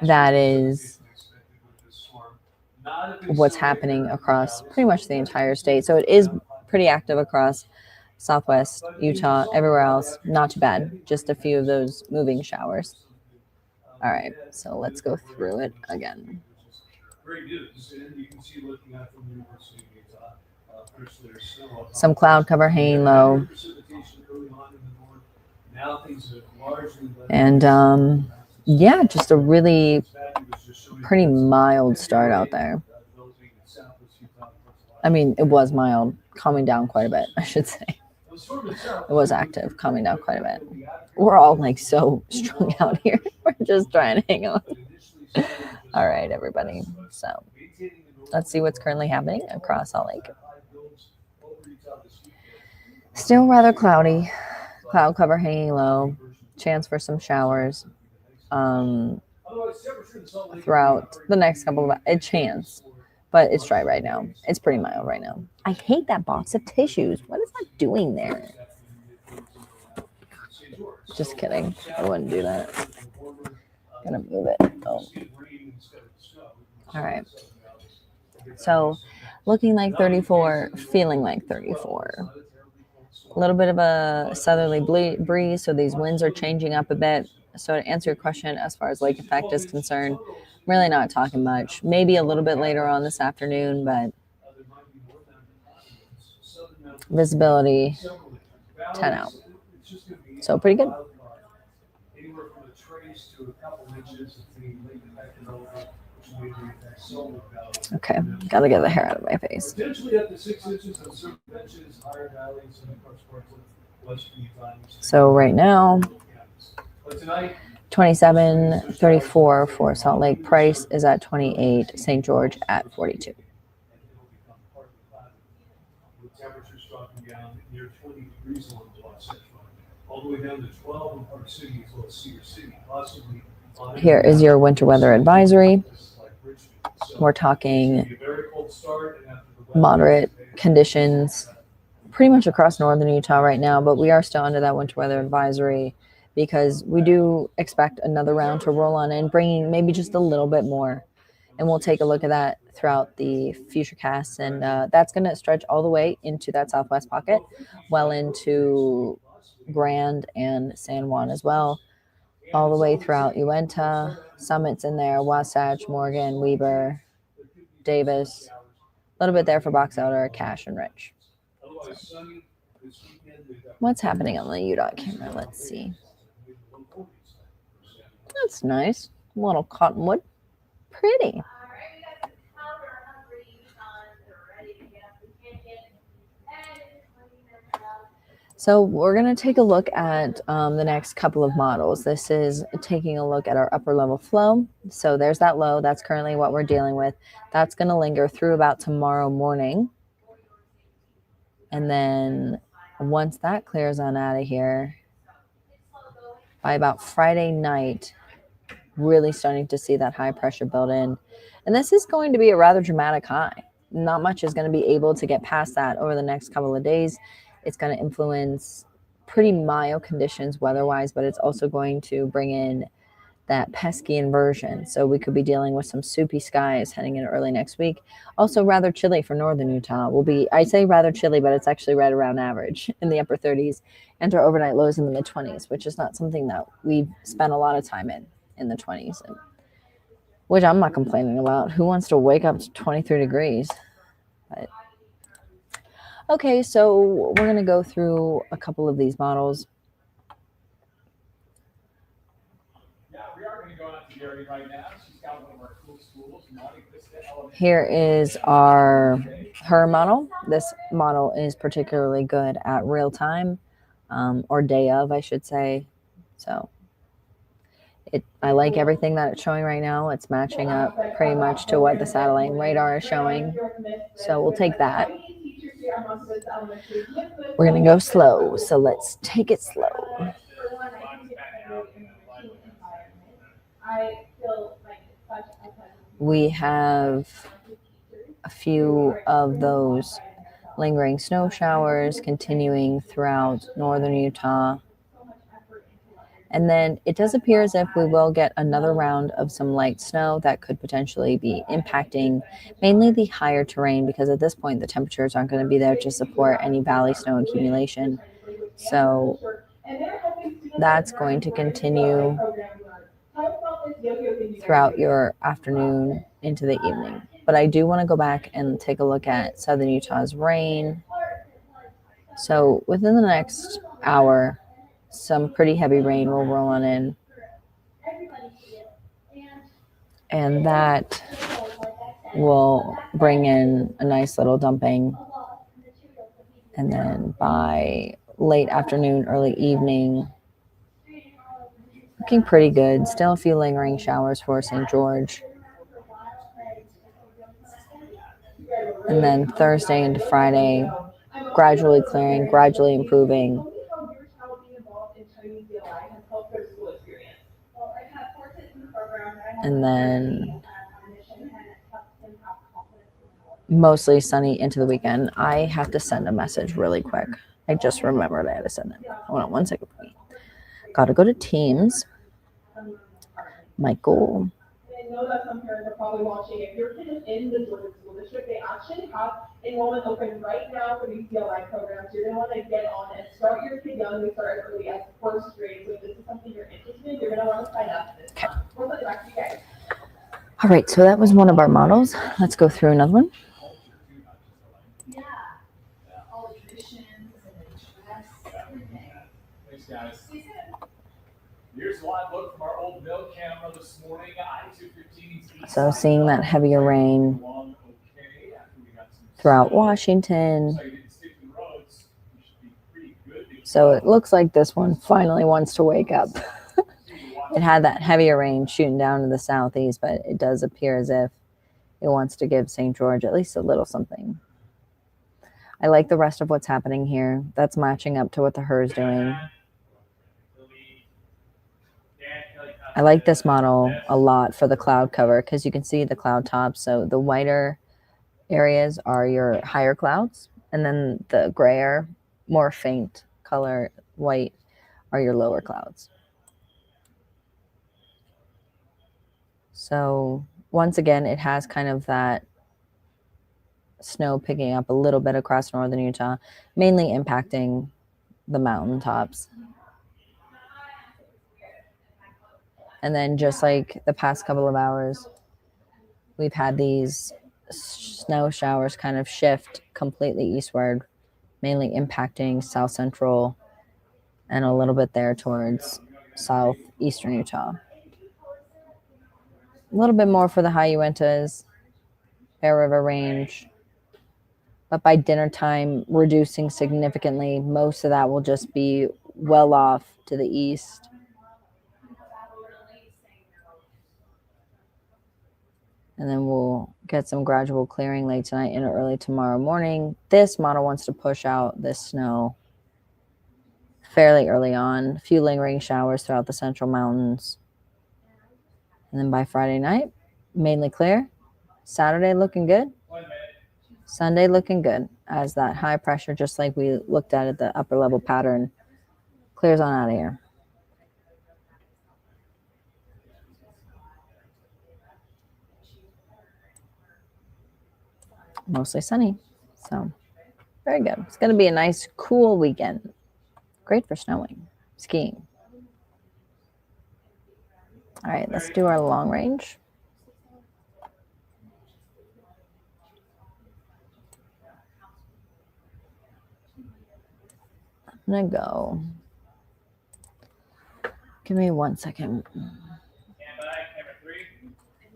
that is what's happening across pretty much the entire state. So it is pretty active across southwest Utah. Everywhere else, not too bad. Just a few of those moving showers. All right, so let's go through it again. Some cloud cover hanging low. And yeah, just a really pretty mild start out there. I mean, it was mild, calming down quite a bit, I should say. It was active, calming down quite a bit. We're all like so strung out here. We're just trying to hang on. All right, everybody. So let's see what's currently happening across Salt Lake. Still rather cloudy. Cloud cover hanging low. Chance for some showers throughout the next couple of a chance. But it's dry right now. It's pretty mild right now. I hate that box of tissues. What is that doing there? Just kidding. I wouldn't do that. Gonna move it. Oh. All right. So looking like 34, feeling like 34. A little bit of a southerly breeze, so these winds are changing up a bit. So to answer your question, as far as lake effect is concerned, I'm really not talking much. Maybe a little bit later on this afternoon, but visibility 10 out. So pretty good. Okay, gotta get the hair out of my face. So right now, 27.34 for Salt Lake. Price is at 28. St. George at 42. Temperatures dropping down near 20 degrees along the Los Angeles, all the way down to 12 in Park City as well as Cedar City, possibly. Here is your winter weather advisory. We're talking moderate conditions pretty much across northern Utah right now, but we are still under that winter weather advisory because we do expect another round to roll on in, bringing maybe just a little bit more. And we'll take a look at that throughout the future casts. And that's going to stretch all the way into that southwest pocket, well into Grand and San Juan as well, all the way throughout Uinta, Summit's in there, Wasatch, Morgan, Weber, Davis, a little bit there for Box Elder, Cache, and Rich. So, what's happening on the UDOT camera? Let's see. That's nice. A little cottonwood. Pretty. So we're going to take a look at the next couple of models. This is taking a look at our upper level flow. So there's that low. That's currently what we're dealing with. That's going to linger through about tomorrow morning. And then once that clears on out of here, by about Friday night, really starting to see that high pressure build in. And this is going to be a rather dramatic high. Not much is going to be able to get past that over the next couple of days. It's going to influence pretty mild conditions weather-wise, but it's also going to bring in that pesky inversion. So we could be dealing with some soupy skies heading into early next week. Also rather chilly for northern Utah. I say rather chilly, but it's actually right around average in the upper 30s, and our overnight lows in the mid 20s, which is not something that we've spent a lot of time in the 20s, which I'm not complaining about. Who wants to wake up to 23 degrees? But okay, so we're going to go through a couple of these models. Here is our her model. This model is particularly good at real time, or day of, I should say. So I like everything that it's showing right now. It's matching up pretty much to what the satellite radar is showing. So we'll take that. We're going to go slow. So let's take it slow. We have a few of those lingering snow showers continuing throughout northern Utah. And then it does appear as if we will get another round of some light snow that could potentially be impacting mainly the higher terrain, because at this point the temperatures aren't going to be there to support any valley snow accumulation. So that's going to continue throughout your afternoon into the evening. But I do want to go back and take a look at southern Utah's rain. So within the next hour, some pretty heavy rain will roll on in. And that will bring in a nice little dumping. And then by late afternoon, early evening, looking pretty good. Still a few lingering showers for St. George. And then Thursday into Friday, gradually clearing, gradually improving. And then mostly sunny into the weekend. I have to send a message really quick. I just remembered I had to send it. Hold on one second for me. Gotta go to Teams. Michael. I know that some parents are probably watching. If your kid is in the Georgia School District, they actually have enrollment open right now for these DLI programs. You're going to want to get on and start your kid young. We start as early as first grade. So if this is something you're interested in, you're going to want to sign up for this. Okay. We'll put it back to you guys. All right, so that was one of our models. Let's go through another one. Yeah. All the traditions and the dress, everything. Thanks, guys. Here's a live look from our old mill camera this morning. So seeing that heavier rain throughout Washington. So it looks like this one finally wants to wake up. It had that heavier rain shooting down to the southeast, but it does appear as if it wants to give St. George at least a little something. I like the rest of what's happening here. That's matching up to what the HER is doing. I like this model a lot for the cloud cover because you can see the cloud tops. So the whiter areas are your higher clouds, and then the grayer, more faint color white are your lower clouds. So once again, it has kind of that snow picking up a little bit across northern Utah, mainly impacting the mountaintops. And then just like the past couple of hours, we've had these snow showers kind of shift completely eastward, mainly impacting south central and a little bit there towards southeastern Utah. A little bit more for the high Uintas, Bear River Range. But by dinner time, reducing significantly. Most of that will just be well off to the east. And then we'll get some gradual clearing late tonight and early tomorrow morning. This model wants to push out this snow fairly early on. A few lingering showers throughout the central mountains. And then by Friday night, mainly clear. Saturday looking good. Sunday looking good as that high pressure, just like we looked at the upper level pattern, clears on out of here. Mostly sunny. So very good. It's going to be a nice, cool weekend. Great for snowing, skiing. All right, let's do our long range. I'm going to go. Give me 1 second.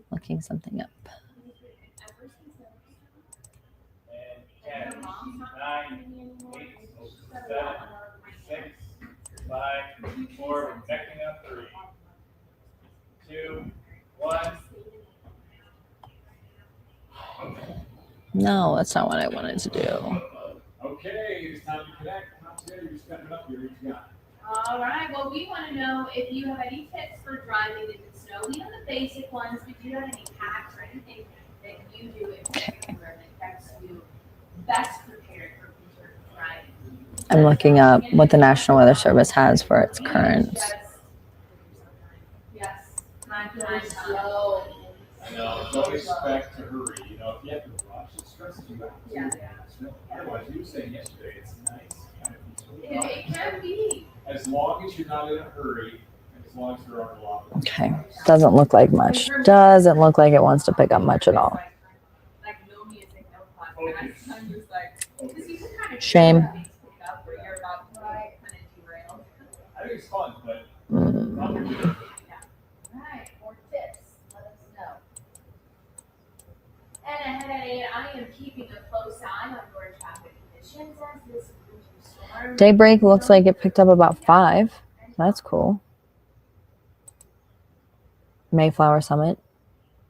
Looking something up. 10, 9, 8, 7, 6, 5, 4, connecting up 3, 2, 1. No, that's not what I wanted to do. Okay, it's time to connect. You're stepping up here. What you got? All right, well, we want to know if you have any tips for driving in the snow. We know the basic ones, but do you have any hacks or anything that you do in particular that gets you best prepared for winter driving? I'm looking up what the National Weather Service has for its current. Yes, time slow. I know, don't expect to hurry. You know, if you have to rush, it stresses you out. Yeah. Otherwise, you were saying yesterday, it's nice. Kind of peaceful. It can be. As long as you're not in a hurry, and as long as there aren't a lot of Okay, doesn't look like much. Doesn't look like it wants to pick up much at all. Like no music, no podcast. I'm just like, because you can kind of Shame. where you're about to kind of derail. I think it's fun, but Right, more tips, let us know. And ahead at 8, I am keeping a close eye on your traffic conditions as this winter storm. Daybreak looks like it picked up about 5. That's cool. Mayflower Summit,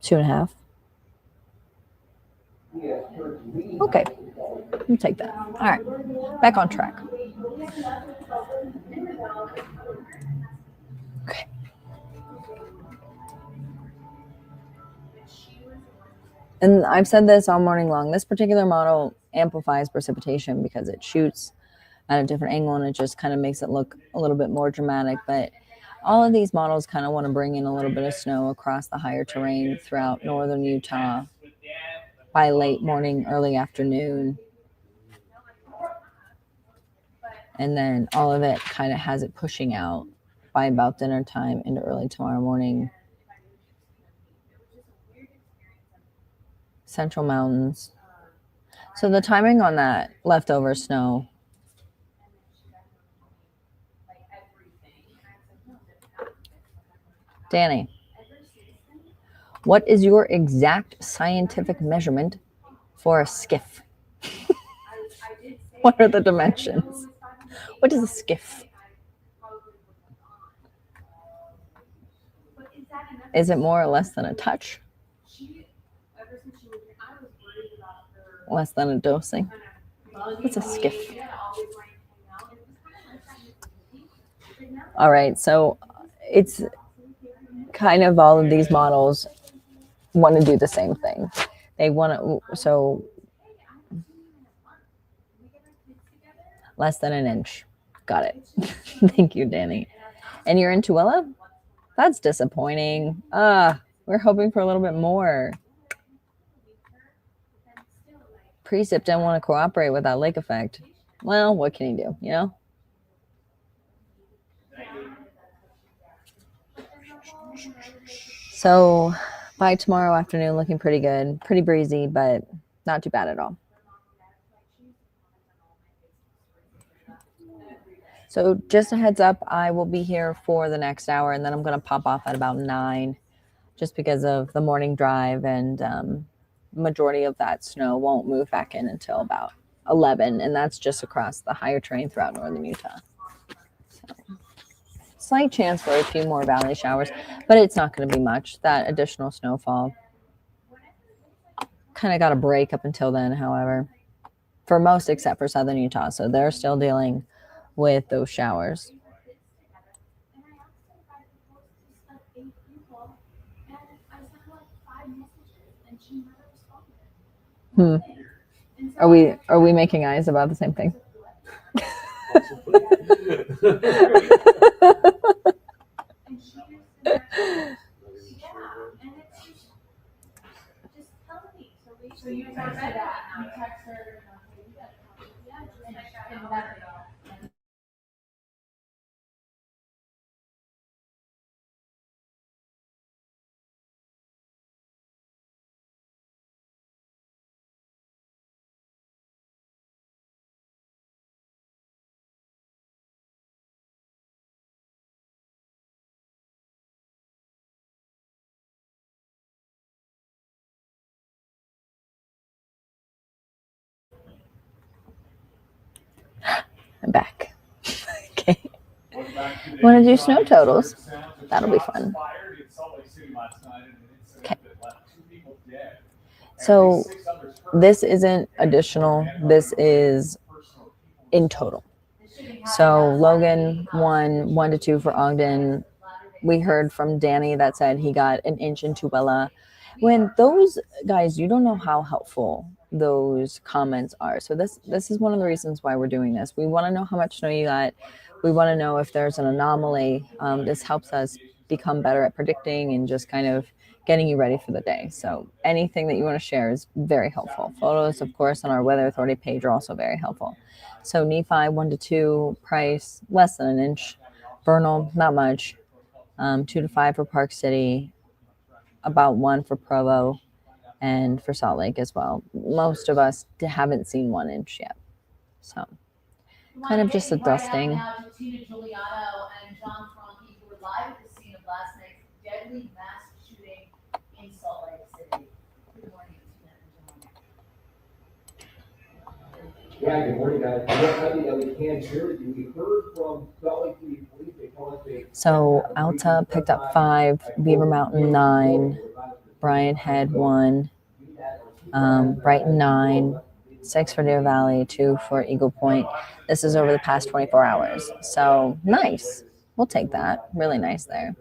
2.5. Okay, we'll take that. All right, back on track. Okay. And I've said this all morning long. This particular model amplifies precipitation because it shoots at a different angle and it just kind of makes it look a little bit more dramatic. But all of these models kind of want to bring in a little bit of snow across the higher terrain throughout northern Utah by late morning, early afternoon. And then all of it kind of has it pushing out by about dinner time into early tomorrow morning. Central Mountains. So the timing on that leftover snow. Danny, what is your exact scientific measurement for a skiff? What are the dimensions? What is a skiff? Is it more or less than a touch? Less than a dosing? What's a skiff? All right, so it's kind of all of these models want to do the same thing. They want to, so less than an inch. Got it. Thank you, Danny. And you're in Tooele? That's disappointing. We're hoping for a little bit more. Precip didn't want to cooperate with that lake effect. Well, what can he do, you know? So by tomorrow afternoon, looking pretty good. Pretty breezy, but not too bad at all. So just a heads up, I will be here for the next hour, and then I'm going to pop off at about 9 just because of the morning drive, and majority of that snow won't move back in until about 11, and that's just across the higher terrain throughout northern Utah. So, slight chance for a few more valley showers, but it's not going to be much. That additional snowfall kind of got a break up until then, however, for most except for southern Utah. So they're still dealing with those showers. Are we making eyes about the same thing? So you text her that, you text her, yeah, just like that. I'm back. Okay. Want to do snow totals? That'll be fun. Okay. So this isn't additional. This is in total. So Logan won 1 to 2 for Ogden. We heard from Danny that said he got an inch in Tooele. When those guys, you don't know how helpful those comments are. So this is one of the reasons why we're doing this. We want to know how much snow you got. We want to know if there's an anomaly. This helps us become better at predicting and just kind of getting you ready for the day. So anything that you want to share is very helpful. Photos, of course, on our Weather Authority page are also very helpful. So Nephi 1 to 2, Price less than an inch, Vernal not much, 2 to 5 for Park City, about 1 for Provo, and for Salt Lake as well. Most of us haven't seen 1 inch yet, so kind of just a dusting. Now to Tina Giuliano and John Franke, who were live at the scene of last night's deadly mass shooting in Salt Lake City. Good morning, Tina and John. Yeah, good morning, guys. Nothing that we can share with you. We heard from Salt Lake City Police. They told us So Alta picked up 5, Beaver Mountain 9, Bryan Head 1, Brighton 9, 6 for Deer Valley, 2 for Eagle Point. This is over the past 24 hours. So nice. We'll take that. Really nice there.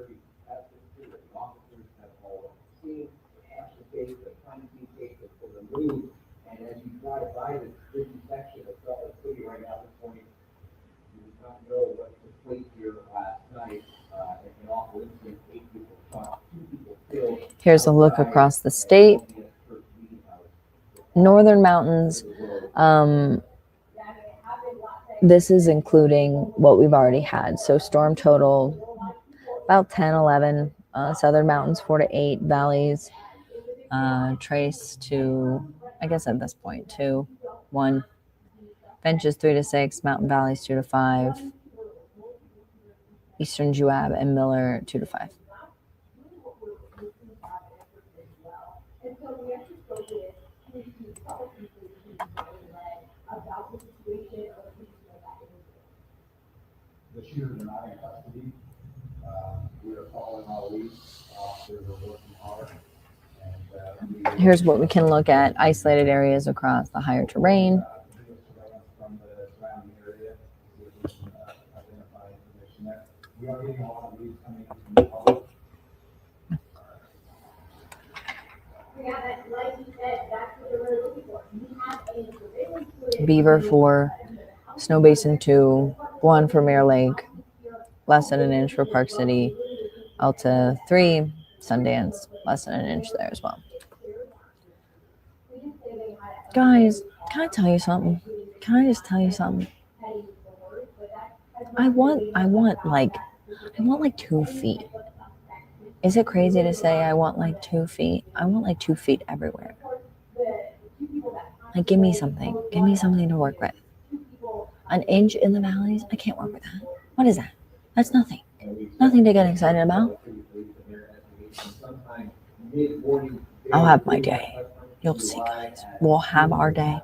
And as you drive by this busy section of Salt Lake City right now, this morning, you do not know what took place here last night. An awful incident, 8 people shot, 2 people killed. Here's a look across the state. Northern Mountains. This is including what we've already had. So storm total about 10, 11. Southern Mountains 4 to 8. Valleys trace to, I guess at this point, 2, 1. Benches 3 to 6. Mountain Valleys 2 to 5. Eastern Juab and Miller 2 to 5. The shooters are not in custody. We are following all leads. Officers are working hard. And here's what we can look at: isolated areas across the higher terrain. From the surrounding area, we can identify information there. We are getting a lot of leads coming in from the public. Beaver 4, Snow Basin 2, 1 for Mirror Lake, less than an inch for Park City, Alta 3, Sundance, less than an inch there as well. Guys, can I tell you something? Can I just tell you something? I want like 2 feet. Is it crazy to say I want like 2 feet? I want like 2 feet everywhere. Like, give me something. Give me something to work with. An inch in the valleys? I can't work with that. What is that? That's nothing. Nothing to get excited about. I'll have my day. You'll see, guys. We'll have our day.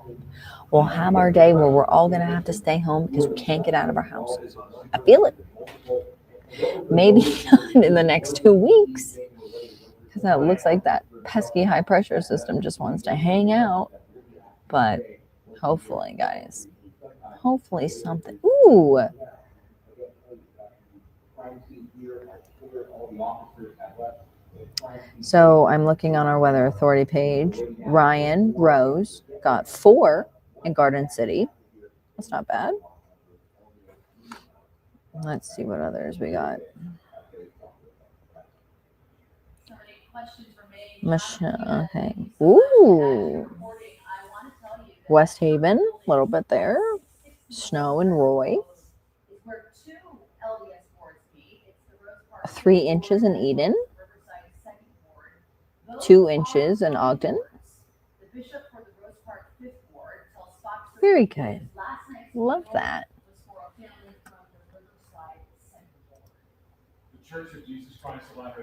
We'll have our day where we're all going to have to stay home because we can't get out of our houses. I feel it. Maybe not in the next 2 weeks, because it looks like that pesky high pressure system just wants to hang out. But hopefully, guys, hopefully something. Ooh. So I'm looking on our weather authority page. Ryan Rose got 4 in Garden City. That's not bad. Let's see what others we got. Michelle, okay. Ooh. West Haven, a little bit there. Snow and Roy. 3 inches in Eden. 2 inches in Ogden. Very good. Love that.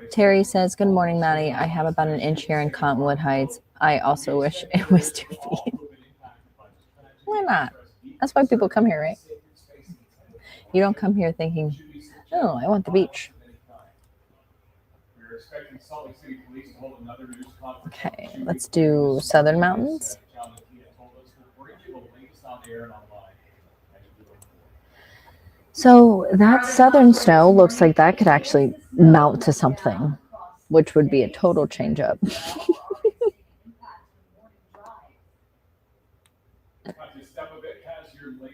Terry says, good morning, Maddie. I have about an inch here in Cottonwood Heights. I also wish it was 2 feet. Why not? That's why people come here, right? You don't come here thinking, oh, I want the beach. Okay, let's do Southern Mountains. So that southern snow looks like that could actually mount to something, which would be a total change up.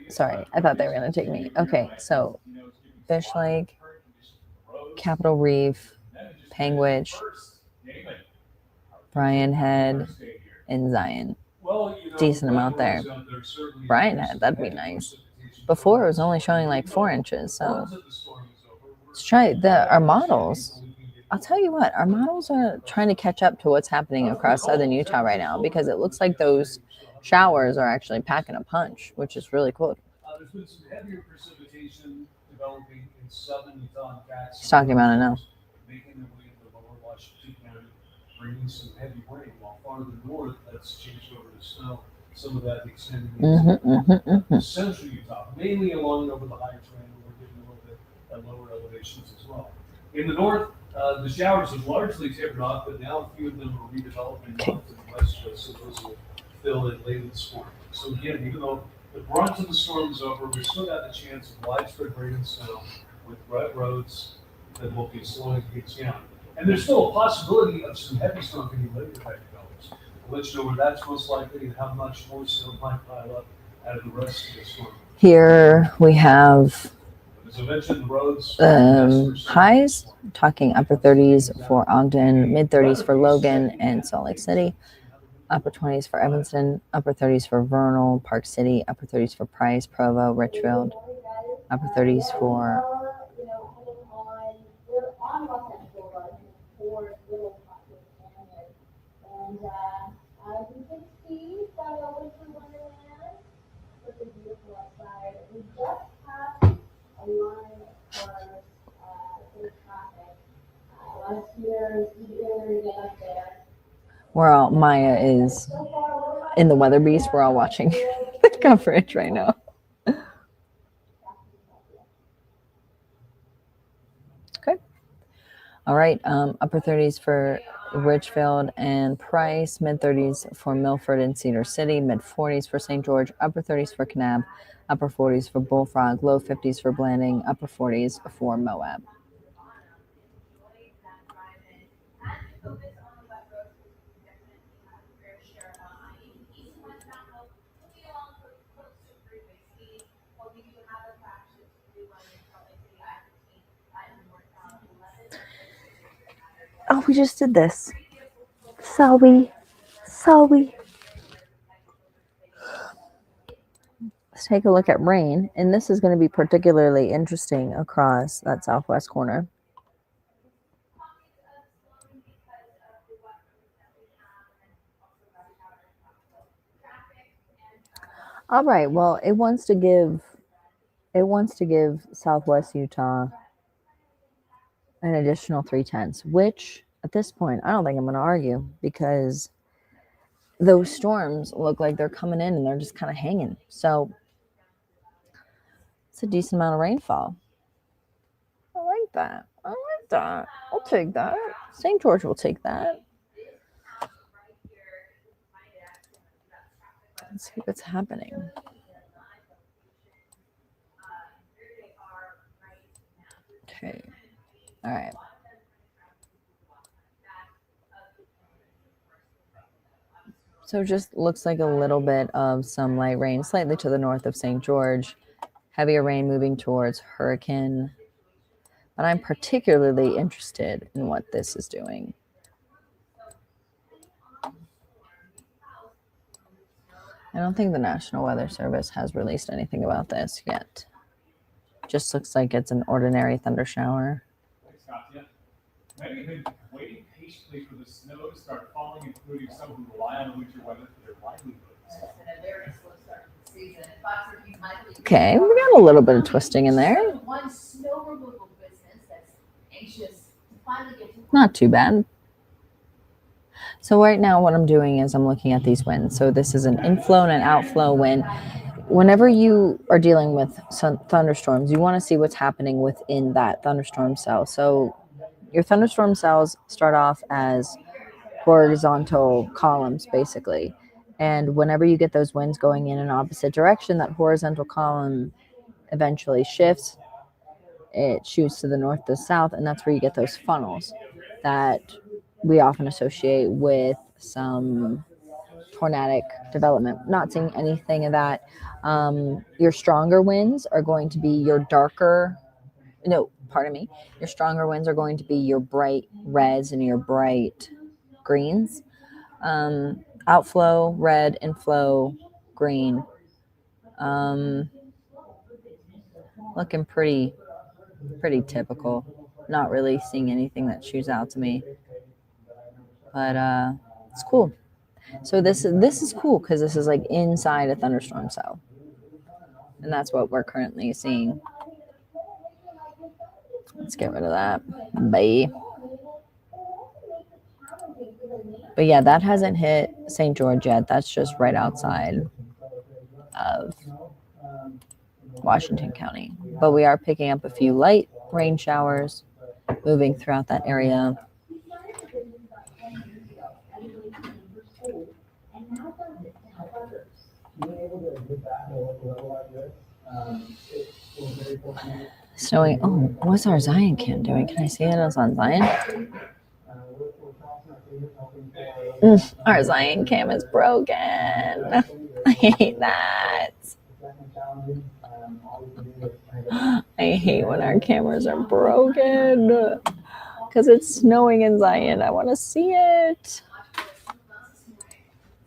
Sorry, I thought they were going to take me. Okay, so Fish Lake, Capitol Reef, Panguitch, Bryan Head, and Zion. Decent amount there. Bryan Head, that'd be nice. Before it was only showing like 4 inches, so let's try our models. I'll tell you what, our models are trying to catch up to what's happening across southern Utah right now, because it looks like those showers are actually packing a punch, which is really cool. There's been some heavier precipitation developing in southern Utah and He's talking about it now. Making their way into lower Washington County, bringing some heavy rain, while farther north that's changed over to snow. Some of that extending into central Utah, mainly along over the higher terrain, where we're getting a little bit at lower elevations as well. In the north, the showers have largely tapered off, but now a few of them are redeveloping off to the west coast, so those will fill in later this morning. So again, even though the brunt of the storm is over, we've still got the chance of widespread rain and snow with wet roads that will be slowing things down. And there's still a possibility of some heavy snow coming later that develops. We'll let you know where that's most likely and how much more snow might pile up out of the rest of the storm. Here we have As I mentioned, the roads highs, talking upper 30s for Ogden, mid 30s for Logan and Salt Lake City, upper 20s for Evanston, upper 30s for Vernal, Park City, upper 30s for Price, Provo, Richfield, upper 30s for we're all, Maya is in the Weather Beast. We're all watching the coverage right now. Okay. All right. Upper 30s for Richfield and Price, mid 30s for Milford and Cedar City, mid 40s for St. George, upper 30s for Kanab, upper 40s for Bullfrog, low 50s for Blanding, upper 40s for Moab. Oh, we just did this. Sorry. Let's take a look at rain, and this is going to be particularly interesting across that southwest corner. All right, well, it wants to give Southwest Utah an additional 3/10, which at this point I don't think I'm going to argue, because those storms look like they're coming in and they're just kind of hanging. So it's a decent amount of rainfall. I like that. I'll take that. St. George will take that. Let's see what's happening. Okay. All right. So it just looks like a little bit of some light rain, slightly to the north of St. George. Heavier rain moving towards Hurricane. But I'm particularly interested in what this is doing. I don't think the National Weather Service has released anything about this yet. Just looks like it's an ordinary thunder shower. Thanks, Katya. Many have been waiting patiently for the snow to start falling, including some who rely on the winter weather for their livelihoods. It's been a very slow start to the season. Fox Review might be- Okay, we got a little bit of twisting in there. One snow removal business that's anxious to finally get to. Not too bad. So right now what I'm doing is I'm looking at these winds. So this is an inflow and an outflow wind. Whenever you are dealing with some thunderstorms, you want to see what's happening within that thunderstorm cell. So your thunderstorm cells start off as horizontal columns, basically. And whenever you get those winds going in an opposite direction, that horizontal column eventually shifts. It shoots to the north, to the south, and that's where you get those funnels that we often associate with some tornadic development. Not seeing anything of that. Your stronger winds are going to be your darker, your stronger winds are going to be your bright reds and your bright greens. Outflow, red, inflow, green. Looking pretty typical. Not really seeing anything that shoots out to me. But it's cool. So this is cool because this is like inside a thunderstorm cell. And that's what we're currently seeing. Let's get rid of that. Bye. But yeah, that hasn't hit St. George yet. That's just right outside of Washington County. But we are picking up a few light rain showers moving throughout that area. Snowing. Oh, what's our Zion cam doing? Can I see it? It's on Zion. Our Zion cam is broken. I hate that. I hate when our cameras are broken because it's snowing in Zion. I want to see it.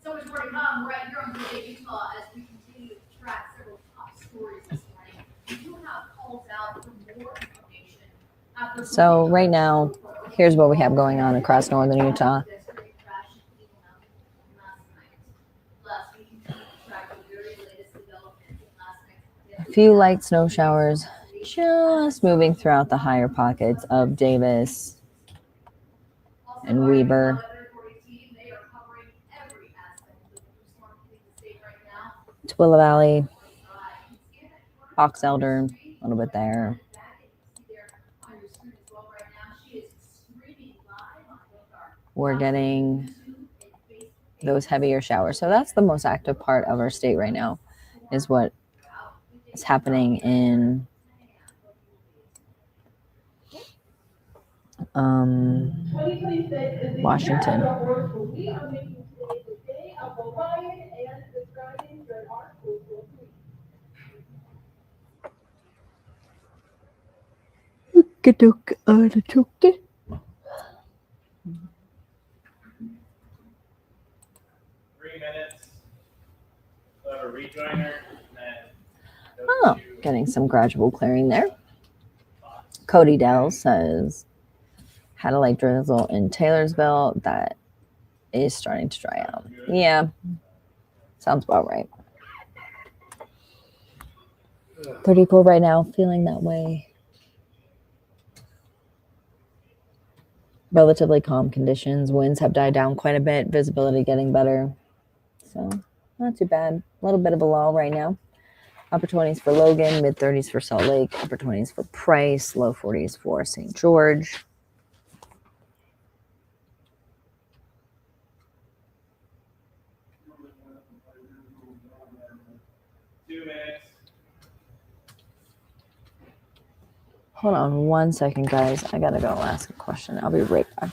So much more to come right here on Today Utah as we continue to track several top stories this morning. We do have calls out for more information. So right now, here's what we have going on across northern Utah. A few light snow showers just moving throughout the higher pockets of Davis and Weber. Tooele Valley, Box Elder, a little bit there. We're getting those heavier showers. So that's the most active part of our state right now, is what is happening in Washington. Oh, getting some gradual clearing there. Cody Dell says, had a light drizzle in Taylorsville that is starting to dry out. Yeah, sounds about right. 34 right now, feeling that way. Relatively calm conditions. Winds have died down quite a bit. Visibility getting better. So not too bad. A little bit of a lull right now. Upper 20s for Logan, mid 30s for Salt Lake, upper 20s for Price, low 40s for St. George. Hold on 1 second, guys. I gotta go ask a question. I'll be right back.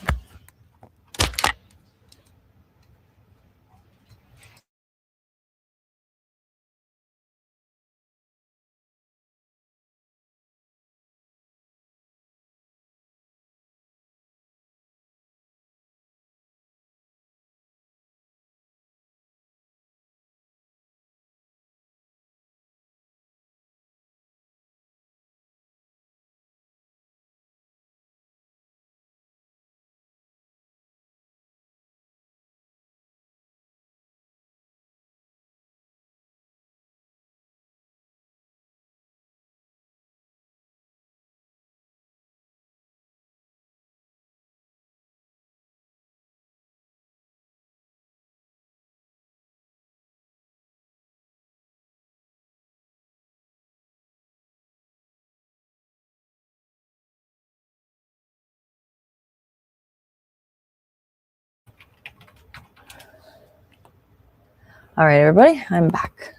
All right, everybody, I'm back.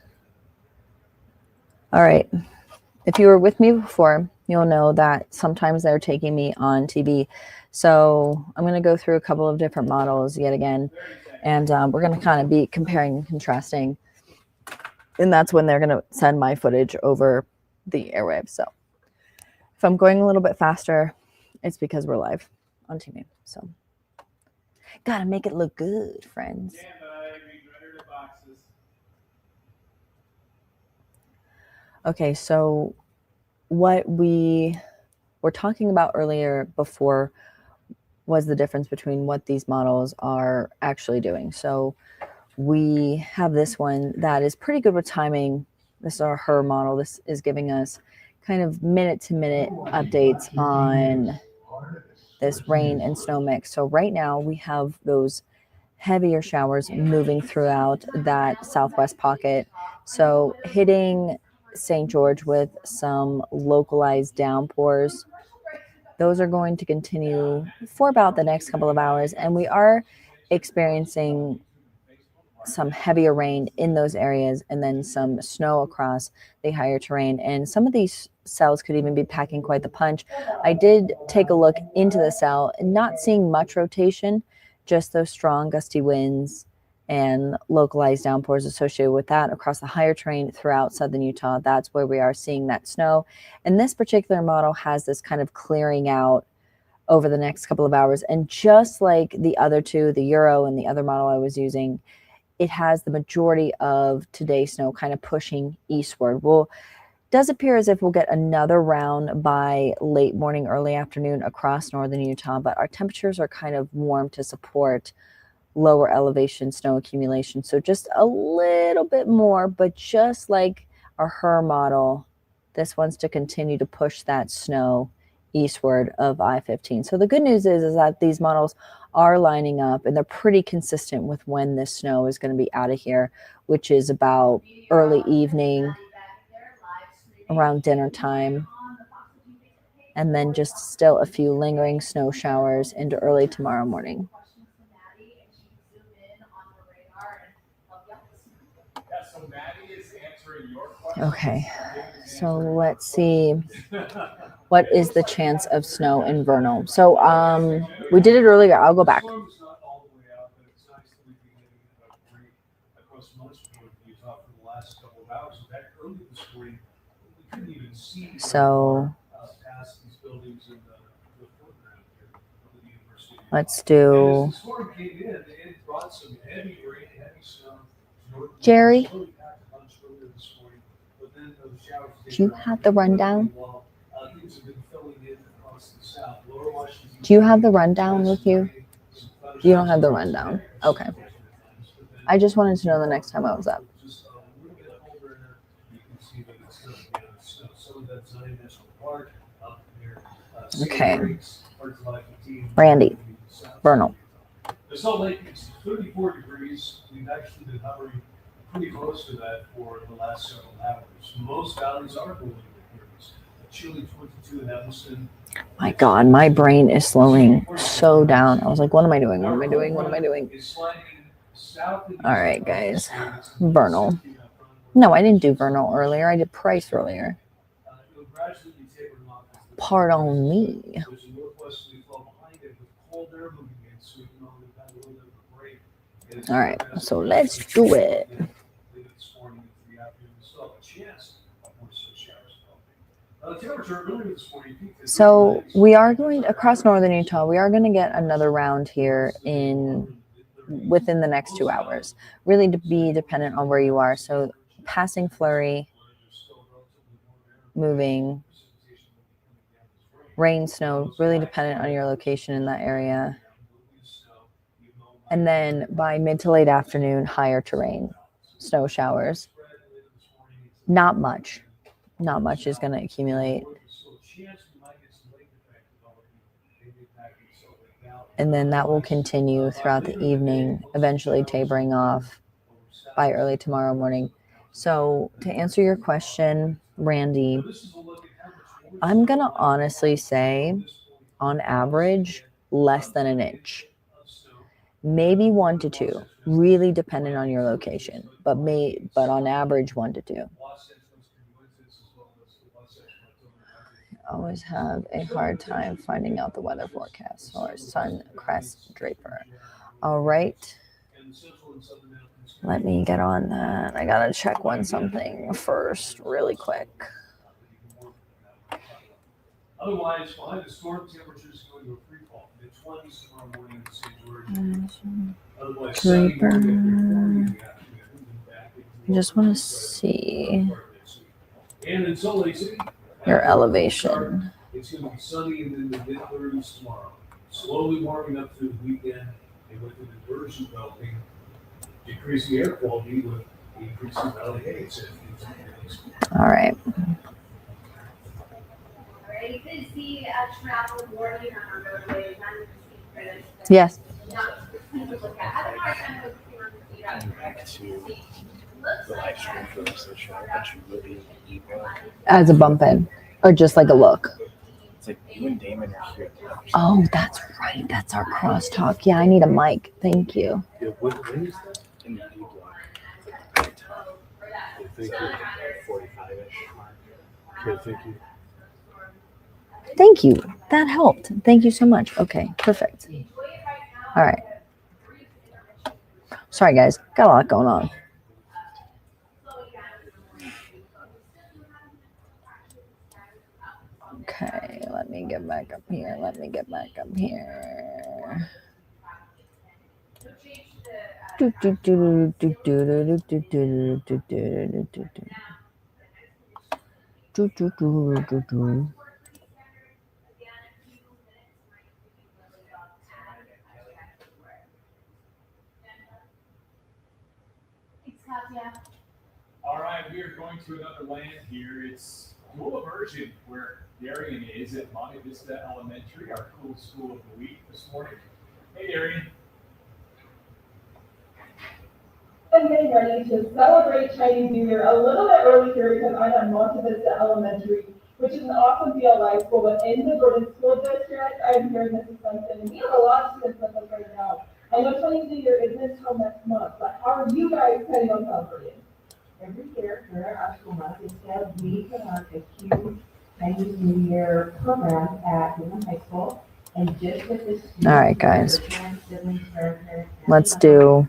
All right. If you were with me before, you'll know that sometimes they're taking me on TV. So I'm going to go through a couple of different models yet again, and we're going to kind of be comparing and contrasting. And that's when they're going to send my footage over the airwaves. So if I'm going a little bit faster, it's because we're live on TV. So gotta make it look good, friends. Okay, so what we were talking about earlier before was the difference between what these models are actually doing. So we have this one that is pretty good with timing. This is our her model. This is giving us kind of minute to minute updates on this rain and snow mix. So right now we have those heavier showers moving throughout that southwest pocket. So hitting St. George with some localized downpours. Those are going to continue for about the next couple of hours. And we are experiencing some heavier rain in those areas and then some snow across the higher terrain. And some of these cells could even be packing quite the punch. I did take a look into the cell and not seeing much rotation, just those strong gusty winds and localized downpours associated with that across the higher terrain throughout southern Utah. That's where we are seeing that snow. And this particular model has this kind of clearing out over the next couple of hours. And just like the other two, the Euro and the other model I was using, it has the majority of today's snow kind of pushing eastward. Well, does appear as if we'll get another round by late morning, early afternoon across northern Utah, but our temperatures are kind of warm to support lower elevation snow accumulation. So just a little bit more, but just like our her model, this wants to continue to push that snow eastward of I-15. So the good news is that these models are lining up and they're pretty consistent with when this snow is going to be out of here, which is about early evening, around dinner time, and then just still a few lingering snow showers into early tomorrow morning. Okay, so let's see. What is the chance of snow in Vernal? So we did it earlier. I'll go back. So let's do Jerry. Do you have the rundown? Do you have the rundown with you? You don't have the rundown. Okay. I just wanted to know the next time I was up. Okay. Randy, Vernal. The Salt Lake is 34 degrees. We've actually been hovering pretty close to that for the last several hours. Most valleys are below the 30s. Chile 22 in Evanston. My God, my brain is slowing so down. I was like, what am I doing? What am I doing? What am I doing? All right, guys. Vernal. No, I didn't do Vernal earlier. I did Price earlier. Pardon me. All right, so let's do it. So we are going across northern Utah. We are going to get another round here within the next 2 hours. Really to be dependent on where you are. So passing flurry, moving, rain, snow, really dependent on your location in that area. And then by mid to late afternoon, higher terrain, snow showers. Not much. Not much is going to accumulate. And then that will continue throughout the evening, eventually tapering off by early tomorrow morning. So to answer your question, Randy, I'm going to honestly say, on average, less than an inch. maybe 1 to 2, really dependent on your location, but on average 1 to 2. I always have a hard time finding out the weather forecast for Suncrest Draper. All right. Let me get on that. I gotta check something first, really quick. Otherwise, behind the storm, temperatures going to a free fall, mid-20s tomorrow morning in St. George. Otherwise, sunny Draper. morning in the afternoon. I just want to see And in Salt Lake City, your elevation. it's going to be sunny in the mid-30s tomorrow. Slowly warming up through the weekend, and with an inversion developing, decreasing air quality with increasing valley haze. All right. You can see a travel warning on our roadways. Yes. The live stream for this show, but you will be in the email. As a bump in, or just like a look. It's like you and Damon are here. Oh, that's right. That's our crosstalk. Yeah, I need a mic. Thank you. Yeah, when is that? In the D block. Right top. I think you're 45-ish mark. Okay, thank you. Thank you. That helped. Thank you so much. Okay, perfect. All right. Sorry, guys. Got a lot going on. Okay, let me get back up here. All right, we are going to another land here. It's dual immersion where Darian is at Monte Vista Elementary, our cool school of the week this morning. Hey, Darian. I'm getting ready to celebrate Chinese New Year a little bit early here because I'm at Monte Vista Elementary, which is an awesome DLI school within the Gordon School District. I'm here in Mrs. Simpson, and we have a lot of students with us right now. I know Chinese New Year isn't until next month, but how are you guys planning on celebrating? Every year during our school month, instead, we put on a huge Chinese New Year program at Newman High School. And just with this. All right, guys. Let's do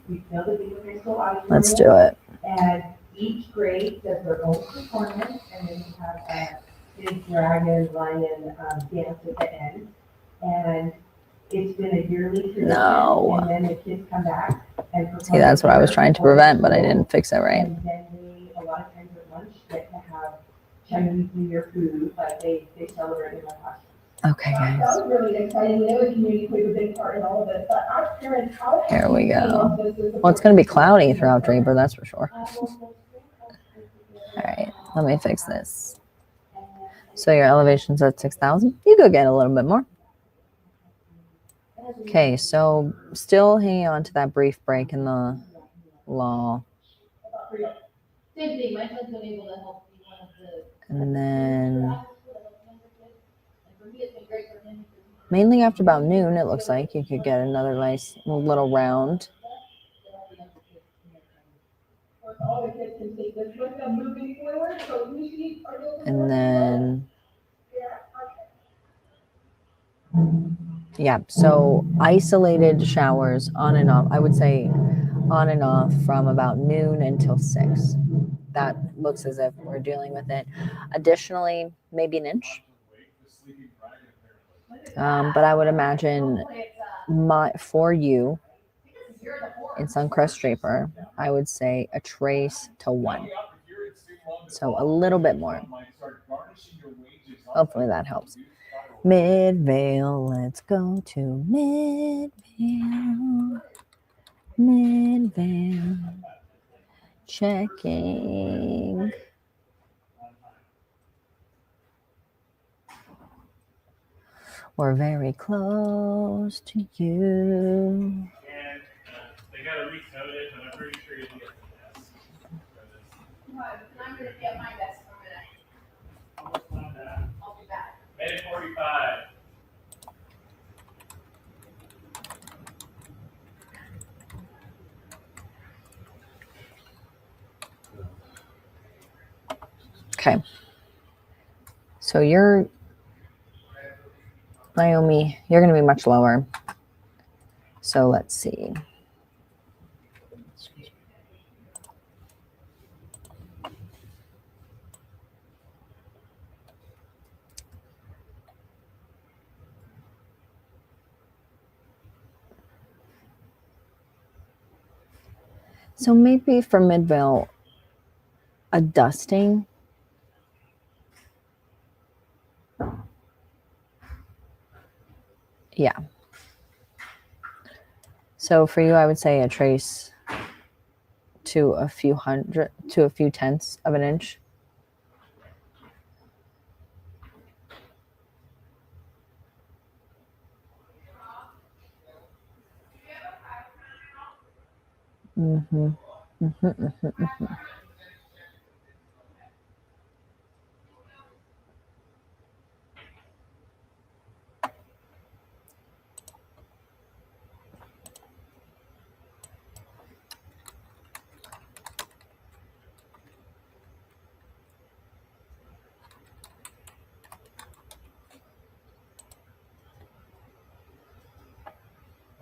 it. And each grade does their own performance, and then we have a big dragon, lion dance at the end. And it's been a yearly tradition. No. And then the kids come back and perform. See, that's what I was trying to prevent, but I didn't fix it right. And then we, a lot of times at lunch, get to have Chinese New Year food, like they celebrate in my classroom. Okay, guys. That was really exciting. We know the community plays a big part in all of this, but our parents, how. Here we go. Well, it's going to be cloudy throughout Draper, that's for sure. All right, let me fix this. So your elevation's at 6,000. You could get a little bit more. Okay, so still hanging on to that brief break in the law. Same thing, my son's been able to help me one of the. And then mainly after about noon, it looks like you could get another nice little round. And then, yeah, so isolated showers on and off. I would say on and off from about noon until 6. That looks as if we're dealing with it. Additionally, maybe an inch. But I would imagine for you in Suncrest Draper, I would say a trace to 1. So a little bit more. Hopefully that helps. Midvale, let's go to Midvale. Midvale. Checking. We're very close to you. And they got a week's notice, and I'm pretty sure you'll get the best. I'm gonna get my best for a minute. Almost done that. I'll be back. Minute 45. Okay. So you're, Naomi, you're going to be much lower. So let's see. So maybe for Midvale, a dusting. Yeah. So for you, I would say a trace to a few tenths of an inch. Mm-hmm. Mm-hmm, mm-hmm, mm-hmm.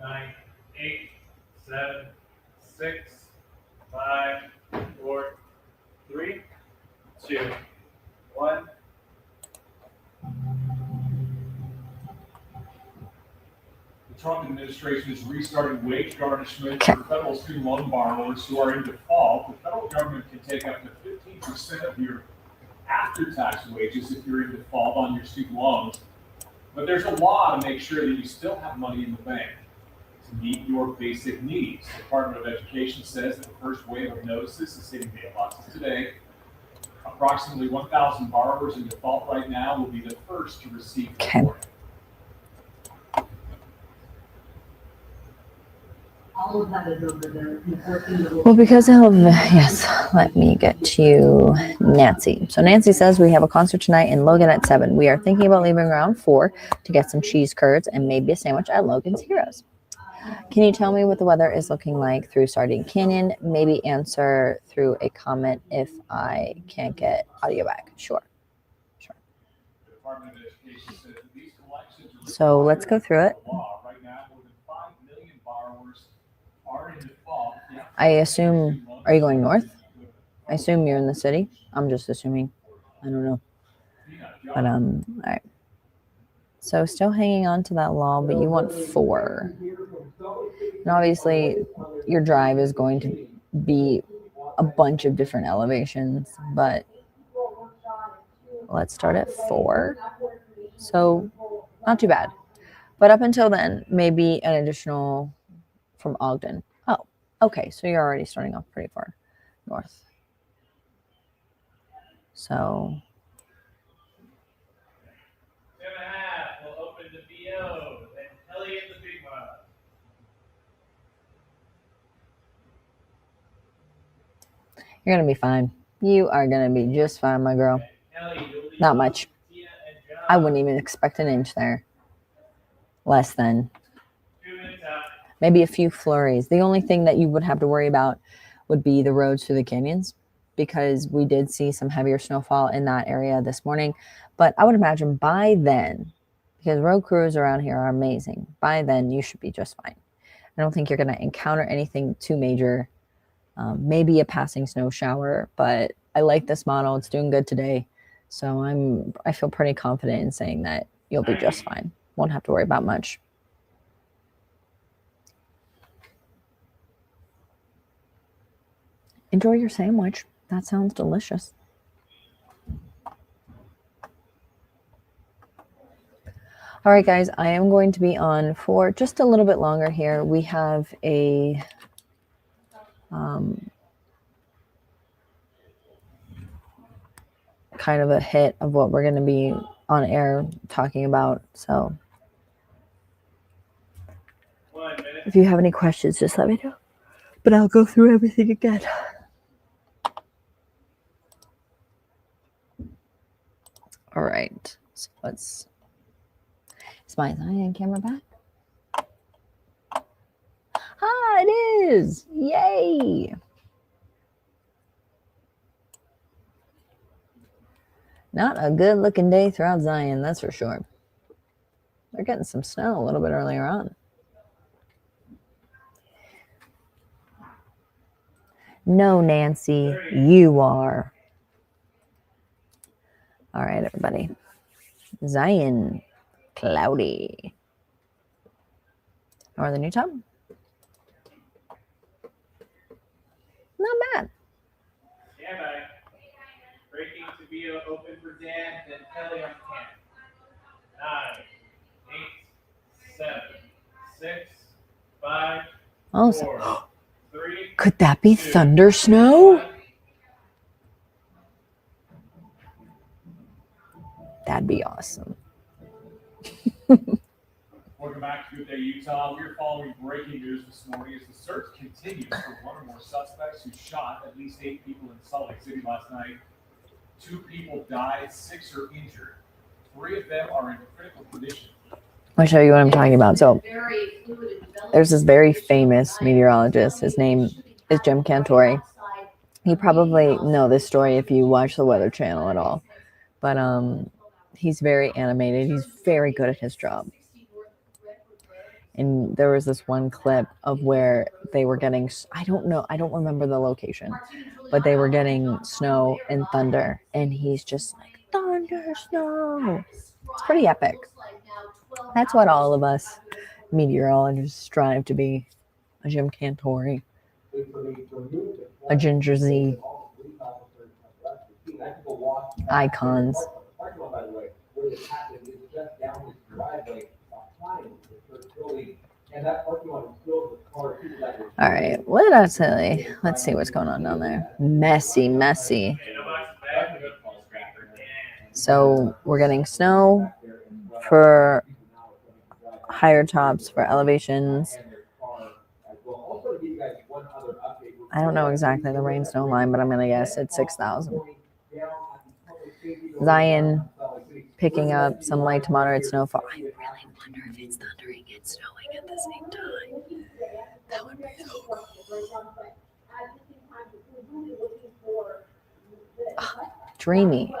Nine, 8, 7, 6, 5, 4, 3, 2, 1. The Trump administration is restarting wage garnishment for federal student loan borrowers who are in default. The federal government can take up to 15% of your after-tax wages if you're in default on your student loans. But there's a law to make sure that you still have money in the bank to meet your basic needs. The Department of Education says that the first wave of notices is hitting mailboxes today. Approximately 1,000 borrowers in default right now will be the first to receive the warning. All of that is over there. Well, because of, yes, let me get to Nancy. So Nancy says we have a concert tonight in Logan at 7. We are thinking about leaving around 4 to get some cheese curds and maybe a sandwich at Logan's Heroes. Can you tell me what the weather is looking like through Sardine Canyon? Maybe answer through a comment if I can't get audio back. Sure. So let's go through it. I assume, are you going north? I assume you're in the city. I'm just assuming. I don't know. But all right. So still hanging on to that law, but you want 4. And obviously your drive is going to be a bunch of different elevations, but let's start at 4. So not too bad. But up until then, maybe an additional from Ogden. Oh, okay. So you're already starting off pretty far north. So 2.5 will open the BO, then Kelly in the big one. you're going to be fine. You are going to be just fine, my girl. Not much. I wouldn't even expect an inch there. Less than. Maybe a few flurries. The only thing that you would have to worry about would be the roads through the canyons, because we did see some heavier snowfall in that area this morning. But I would imagine by then, because road crews around here are amazing, by then you should be just fine. I don't think you're going to encounter anything too major. Maybe a passing snow shower, but I like this model. It's doing good today. So I feel pretty confident in saying that you'll be just fine. Won't have to worry about much. Enjoy your sandwich. That sounds delicious. All right, guys, I am going to be on for just a little bit longer here. We have a kind of a hit of what we're going to be on air talking about. So if you have any questions, just let me know. But I'll go through everything again. All right. So let's. Is my sign camera back? Ah, it is. Yay. Not a good looking day throughout Zion, that's for sure. They're getting some snow a little bit earlier on. No, Nancy, you are. All right, everybody. Zion, cloudy. Northern Utah. Not bad. Yeah, buddy. Breaking to be open for Dan and Kelly on 10. 9, 8, 7, 6, 5, Oh, 4, 3. Could that be 2, thunder snow? 1. That'd be awesome. Welcome back to Good Day Utah. We're following breaking news this morning as the search continues for one or more suspects who shot at least 8 people in Salt Lake City last night. 2 people died, 6 are injured. 3 of them are in critical condition. I'll show you what I'm talking about. So there's this very famous meteorologist. His name is Jim Cantori. You probably know this story if you watch the Weather Channel at all. But he's very animated. He's very good at his job. And there was this one clip of where they were getting, I don't remember the location, but they were getting snow and thunder. And he's just like, thunder, snow. It's pretty epic. That's what all of us meteorologists strive to be. A Jim Cantori. A Ginger Z. Icons. All right, what did I tell you? Let's see what's going on down there. Messy. So we're getting snow for higher tops, for elevations. I don't know exactly the rain snow line, but I'm going to guess it's 6,000. Zion picking up some light to moderate snowfall. I really wonder if it's thundering and snowing at the same time. That would be so cool. Oh, dreamy.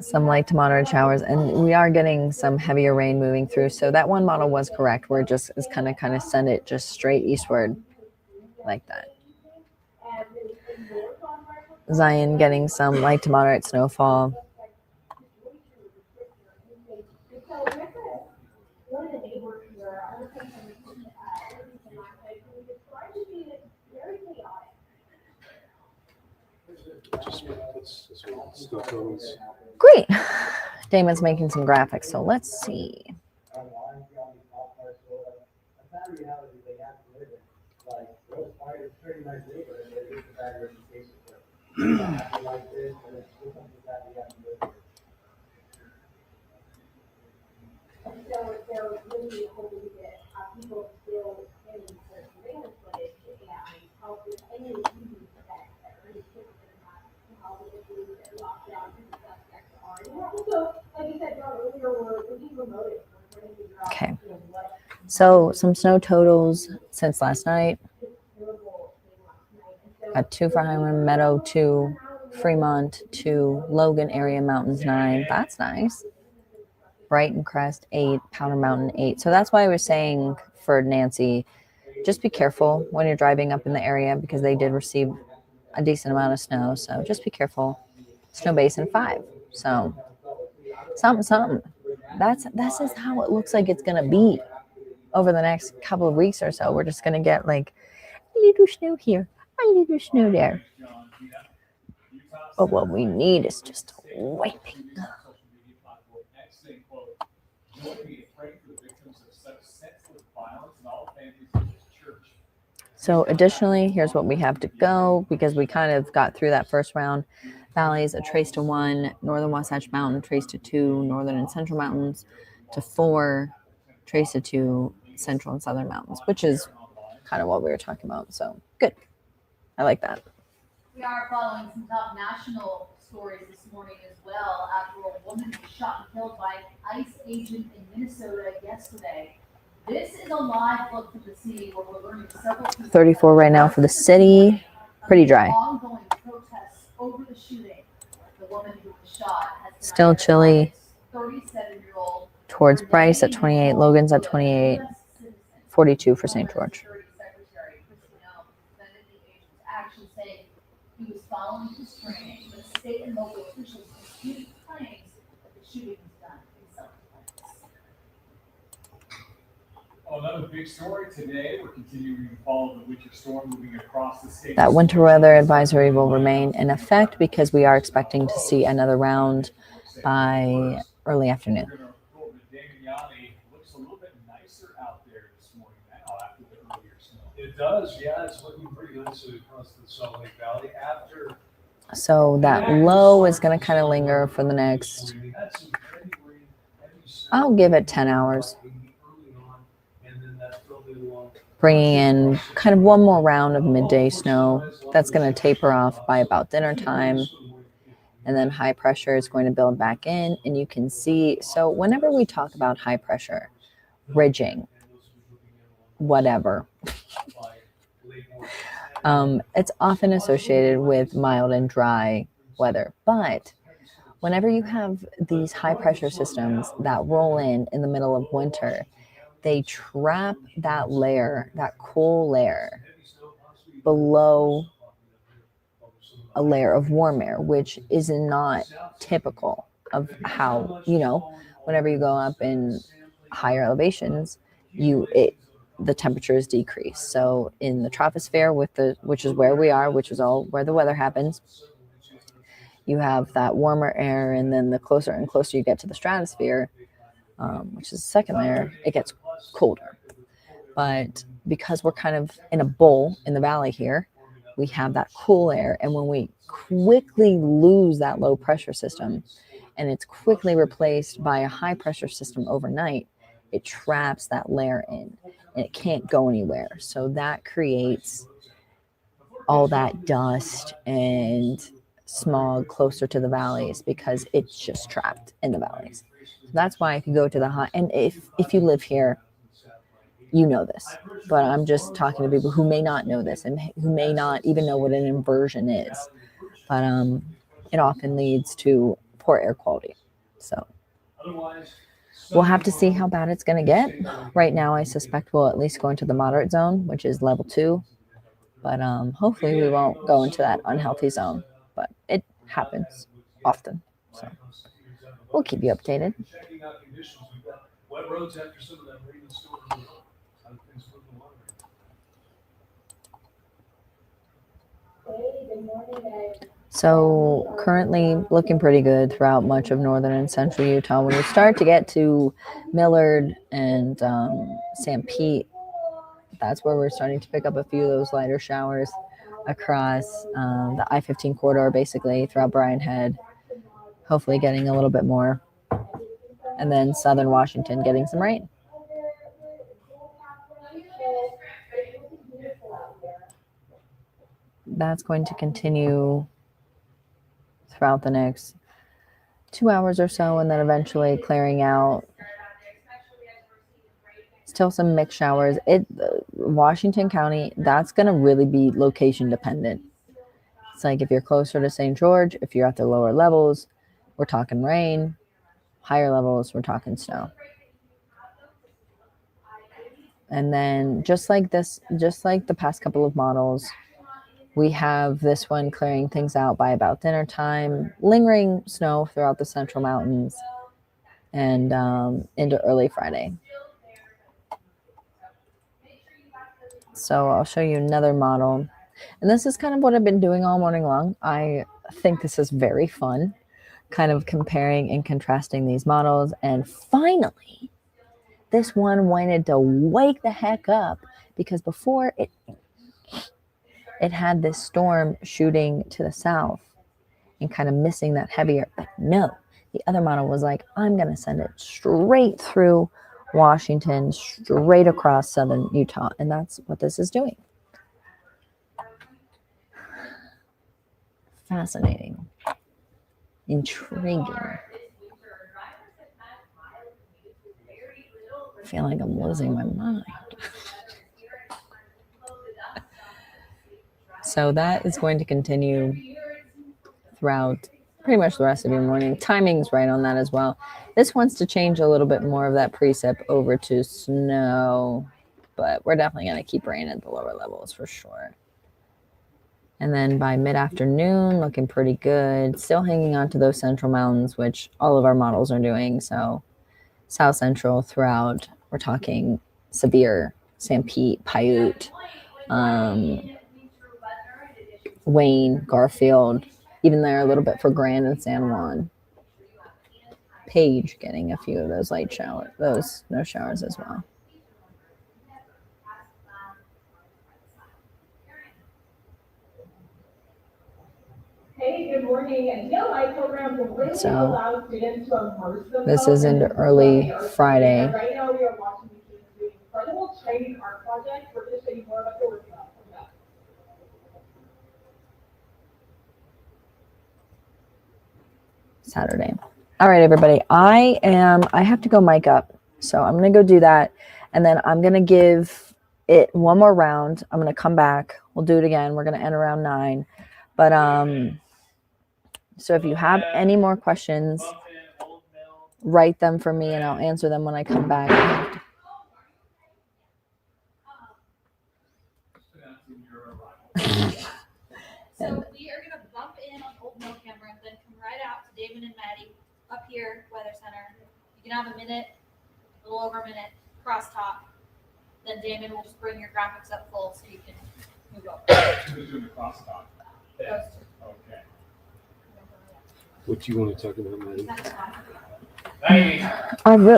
Some light to moderate showers, and we are getting some heavier rain moving through. So that one model was correct. We're just is kind of send it just straight eastward like that. Zion getting some light to moderate snowfall. Great. Damon's making some graphics, so let's see. Okay, so some snow totals since last night. Got 2 for Highland Meadow, 2 Fremont, 2 Logan area mountains, 9. That's nice. Brighton Crest, 8. Powder Mountain, 8. So that's why I was saying for Nancy, just be careful when you're driving up in the area because they did receive a decent amount of snow. So just be careful. Snow Basin, 5. So something. This is how it looks like it's gonna be over the next couple of weeks or so. We're just gonna get like a little snow here, a little snow there. But what we need is just wiping. So additionally, here's what we have to go because we kind of got through that first round. Valleys, a trace to 1, northern Wasatch Mountain, trace to 2, northern and central mountains to 4, trace to 2, central and southern mountains, which is kind of what we were talking about. So good. I like that. We are following some top national stories this morning as well after a woman was shot and killed by an ICE agent in Minnesota yesterday. This is a live look to the city where we're learning several 34 right now for the city. Pretty dry. Ongoing protests Still chilly 37-year-old towards Bryce at 28, Logan's at 28, 42 for St. George. Secretary Christine defended the agent's action, saying he was following his training, but state and local officials disputed claims that the shooting was done in self-defense. Another big story today. We're continuing to follow the winter storm moving across the state. That winter weather advisory will remain in effect because we are expecting to see another round by early afternoon. We're gonna go over to Damiani. Looks a little bit nicer out there this morning now after the earlier snow. It does, yeah, it's looking pretty nicely across the Salt Lake Valley after. So that low is going to kind of linger for the next, We had some heavy rain, heavy snow. I'll give it 10 hours, Early on, and then that filled in along. bringing in kind of one more round of midday snow. That's going to taper off by about dinner time. And then high pressure is going to build back in. And you can see, so whenever we talk about high pressure, ridging, whatever, it's often associated with mild and dry weather. But whenever you have these high pressure systems that roll in the middle of winter, they trap that layer, that cool layer, below a layer of warm air, which is not typical of how, whenever you go up in higher elevations, the temperatures decrease. So in the troposphere, which is where we are, which is all where the weather happens, you have that warmer air, and then the closer and closer you get to the stratosphere, which is the second layer, it gets colder. But because we're kind of in a bowl in the valley here, we have that cool air, and when we quickly lose that low pressure system and it's quickly replaced by a high pressure system overnight, it traps that layer in and it can't go anywhere. So that creates all that dust and smog closer to the valleys because it's just trapped in the valleys. So that's why if you go to the high, and if you live here, you know this, but I'm just talking to people who may not know this and who may not even know what an inversion is. But it often leads to poor air quality. So we'll have to see how bad it's going to get. Right now, I suspect we'll at least go into the moderate zone, which is level 2. But hopefully we won't go into that unhealthy zone. But it happens often. So we'll keep you updated. Checking out conditions, we've got wet roads after some of that rain and storm. How do things move along? Hey, good morning, guys. So currently looking pretty good throughout much of northern and central Utah. When you start to get to Millard and St. Pete, that's where we're starting to pick up a few of those lighter showers across the I-15 corridor, basically throughout Bryan Head, hopefully getting a little bit more. And then southern Washington getting some rain. That's going to continue throughout the next 2 hours or so, and then eventually clearing out. Still some mixed showers. Washington County, that's going to really be location dependent. It's like if you're closer to St. George, if you're at the lower levels, we're talking rain. Higher levels, we're talking snow. And then just like the past couple of models, we have this one clearing things out by about dinner time, lingering snow throughout the central mountains and into early Friday. So I'll show you another model. And this is kind of what I've been doing all morning long. I think this is very fun, kind of comparing and contrasting these models. And finally, this one wanted to wake the heck up because before it had this storm shooting to the south and kind of missing that heavier. But no, the other model was like, I'm going to send it straight through Washington, straight across southern Utah. And that's what this is doing. Fascinating. Intriguing. I feel like I'm losing my mind. So that is going to continue throughout pretty much the rest of your morning. Timing's right on that as well. This wants to change a little bit more of that precip over to snow, but we're definitely going to keep rain at the lower levels for sure. And then by mid-afternoon, looking pretty good. Still hanging on to those central mountains, which all of our models are doing. So south central throughout, we're talking severe, Sanpete, Paiute, Wayne, Garfield, even there a little bit for Grand and San Juan. Page getting a few of those light showers, those snow showers as well. Hey, good morning. And DLI programs will really So, allow students to immerse themselves. This isn't early Friday. And right now we are watching the students doing incredible training art projects. We're going to show you more about the working on. Saturday. All right, everybody. I have to go mic up. So I'm going to go do that. And then I'm going to give it one more round. I'm going to come back. We'll do it again. We're going to end around 9. But, so if you have any more questions, write them for me and I'll answer them when I come back. So we are gonna bump in on Old Mill camera, then come right out to Damon and Maddie up here, Weather Center. You can have a minute, a little over a minute, crosstalk. Then Damon will just bring your graphics up full so you can move over. Who's doing the crosstalk? Those two. Okay. What do you want to talk about, Maddie?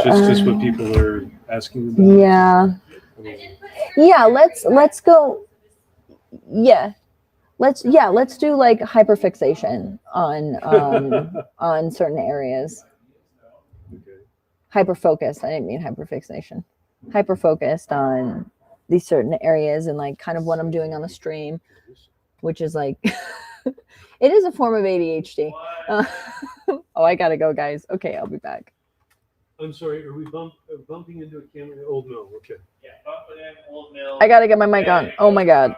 Just what people are asking about. Yeah. Yeah, let's go. Yeah. Let's do like hyperfixation on on certain areas. Okay. Hyperfocused. I didn't mean hyperfixation. Hyperfocused on these certain areas and like kind of what I'm doing on the stream, which is like it is a form of ADHD. Oh, I gotta go, guys. Okay, I'll be back. I'm sorry, are we bumping into a camera? Old Mill, okay. Yeah, bumping in Old Mill. I gotta get my mic on. Oh my god.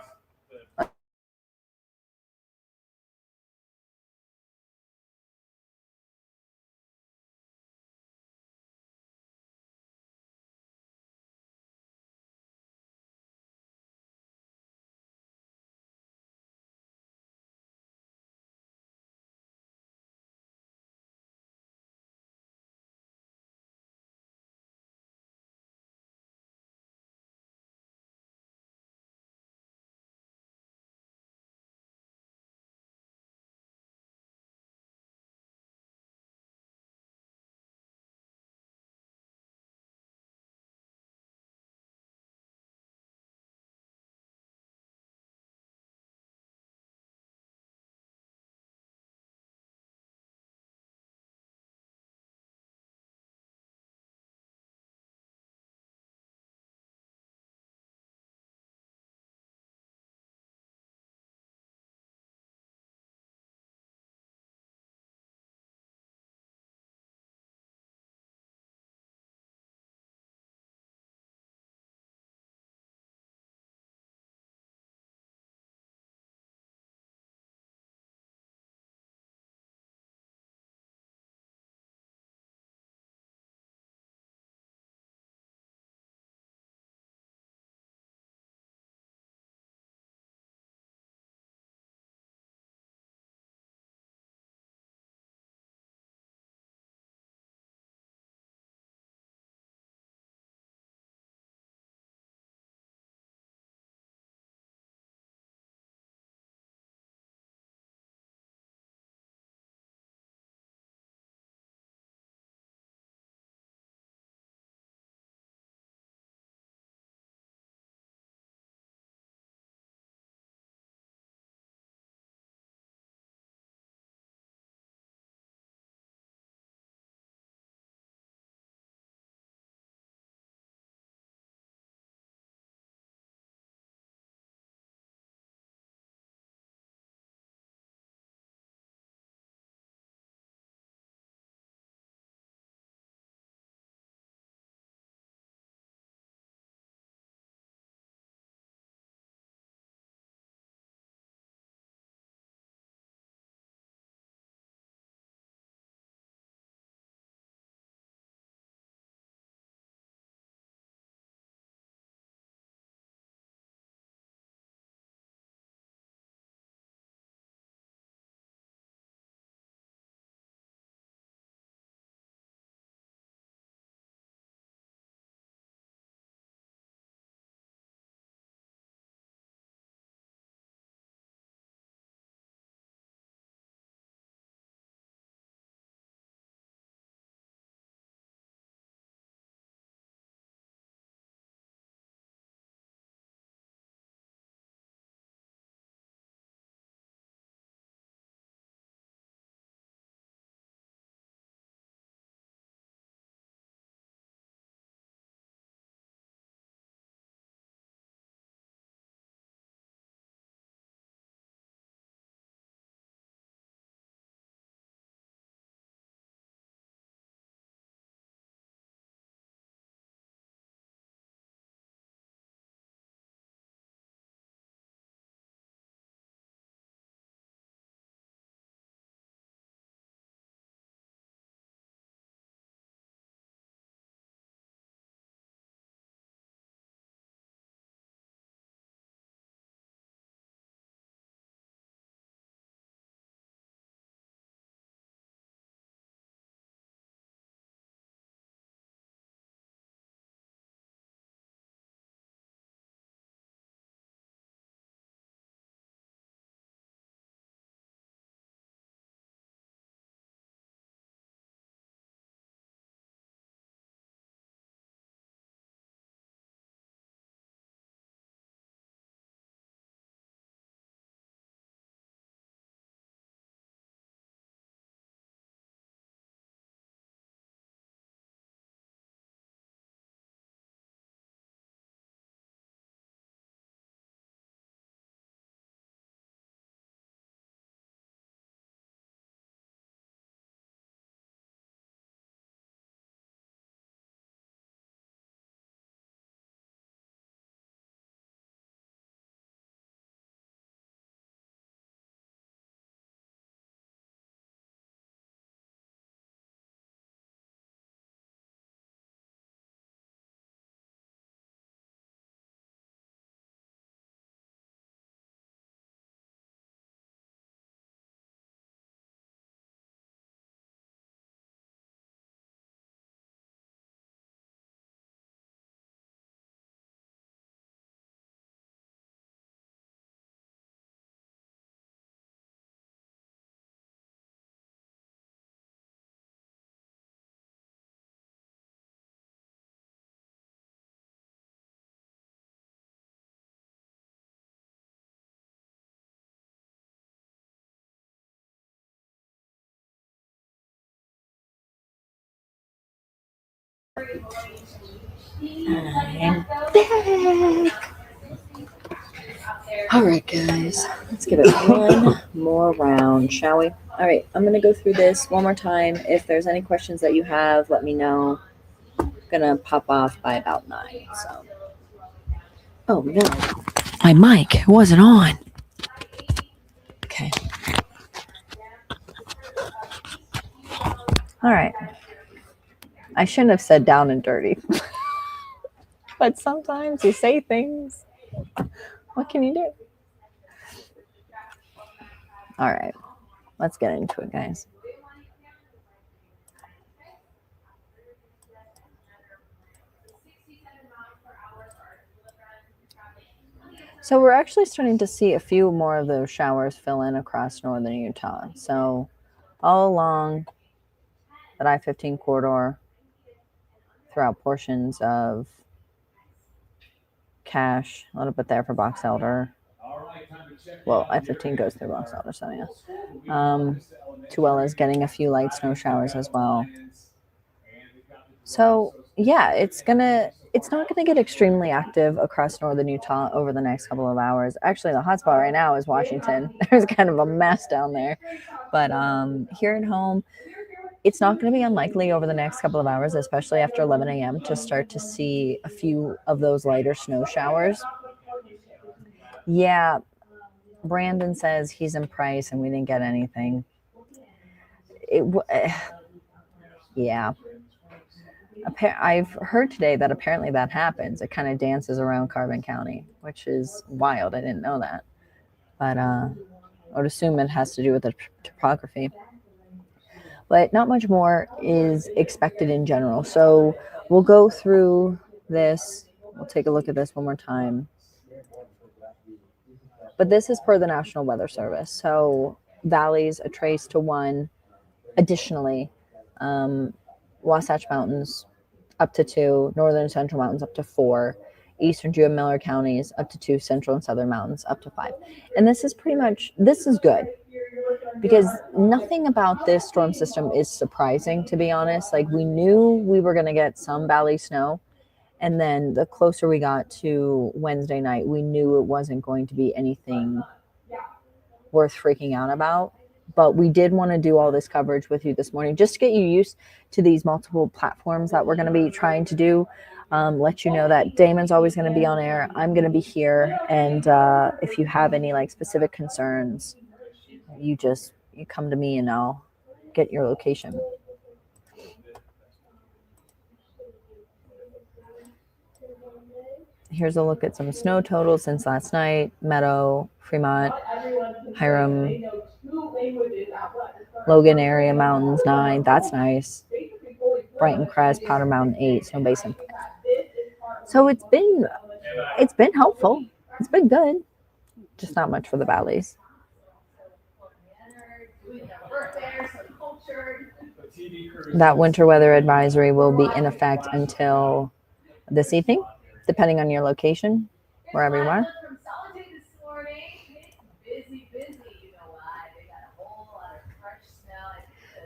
I'm back. All right, guys, let's give it one more round, shall we? All right, I'm going to go through this one more time. If there's any questions that you have, let me know. I'm going to pop off by about 9. So, oh no, my mic wasn't on. Okay. All right. I shouldn't have said down and dirty. But sometimes you say things. What can you do? All right. Let's get into it, guys. So we're actually starting to see a few more of those showers fill in across northern Utah. So all along that I-15 corridor, throughout portions of Cache, a little bit there for Box Elder. Well, I-15 goes through Box Elder, so yeah. Tuala's getting a few light snow showers as well. So yeah, it's not gonna get extremely active across northern Utah over the next couple of hours. Actually, the hotspot right now is Washington. There's kind of a mess down there. But here at home, it's not going to be unlikely over the next couple of hours, especially after 11 a.m., to start to see a few of those lighter snow showers. Yeah, Brandon says he's in Price and we didn't get anything. Yeah. I've heard today that apparently that happens. It kind of dances around Carbon County, which is wild. I didn't know that. But I would assume it has to do with the topography. But not much more is expected in general. So we'll go through this. We'll take a look at this one more time. But this is per the National Weather Service. So valleys, a trace to 1. Additionally, Wasatch Mountains up to 2, northern central mountains up to 4, eastern Jewett Miller counties up to 2, central and southern mountains up to 5. And this is good because nothing about this storm system is surprising, to be honest. Like, we knew we were going to get some valley snow, and then the closer we got to Wednesday night, we knew it wasn't going to be anything worth freaking out about. But we did want to do all this coverage with you this morning just to get you used to these multiple platforms that we're going to be trying to do. Let you know that Damon's always going to be on air. I'm going to be here. And if you have any specific concerns, you come to me and I'll get your location. Here's a look at some snow totals since last night. Meadow, Fremont, Hiram, Logan area mountains 9. That's nice. Brighton Crest, Powder Mountain 8. Snow Basin. So it's been helpful. It's been good. Just not much for the valleys. That winter weather advisory will be in effect until this evening, depending on your location, wherever you are.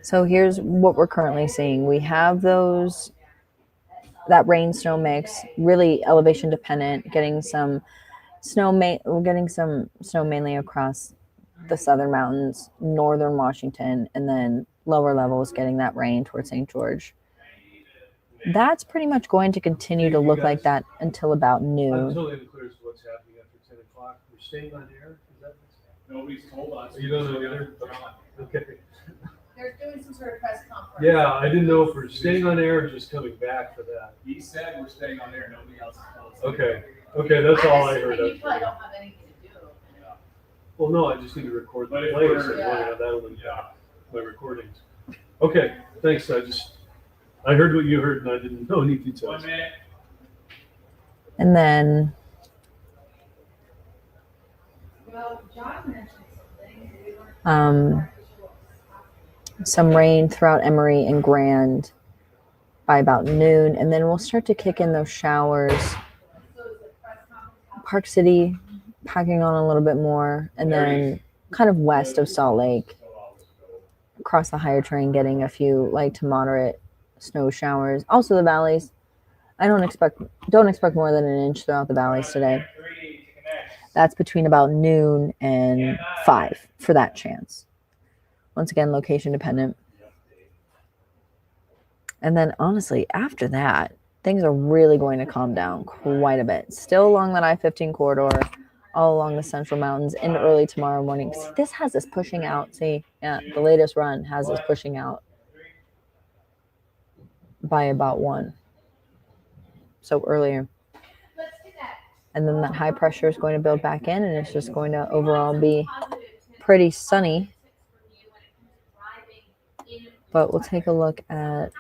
So here's what we're currently seeing. We have that rain snow mix, really elevation dependent, getting some snow mainly across the southern mountains, northern Washington, and then lower levels getting that rain towards St. George. That's pretty much going to continue to look like that until about noon. I'm totally unclear as to what's happening after 10 o'clock. We're staying on air? Is that Nobody's told us. You don't know either? Okay. They're doing some sort of press conference. Yeah, I didn't know if we're staying on air or just coming back for that. He said we're staying on air. Nobody else has told us. Okay, that's all I heard. You probably don't have anything to do. Well, no, I just need to record the But if plays we're- and that'll impact my recordings. Okay, thanks. I heard what you heard and I didn't know any details. 1 minute. And then Well, John mentioned something. Some rain throughout Emory and Grand by about noon, and then we'll start to kick in those showers. Park City packing on a little bit more, and then kind of west of Salt Lake, across the higher terrain, getting a few light to moderate snow showers. Also the valleys, I don't expect more than an inch throughout the valleys today. That's between about noon and 5 for that chance. Once again, location dependent. And then honestly, after that, things are really going to calm down quite a bit. Still along that I-15 corridor, all along the Central Mountains into early tomorrow morning. See, this has us pushing out. See, yeah, the latest run has us pushing out by about 1. So earlier. And then that high pressure is going to build back in, and it's just going to overall be pretty sunny. But we'll take a look at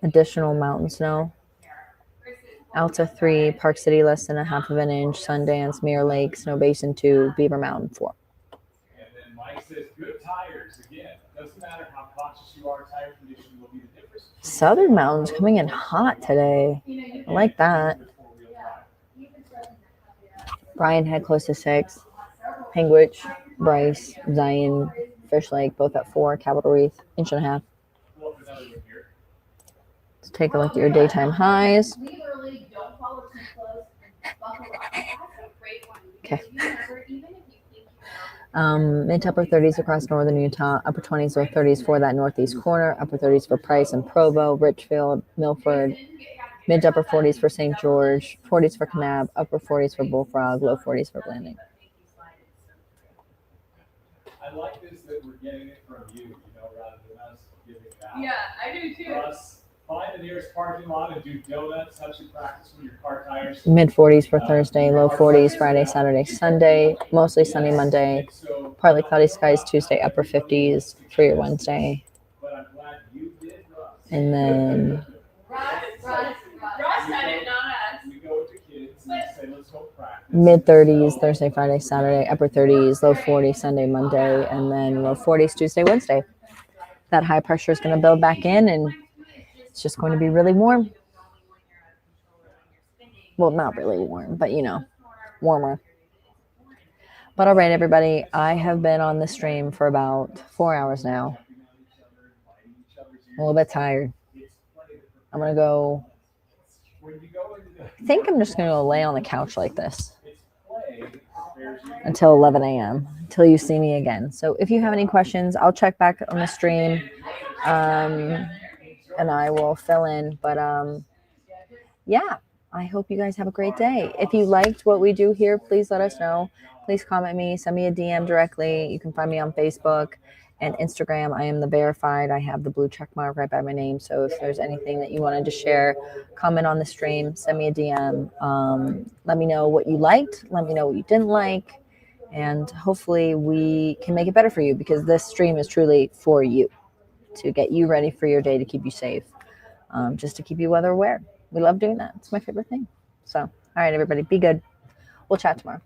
additional mountain snow. Alta 3, Park City less than a half of an inch, Sundance, Mirror Lake, Snow Basin 2, Beaver Mountain 4. And then Mike says, good tires again. Doesn't matter how cautious you are, tire condition will be the difference. Southern Mountains coming in hot today. I like that. Brian had close to 6. Penguich, Bryce, Zion, Fish Lake, both at 4. Capitol Reef, 1.5 inches. Let's take a look at your daytime highs. Okay. Mid to upper 30s across northern Utah, upper 20s, low 30s for that northeast corner, upper 30s for Price and Provo, Richfield, Milford, mid to upper 40s for St. George, 40s for Kanab, upper 40s for Bullfrog, low 40s for Blanding. I like this that we're getting it from you, rather than us giving it out. Yeah, I do too. Plus, find the nearest parking lot and do donuts. Have some practice with your car tires. Mid 40s for Thursday, low 40s Friday, Saturday, Sunday, mostly sunny Monday, partly cloudy skies Tuesday, upper 50s for your Wednesday. And then mid 30s Thursday, Friday, Saturday, upper 30s, low 40s Sunday, Monday, and then low 40s Tuesday, Wednesday. That high pressure is going to build back in, and it's just going to be really warm. Well, not really warm, but warmer. But all right, everybody, I have been on the stream for about 4 hours now. I'm a little bit tired. I'm going to go. I think I'm just going to go lay on the couch like this until 11 a.m., until you see me again. So if you have any questions, I'll check back on the stream, and I will fill in. But yeah, I hope you guys have a great day. If you liked what we do here, please let us know. Please comment me, send me a DM directly. You can find me on Facebook and Instagram. I am the verified. I have the blue check mark right by my name. So if there's anything that you wanted to share, comment on the stream, send me a DM. Let me know what you liked. Let me know what you didn't like. And hopefully we can make it better for you, because this stream is truly for you, to get you ready for your day, to keep you safe, just to keep you weather aware. We love doing that. It's my favorite thing. So, all right, everybody, be good. We'll chat tomorrow.